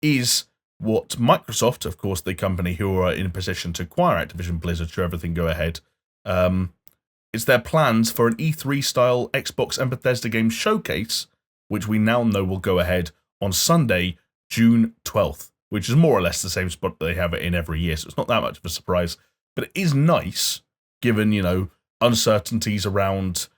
is what Microsoft, of course the company who are in a position to acquire Activision Blizzard should everything go ahead, it's their plans for an E3-style Xbox and Bethesda game showcase, which we now know will go ahead on Sunday, June 12th, which is more or less the same spot they have it in every year, so it's not that much of a surprise. But it is nice, given, uncertainties around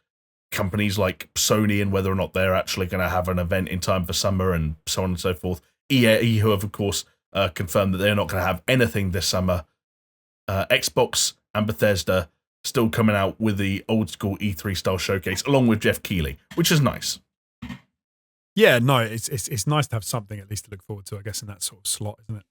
companies like Sony and whether or not they're actually going to have an event in time for summer and so on and so forth. EA, who have, of course, confirmed that they're not going to have anything this summer. Xbox and Bethesda still coming out with the old-school E3-style showcase, along with Jeff Keighley, which is nice. Yeah, no, it's nice to have something at least to look forward to, I guess, in that sort of slot, isn't it?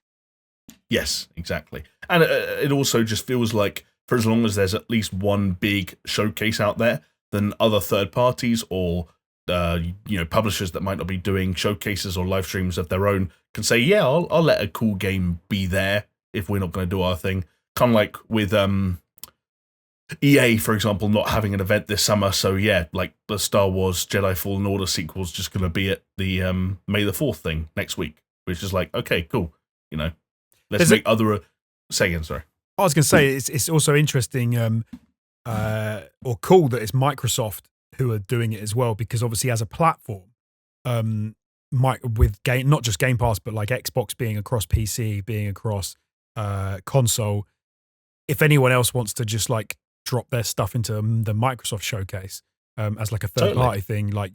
Yes, exactly. And it also just feels like for as long as there's at least one big showcase out there, then other third parties or publishers that might not be doing showcases or live streams of their own can say, yeah, I'll let a cool game be there if we're not going to do our thing. Kind of like with EA, for example, not having an event this summer. So yeah, like the Star Wars Jedi Fallen Order sequel's just going to be at the May the 4th thing next week, which is like, okay, cool. You know, let's make other... Say again, sorry. I was going to say, it's also interesting or cool that it's Microsoft who are doing it as well, because obviously as a platform, with not just Game Pass, but like Xbox being across PC, being across console, if anyone else wants to just like drop their stuff into the Microsoft showcase as like a third party thing, like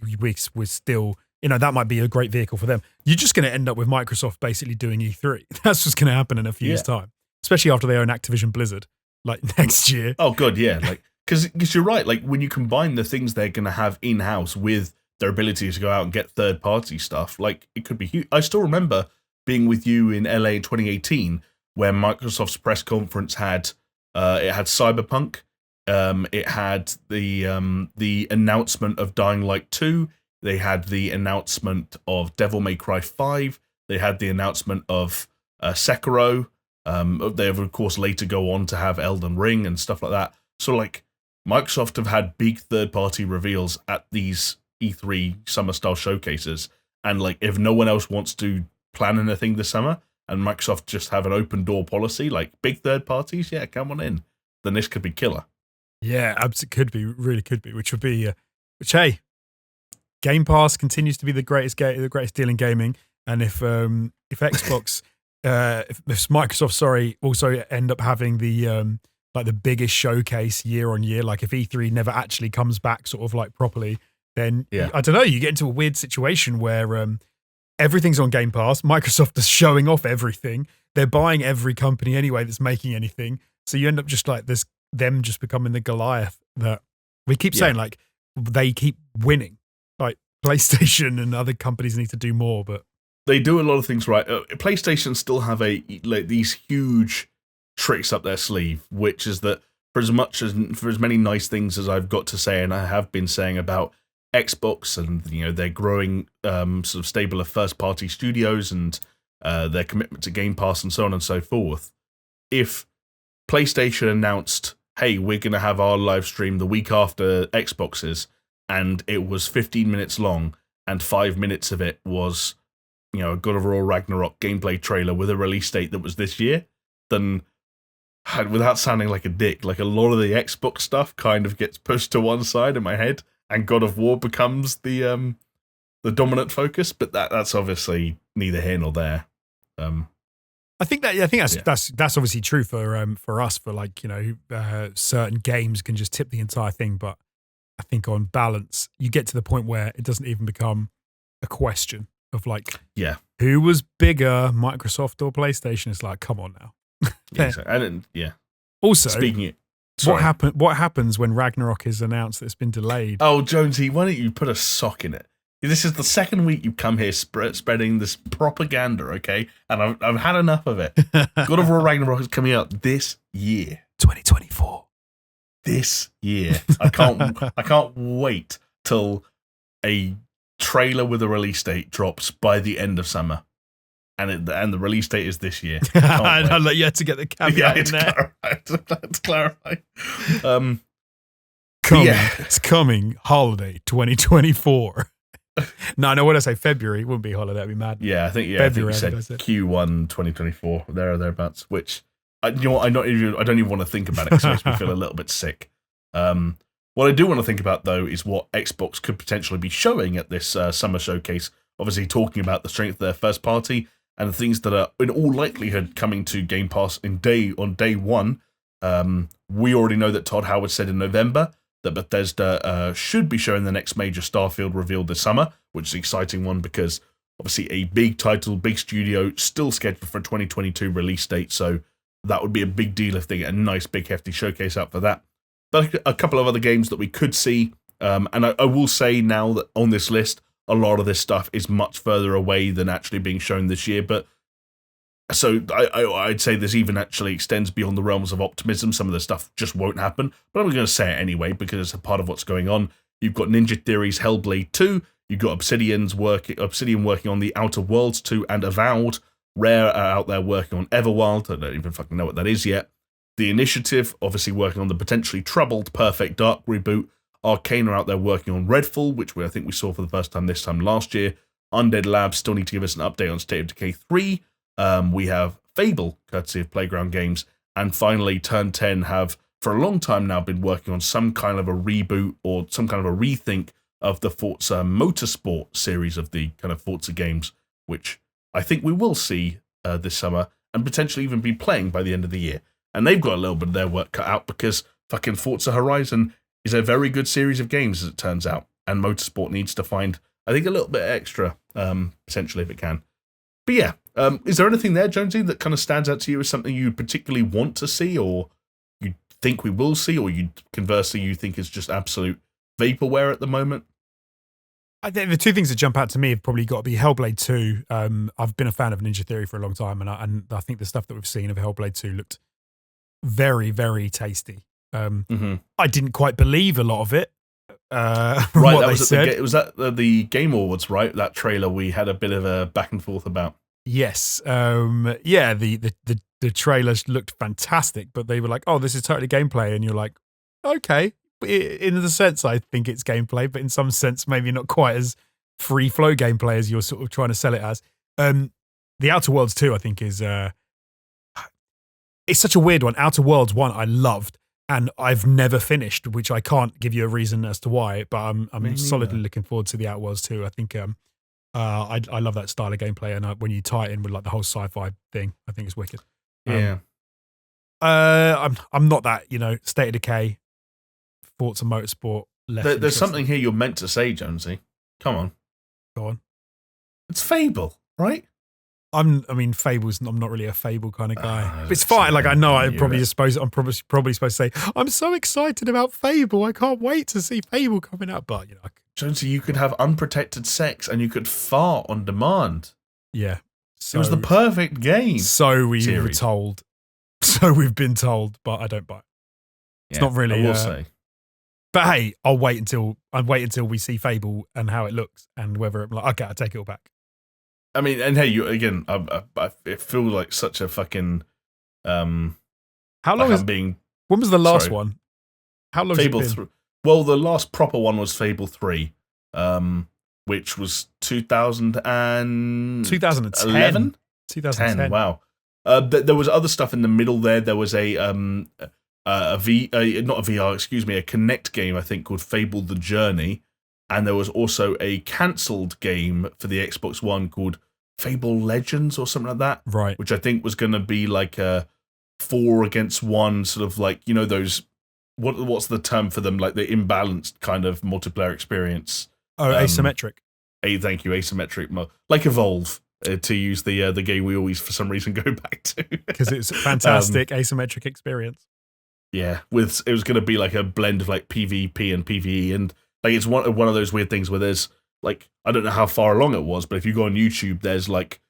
we're still, you know, that might be a great vehicle for them. You're just going to end up with Microsoft basically doing E3. That's just going to happen in a few years' time, especially after they own Activision Blizzard, like next year. Oh, good, yeah. Like, because you're right. Like when you combine the things they're going to have in house with their ability to go out and get third party stuff, like it could be huge. I still remember being with you in LA in 2018, where Microsoft's press conference had it had Cyberpunk, it had the announcement of Dying Light 2, they had the announcement of Devil May Cry 5, they had the announcement of Sekiro. They have of course later go on to have Elden Ring and stuff like that. So like Microsoft have had big third party reveals at these E3 summer style showcases, and like if no one else wants to plan anything this summer, and Microsoft just have an open door policy, like big third parties, yeah, come on in, then this could be killer. Yeah, absolutely could be, really could be, which would be, hey, Game Pass continues to be the greatest deal in gaming, and if Xbox, if Microsoft, also end up having the like the biggest showcase year on year, like if E3 never actually comes back sort of like properly, then I don't know, you get into a weird situation where everything's on Game Pass. Microsoft is showing off everything. They're buying every company anyway that's making anything. So you end up just like them just becoming the Goliath that we keep saying, like they keep winning. Like PlayStation and other companies need to do more, but they do a lot of things right. PlayStation still have these huge tricks up their sleeve, which is that for as many nice things as I've got to say, and I have been saying about Xbox and, you know, their growing sort of stable of first party studios and their commitment to Game Pass and so on and so forth, if PlayStation announced, hey, we're going to have our live stream the week after Xbox's, and it was 15 minutes long and 5 minutes of it was, you know, a God of War Ragnarok gameplay trailer with a release date that was this year, then without sounding like a dick, like a lot of the Xbox stuff kind of gets pushed to one side in my head, and God of War becomes the dominant focus. But that's obviously neither here nor there. I think that's obviously true for us, for like, you know, certain games can just tip the entire thing. But I think on balance, you get to the point where it doesn't even become a question of like, who was bigger, Microsoft or PlayStation? It's like, come on now. Also, speaking of, what happens when Ragnarok is announced that it's been delayed? Oh, Jonesy, why don't you put a sock in it? This is the second week you've come here spreading this propaganda, okay? And I've had enough of it. God of War Ragnarok is coming out this year, 2024. This year, I can't wait till a trailer with a release date drops by the end of summer. And the and date is this year. I'll let you have to get the caveat in there. To clarify. It's coming holiday 2024. No, what did I say? February. It wouldn't be holiday. That'd be mad. Yeah, I think February, I think you said Q1 2024. There or thereabouts. Which you know what, I don't even want to think about it because it makes me feel a little bit sick. What I do want to think about though is what Xbox could potentially be showing at this summer showcase. Obviously, talking about the strength of their first party and the things that are in all likelihood coming to Game Pass on day one. We already know that Todd Howard said in November that Bethesda should be showing the next major Starfield reveal this summer, which is an exciting one because obviously a big title, big studio, still scheduled for a 2022 release date, so that would be a big deal if they get a nice big hefty showcase out for that. But a couple of other games that we could see, and I will say now that on this list, a lot of this stuff is much further away than actually being shown this year, but so I'd say this even actually extends beyond the realms of optimism. Some of the stuff just won't happen, but I'm going to say it anyway because it's a part of what's going on. You've got Ninja Theory's Hellblade 2, you've got Obsidian working on the Outer Worlds 2 and Avowed. Rare are out there working on Everwild. I don't even fucking know what that is yet. The Initiative, obviously working on the potentially troubled Perfect Dark reboot. Arcane are out there working on Redfall, which I think we saw for the first time this time last year. Undead Labs still need to give us an update on State of Decay 3. We have Fable, courtesy of Playground Games. And finally, Turn 10 have, for a long time now, been working on some kind of a reboot or some kind of a rethink of the Forza Motorsport series of the kind of Forza games, which I think we will see this summer and potentially even be playing by the end of the year. And they've got a little bit of their work cut out because fucking Forza Horizon is a very good series of games, as it turns out. And Motorsport needs to find, I think, a little bit extra, potentially, if it can. But yeah, is there anything there, Jonesy, that kind of stands out to you as something you particularly want to see, or you think we will see, or you conversely you think is just absolute vaporware at the moment? I think the two things that jump out to me have probably got to be Hellblade 2. I've been a fan of Ninja Theory for a long time, and I think the stuff that we've seen of Hellblade 2 looked very, very tasty. I didn't quite believe a lot of it. Right, what that they was said. was that the Game Awards, right? That trailer we had a bit of a back and forth about. Yes. Yeah, the trailers looked fantastic, but they were like, oh, this is totally gameplay. And you're like, okay. In the sense, I think it's gameplay, but in some sense, maybe not quite as free flow gameplay as you're sort of trying to sell it as. The Outer Worlds 2, I think, is it's such a weird one. Outer Worlds 1, I loved, and I've never finished, which I can't give you a reason as to why, but I'm solidly looking forward to the Outer Worlds 2. I think I love that style of gameplay, and when you tie it in with like the whole sci-fi thing, I think it's wicked. Yeah. I'm not that, State of Decay, Forza Motorsport. There's something here you're meant to say, Jonesy. Come on. Go on. It's Fable, right? Fable's. I'm not really a Fable kind of guy. But it's fine. Like I know, I'm probably supposed to say, I'm so excited about Fable. I can't wait to see Fable coming out. But Jonesy, you could have unprotected sex and you could fart on demand. Yeah, it was the perfect game. So we were told. So we've been told, but I don't buy it. It's not really. I will say. But hey, I'll wait until we see Fable and how it looks and whether I'm like, okay, I'll take it all back. I mean, and hey, you again. I feel like such a fucking. How long is being? When was the last one? How long? Fable 3. Well, the last proper one was Fable 3, which was 2010. 2010. Wow. There was other stuff in the middle there. There was a Kinect game, I think, called Fable the Journey. And there was also a cancelled game for the Xbox One called Fable Legends or something like that. Right. Which I think was going to be like a 4 against 1, sort of like, those, what's the term for them? Like the imbalanced kind of multiplayer experience. Oh, asymmetric. Thank you, asymmetric. Like Evolve. To use the game we always, for some reason, go back to. Because it's a fantastic asymmetric experience. Yeah, it was going to be like a blend of like PvP and PvE, and like it's one of those weird things where there's like, I don't know how far along it was, but if you go on YouTube, there's like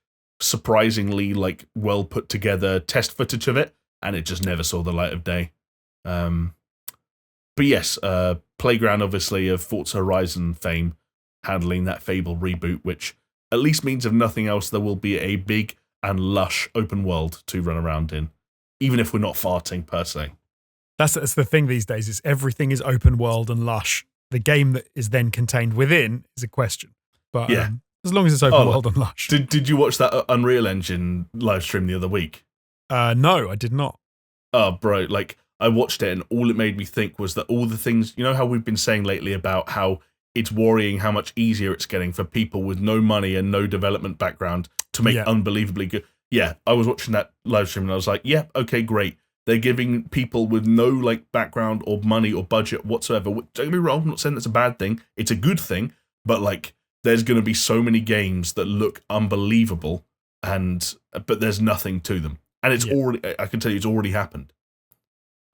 surprisingly like well put together test footage of it, and it just never saw the light of day. But yes, Playground, obviously, of Forza Horizon fame, handling that Fable reboot, which at least means, if nothing else, there will be a big and lush open world to run around in, even if we're not farting per se. That's the thing these days, is everything is open world and lush. The game that is then contained within is a question. But yeah. As long as it's open world and lush. Did you watch that Unreal Engine live stream the other week? No, I did not. Oh, bro, like I watched it and all it made me think was that all the things, how we've been saying lately about how it's worrying how much easier it's getting for people with no money and no development background to make unbelievably good. Yeah, I was watching that live stream and I was like, yeah, okay, great. They're giving people with no like background or money or budget whatsoever. Don't get me wrong, I'm not saying that's a bad thing. It's a good thing, but like there's going to be so many games that look unbelievable, but there's nothing to them. And it's already, I can tell you, it's already happened.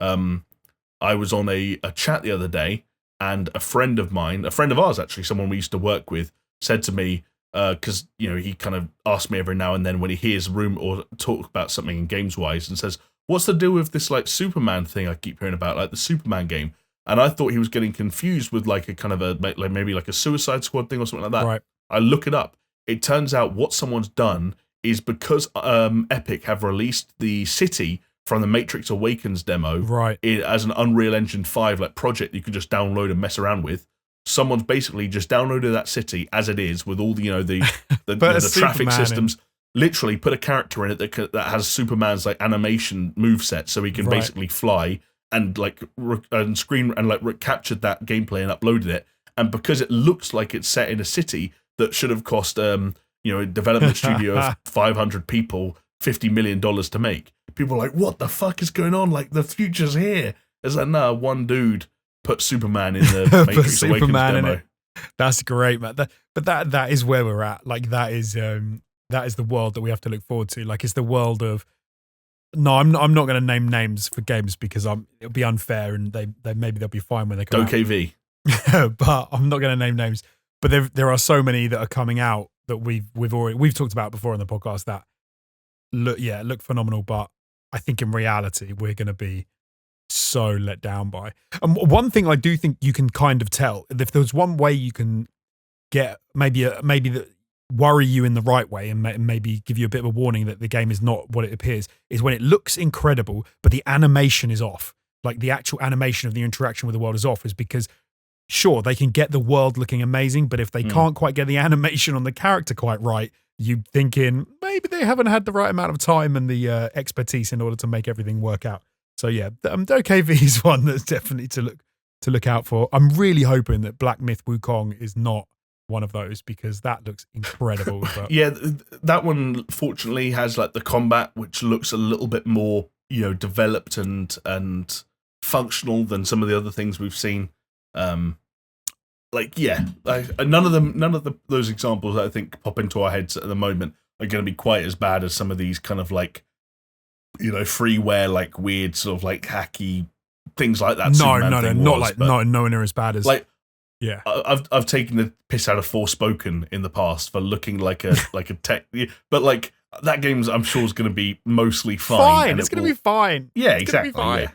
I was on a chat the other day, and a friend of ours actually, someone we used to work with, said to me, because he kind of asks me every now and then when he hears room or talk about something in games wise, and says, "What's the deal with this like Superman thing I keep hearing about, like the Superman game?" And I thought he was getting confused with like a kind of a like maybe like a Suicide Squad thing or something like that. Right. I look it up. It turns out what someone's done is because Epic have released the city from the Matrix Awakens demo, Right. as an Unreal Engine 5 like project you can just download and mess around with. Someone's basically just downloaded that city as it is with all the the traffic systems. Literally put a character in it that has Superman's like animation moveset, so he can basically fly and captured that gameplay and uploaded it. And because it looks like it's set in a city that should have cost a development studio of 500 people $50 million to make, people are like, what the fuck is going on? Like, the future's here. It's like, nah, one dude put Superman in the Matrix Awakens demo. That's great, man. But that is where we're at. Like, that is the world that we have to look forward to. Like, it's the world of. No, I'm not going to name names for games because it'll be unfair, and they maybe they'll be fine when they come out. KV. But I'm not going to name names. But there are so many that are coming out that we've talked about before on the podcast that look phenomenal. But I think in reality we're going to be so let down by. And one thing I do think you can kind of tell, if there's one way you can get maybe that worry you in the right way and maybe give you a bit of a warning that the game is not what it appears, is when it looks incredible but the animation is off. Like, the actual animation of the interaction with the world is off, is because sure, they can get the world looking amazing, but if they can't quite get the animation on the character quite right, you're thinking maybe they haven't had the right amount of time and the expertise in order to make everything work out. So yeah, OKV is one that's definitely to look out for. I'm really hoping that Black Myth Wukong is not one of those, because that looks incredible. But. Yeah, that one fortunately has like the combat, which looks a little bit more developed and functional than some of the other things we've seen. None of those examples that I think pop into our heads at the moment are going to be quite as bad as some of these kind of like, freeware, like weird sort of like hacky things like that. Nowhere near as bad as like. Yeah, I've taken the piss out of Forspoken in the past for looking like a tech, but like that game's I'm sure is going to be mostly fine. It's going to be fine. Yeah, it's exactly. Fine. Yeah.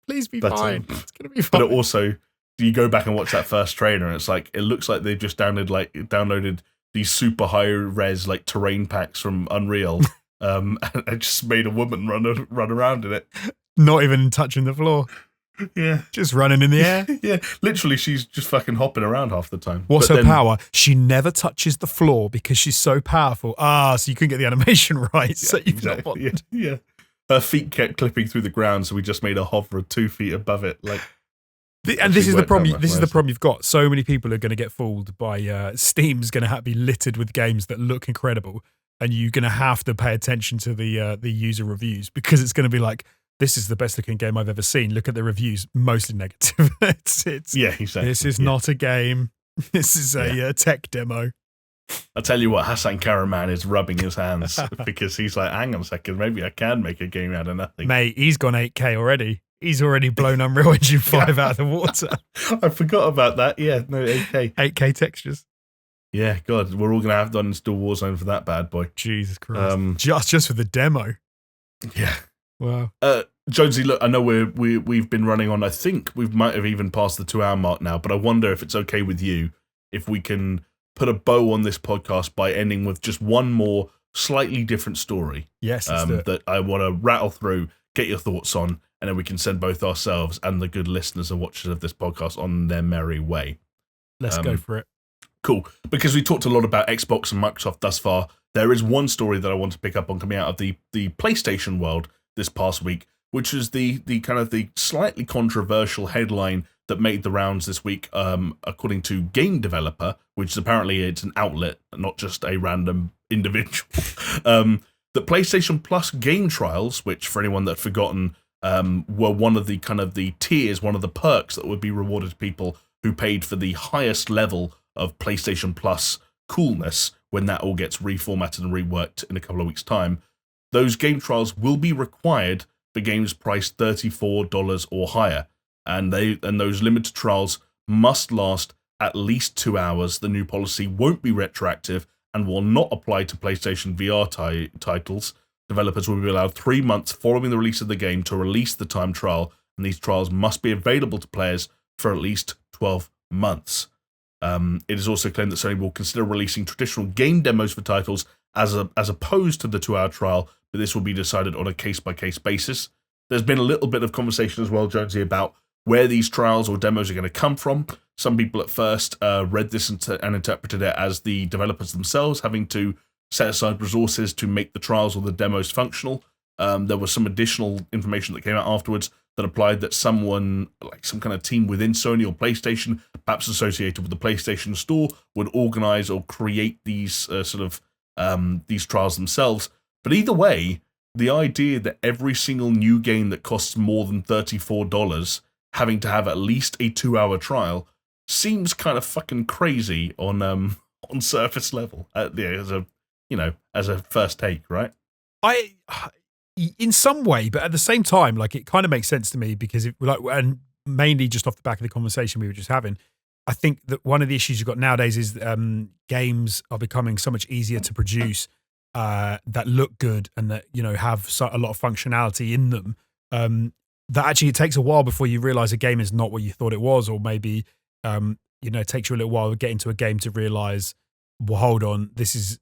Please be fine. It's going to be fine. But also, you go back and watch that first trailer, and it's like it looks like they've just downloaded these super high res like terrain packs from Unreal, and just made a woman run around in it, not even touching the floor. Yeah, just running in the air. Yeah, literally, she's just fucking hopping around half the time. What's her power? She never touches the floor because she's so powerful. So you couldn't get the animation right. So you've not bothered. Yeah. Her feet kept clipping through the ground, so we just made her hover 2 feet above it. Like, and this is the problem. This is the problem you've got. So many people are going to get fooled by Steam's going to be littered with games that look incredible, and you're going to have to pay attention to the user reviews, because it's going to be like, this is the best looking game I've ever seen. Look at the reviews, mostly negative. It's yeah, exactly. This is not a game. This is a tech demo. I'll tell you what, Hassan Karaman is rubbing his hands because he's like, hang on a second, maybe I can make a game out of nothing. Mate, he's gone 8K already. He's already blown Unreal Engine 5 out of the water. I forgot about that. Yeah, no, 8K. 8K textures. Yeah, God, we're all going to have to uninstall Warzone for that bad boy. Jesus Christ. Just for the demo. Yeah. Wow. Jonesy, look, I know we've been running on, I think we might have even passed the 2 hour mark now, but I wonder if it's okay with you if we can put a bow on this podcast by ending with just one more slightly different story. Yes, that I want to rattle through, get your thoughts on, and then we can send both ourselves and the good listeners and watchers of this podcast on their merry way. Let's go for it. Cool. Because we talked a lot about Xbox and Microsoft thus far, there is one story that I want to pick up on coming out of the PlayStation world this past week, which is the kind of the slightly controversial headline that made the rounds this week, according to Game Developer, which is apparently it's an outlet, not just a random individual. The PlayStation Plus game trials, which for anyone that's forgotten, were one of the kind of the tiers, one of the perks that would be rewarded to people who paid for the highest level of PlayStation Plus coolness when that all gets reformatted and reworked in a couple of weeks' time. Those game trials will be required for games priced $34 or higher, and those limited trials must last at least 2 hours. The new policy won't be retroactive and will not apply to PlayStation VR titles. Developers will be allowed 3 months following the release of the game to release the time trial, and these trials must be available to players for at least 12 months. It is also claimed that Sony will consider releasing traditional game demos for titles as opposed to the 2 hour trial, but this will be decided on a case-by-case basis. there's been a little bit of conversation as well, Jonesy, about where these trials or demos are going to come from. Some people at first read this and interpreted it as the developers themselves having to set aside resources to make the trials or the demos functional. There was some additional information that came out afterwards that applied that someone, like some kind of team within Sony or PlayStation, perhaps associated with the PlayStation Store, would organize or create these these trials themselves. But either way, the idea that every single new game that costs more than $34 having to have at least a 2-hour trial seems kind of fucking crazy on surface level as a first take, right? In some way, but at the same time, like, it kind of makes sense to me because and mainly just off the back of the conversation we were just having, I think that one of the issues you've got nowadays is games are becoming so much easier to produce that look good and that, have a lot of functionality in them. That actually it takes a while before you realize a game is not what you thought it was, or maybe it takes you a little while to get into a game to realize, well, hold on,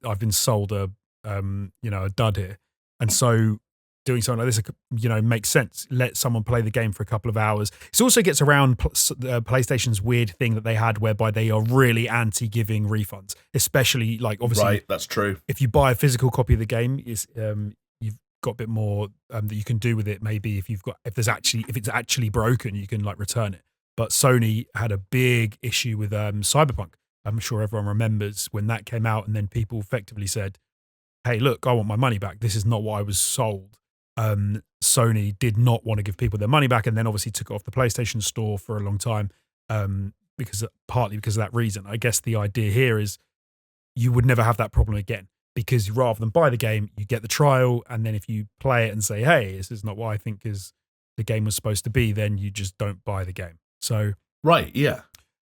I've been sold a dud here, and so doing something like this, makes sense. Let someone play the game for a couple of hours. It also gets around PlayStation's weird thing that they had, whereby they are really anti-giving refunds, especially like obviously. Right, that's true. If you buy a physical copy of the game, you've got a bit more that you can do with it. Maybe if it's actually broken, you can like return it. But Sony had a big issue with Cyberpunk. I'm sure everyone remembers when that came out, and then people effectively said, "Hey, look, I want my money back. This is not what I was sold." Sony did not want to give people their money back, and then obviously took it off the PlayStation Store for a long time, partly because of that reason. I guess the idea here is you would never have that problem again, because rather than buy the game, you get the trial, and then if you play it and say, "Hey, this is not what I think the game was supposed to be," then you just don't buy the game. So right, yeah.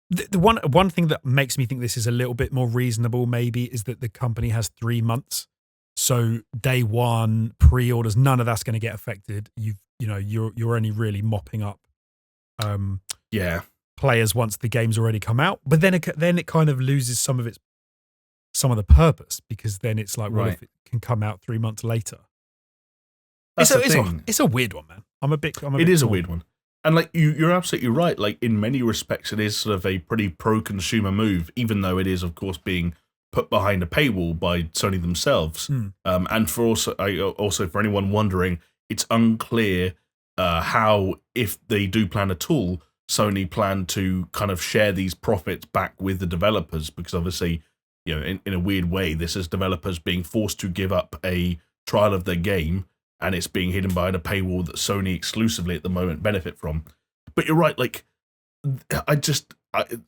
The one thing that makes me think this is a little bit more reasonable maybe is that the company has 3 months. So day one, pre-orders, none of that's going to get affected. You're only really mopping up players once the game's already come out. But then it kind of loses some of the purpose, because then it's like, well, if it can come out 3 months later. It's a weird one, man. It is a weird one. And like you're absolutely right. Like in many respects, it is sort of a pretty pro-consumer move, even though it is, of course, being put behind a paywall by Sony themselves. And for for anyone wondering, it's unclear how, if they do plan at all, Sony plan to kind of share these profits back with the developers, because obviously, in a weird way, this is developers being forced to give up a trial of their game, and it's being hidden behind a paywall that Sony exclusively at the moment benefit from. But you're right, like,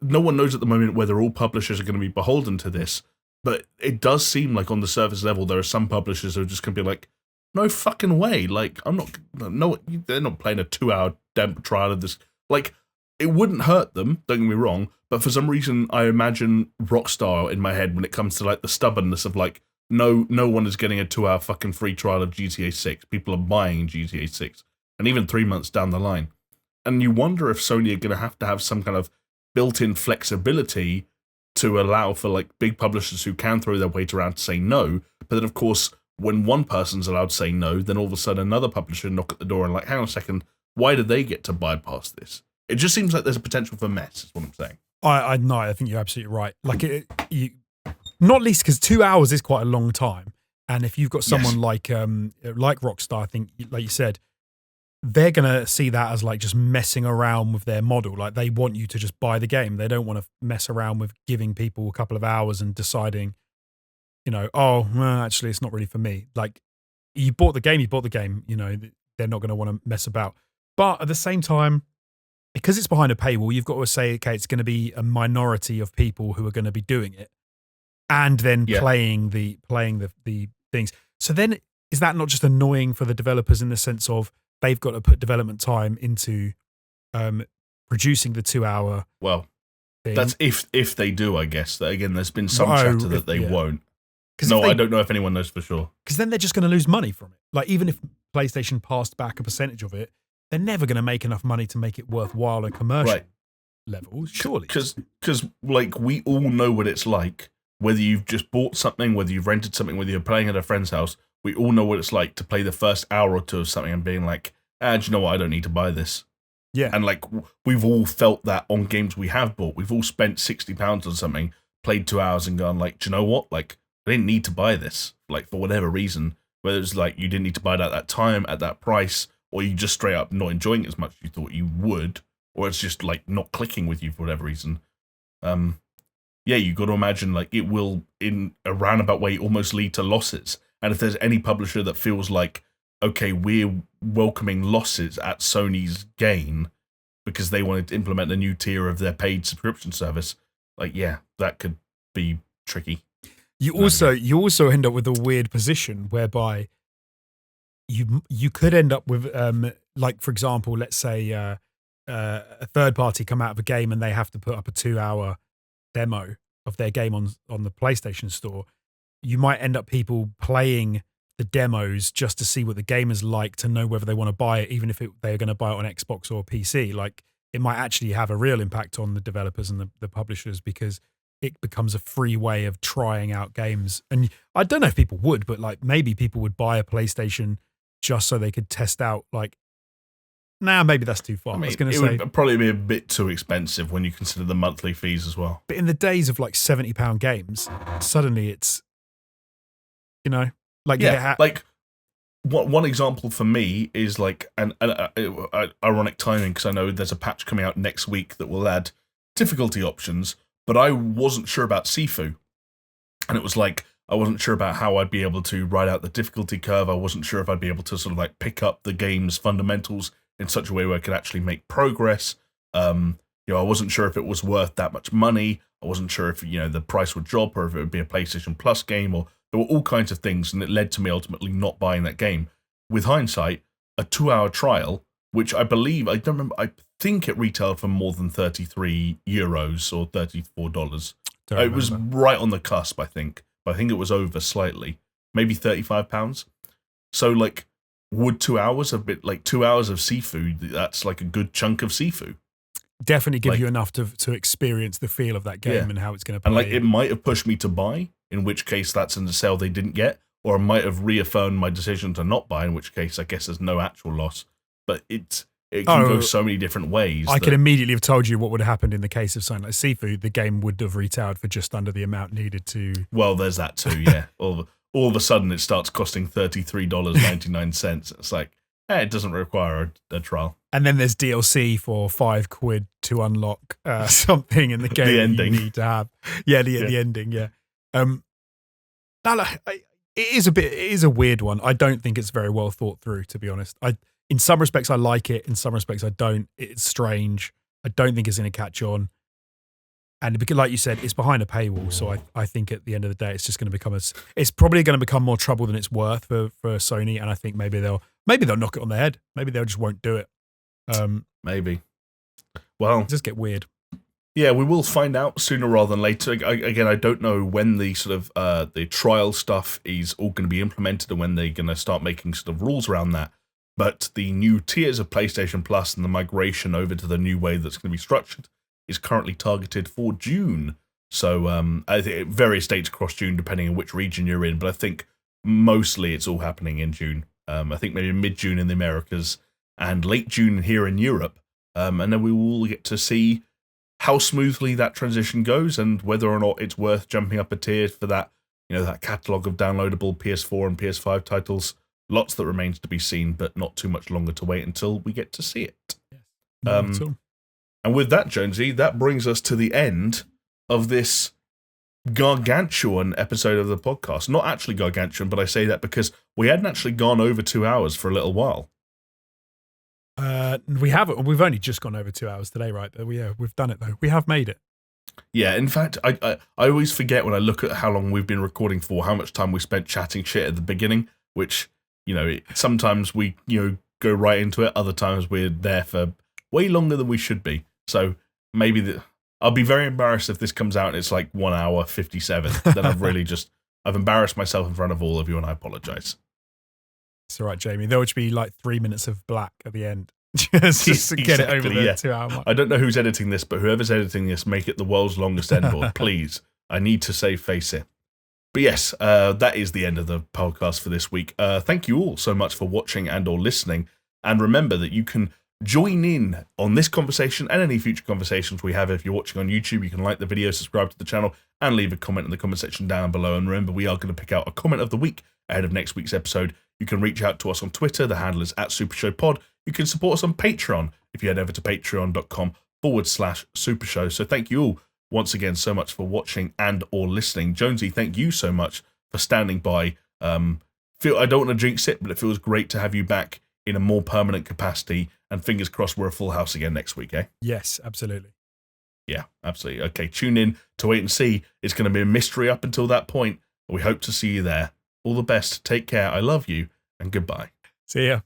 no one knows at the moment whether all publishers are going to be beholden to this, but it does seem like on the surface level, there are some publishers who are just going to be like, no fucking way, like, they're not playing a 2-hour trial of this. Like, it wouldn't hurt them, don't get me wrong, but for some reason, I imagine Rockstar in my head when it comes to like the stubbornness of like, no one is getting a 2-hour fucking free trial of GTA 6. People are buying GTA 6, and even 3 months down the line. And you wonder if Sony are going to have some kind of built-in flexibility to allow for like big publishers who can throw their weight around to say no. But then, of course, when one person's allowed to say no, then all of a sudden another publisher knock at the door and like, hang on a second, why do they get to bypass this? It just seems like there's a potential for mess, is what I'm saying. I think you're absolutely right. Like, not least because 2 hours is quite a long time. And if you've got someone like Rockstar, I think, like you said, they're going to see that as like just messing around with their model. Like, they want you to just buy the game. They don't want to mess around with giving people a couple of hours and deciding, actually, it's not really for me. Like, you bought the game. They're not going to want to mess about. But at the same time, because it's behind a paywall, you've got to say, okay, it's going to be a minority of people who are going to be doing it, and then playing the things. So then, is that not just annoying for the developers in the sense of they've got to put development time into producing the 2-hour? Well, thing? That's if they do, I guess. That again, there's been some chatter that they won't. No, I don't know if anyone knows for sure. Because then they're just going to lose money from it. Like, even if PlayStation passed back a percentage of it, they're never going to make enough money to make it worthwhile at commercial levels, surely. Because like, we all know what it's like, whether you've just bought something, whether you've rented something, whether you're playing at a friend's house, we all know what it's like to play the first hour or two of something and being like, do you know what? I don't need to buy this. Yeah. And like we've all felt that on games we have bought. We've all spent £60 on something, played 2 hours, and gone like, do you know what? Like I didn't need to buy this. Like for whatever reason, whether it's like you didn't need to buy it at that time at that price, or you just straight up not enjoying it as much as you thought you would, or it's just like not clicking with you for whatever reason. Yeah, you got to imagine like it will in a roundabout way almost lead to losses. And if there's any publisher that feels like, okay, we're welcoming losses at Sony's gain because they wanted to implement a new tier of their paid subscription service, like, yeah, that could be tricky. You also end up with a weird position whereby you could end up with, like, for example, let's say a third party come out of a game and they have to put up a 2-hour demo of their game on the PlayStation Store. You might end up people playing the demos just to see what the game is like, to know whether they want to buy it, even if they're going to buy it on Xbox or PC. Like, it might actually have a real impact on the developers and the publishers, because it becomes a free way of trying out games. And I don't know if people would, but like maybe people would buy a PlayStation just so they could test out, like, maybe that's too far. I mean, I was going to it would probably be a bit too expensive when you consider the monthly fees as well. But in the days of like £70 games, suddenly it's, you know, like, like one example for me is like an ironic timing, because I know there's a patch coming out next week that will add difficulty options, but I wasn't sure about Sifu, and it was like I wasn't sure about how I'd be able to ride out the difficulty curve. I wasn't sure if I'd be able to sort of like pick up the game's fundamentals in such a way where I could actually make progress. You know, I wasn't sure if it was worth that much money. I wasn't sure if, you know, the price would drop, or if it would be a PlayStation Plus game, or there were all kinds of things, and it led to me ultimately not buying that game. With hindsight, a 2-hour trial, which I believe, I don't remember, I think it retailed for more than €33 or $34. It was right on the cusp, I think. But I think it was over slightly, maybe £35. So, like, would 2 hours of 2 hours of seafood? That's like a good chunk of seafood. Definitely give you enough to experience the feel of that game and how it's going to play. And like, it might have pushed me to buy, in which case that's in the sale they didn't get, or it might have reaffirmed my decision to not buy, in which case I guess there's no actual loss. But it can go so many different ways. I could immediately have told you what would have happened in the case of something like Seafood. The game would have retailed for just under the amount needed to. Well, there's that too, yeah. all of a sudden it starts costing $33.99. It's like, it doesn't require a trial. And then there's DLC for £5 to unlock something in the game the ending. You need to have. Yeah, the ending, yeah. It is a weird one. I don't think it's very well thought through, to be honest. In some respects, I like it. In some respects, I don't. It's strange. I don't think it's going to catch on. And because, like you said, it's behind a paywall. So I think at the end of the day, it's just going to become it's probably going to become more trouble than it's worth for Sony. And I think maybe they'll knock it on the head. Maybe they just won't do it. Maybe. Well, just get weird. Yeah, we will find out sooner rather than later. Again, I don't know when the sort of the trial stuff is all going to be implemented and when they're going to start making sort of rules around that. But the new tiers of PlayStation Plus and the migration over to the new way that's going to be structured is currently targeted for June. So I think various dates across June, depending on which region you're in. But I think mostly it's all happening in June. I think maybe mid-June in the Americas and late June here in Europe. And then we will get to see how smoothly that transition goes and whether or not it's worth jumping up a tier for that, that catalogue of downloadable PS4 and PS5 titles. Lots that remains to be seen, but not too much longer to wait until we get to see it. Yes. And with that, Jonesy, that brings us to the end of this gargantuan episode of the podcast. Not actually gargantuan, but I say that because we hadn't actually gone over 2 hours for a little while. We haven't. We've only just gone over 2 hours today, right? But we've done it though. We have made it. Yeah, in fact, I always forget when I look at how long we've been recording for, how much time we spent chatting shit at the beginning, which, sometimes we, go right into it. Other times we're there for way longer than we should be. So maybe I'll be very embarrassed if this comes out and it's like 1 hour 57. Then I've embarrassed myself in front of all of you, and I apologize. It's all right, Jamie. There would be like 3 minutes of black at the end. just to get it over the 2 hour mark. I don't know who's editing this, but whoever's editing this, make it the world's longest endboard, please. I need to save face here. But yes, that is the end of the podcast for this week. Thank you all so much for watching and or listening. And remember that you can join in on this conversation and any future conversations we have. If you're watching on YouTube, you can like the video, subscribe to the channel, and leave a comment in the comment section down below. And remember, we are going to pick out a comment of the week ahead of next week's episode. You can reach out to us on Twitter. The handle is @SuperShowPod. You can support us on Patreon if you head over to patreon.com/SuperShow. So thank you all once again so much for watching and or listening. Jonesy, thank you so much for standing by. I don't want to jinx it, but it feels great to have you back in a more permanent capacity, and fingers crossed we're a full house again next week, eh? Yes, absolutely. Yeah, absolutely. Okay, tune in to wait and see. It's going to be a mystery up until that point. We hope to see you there. All the best. Take care. I love you, and goodbye. See ya.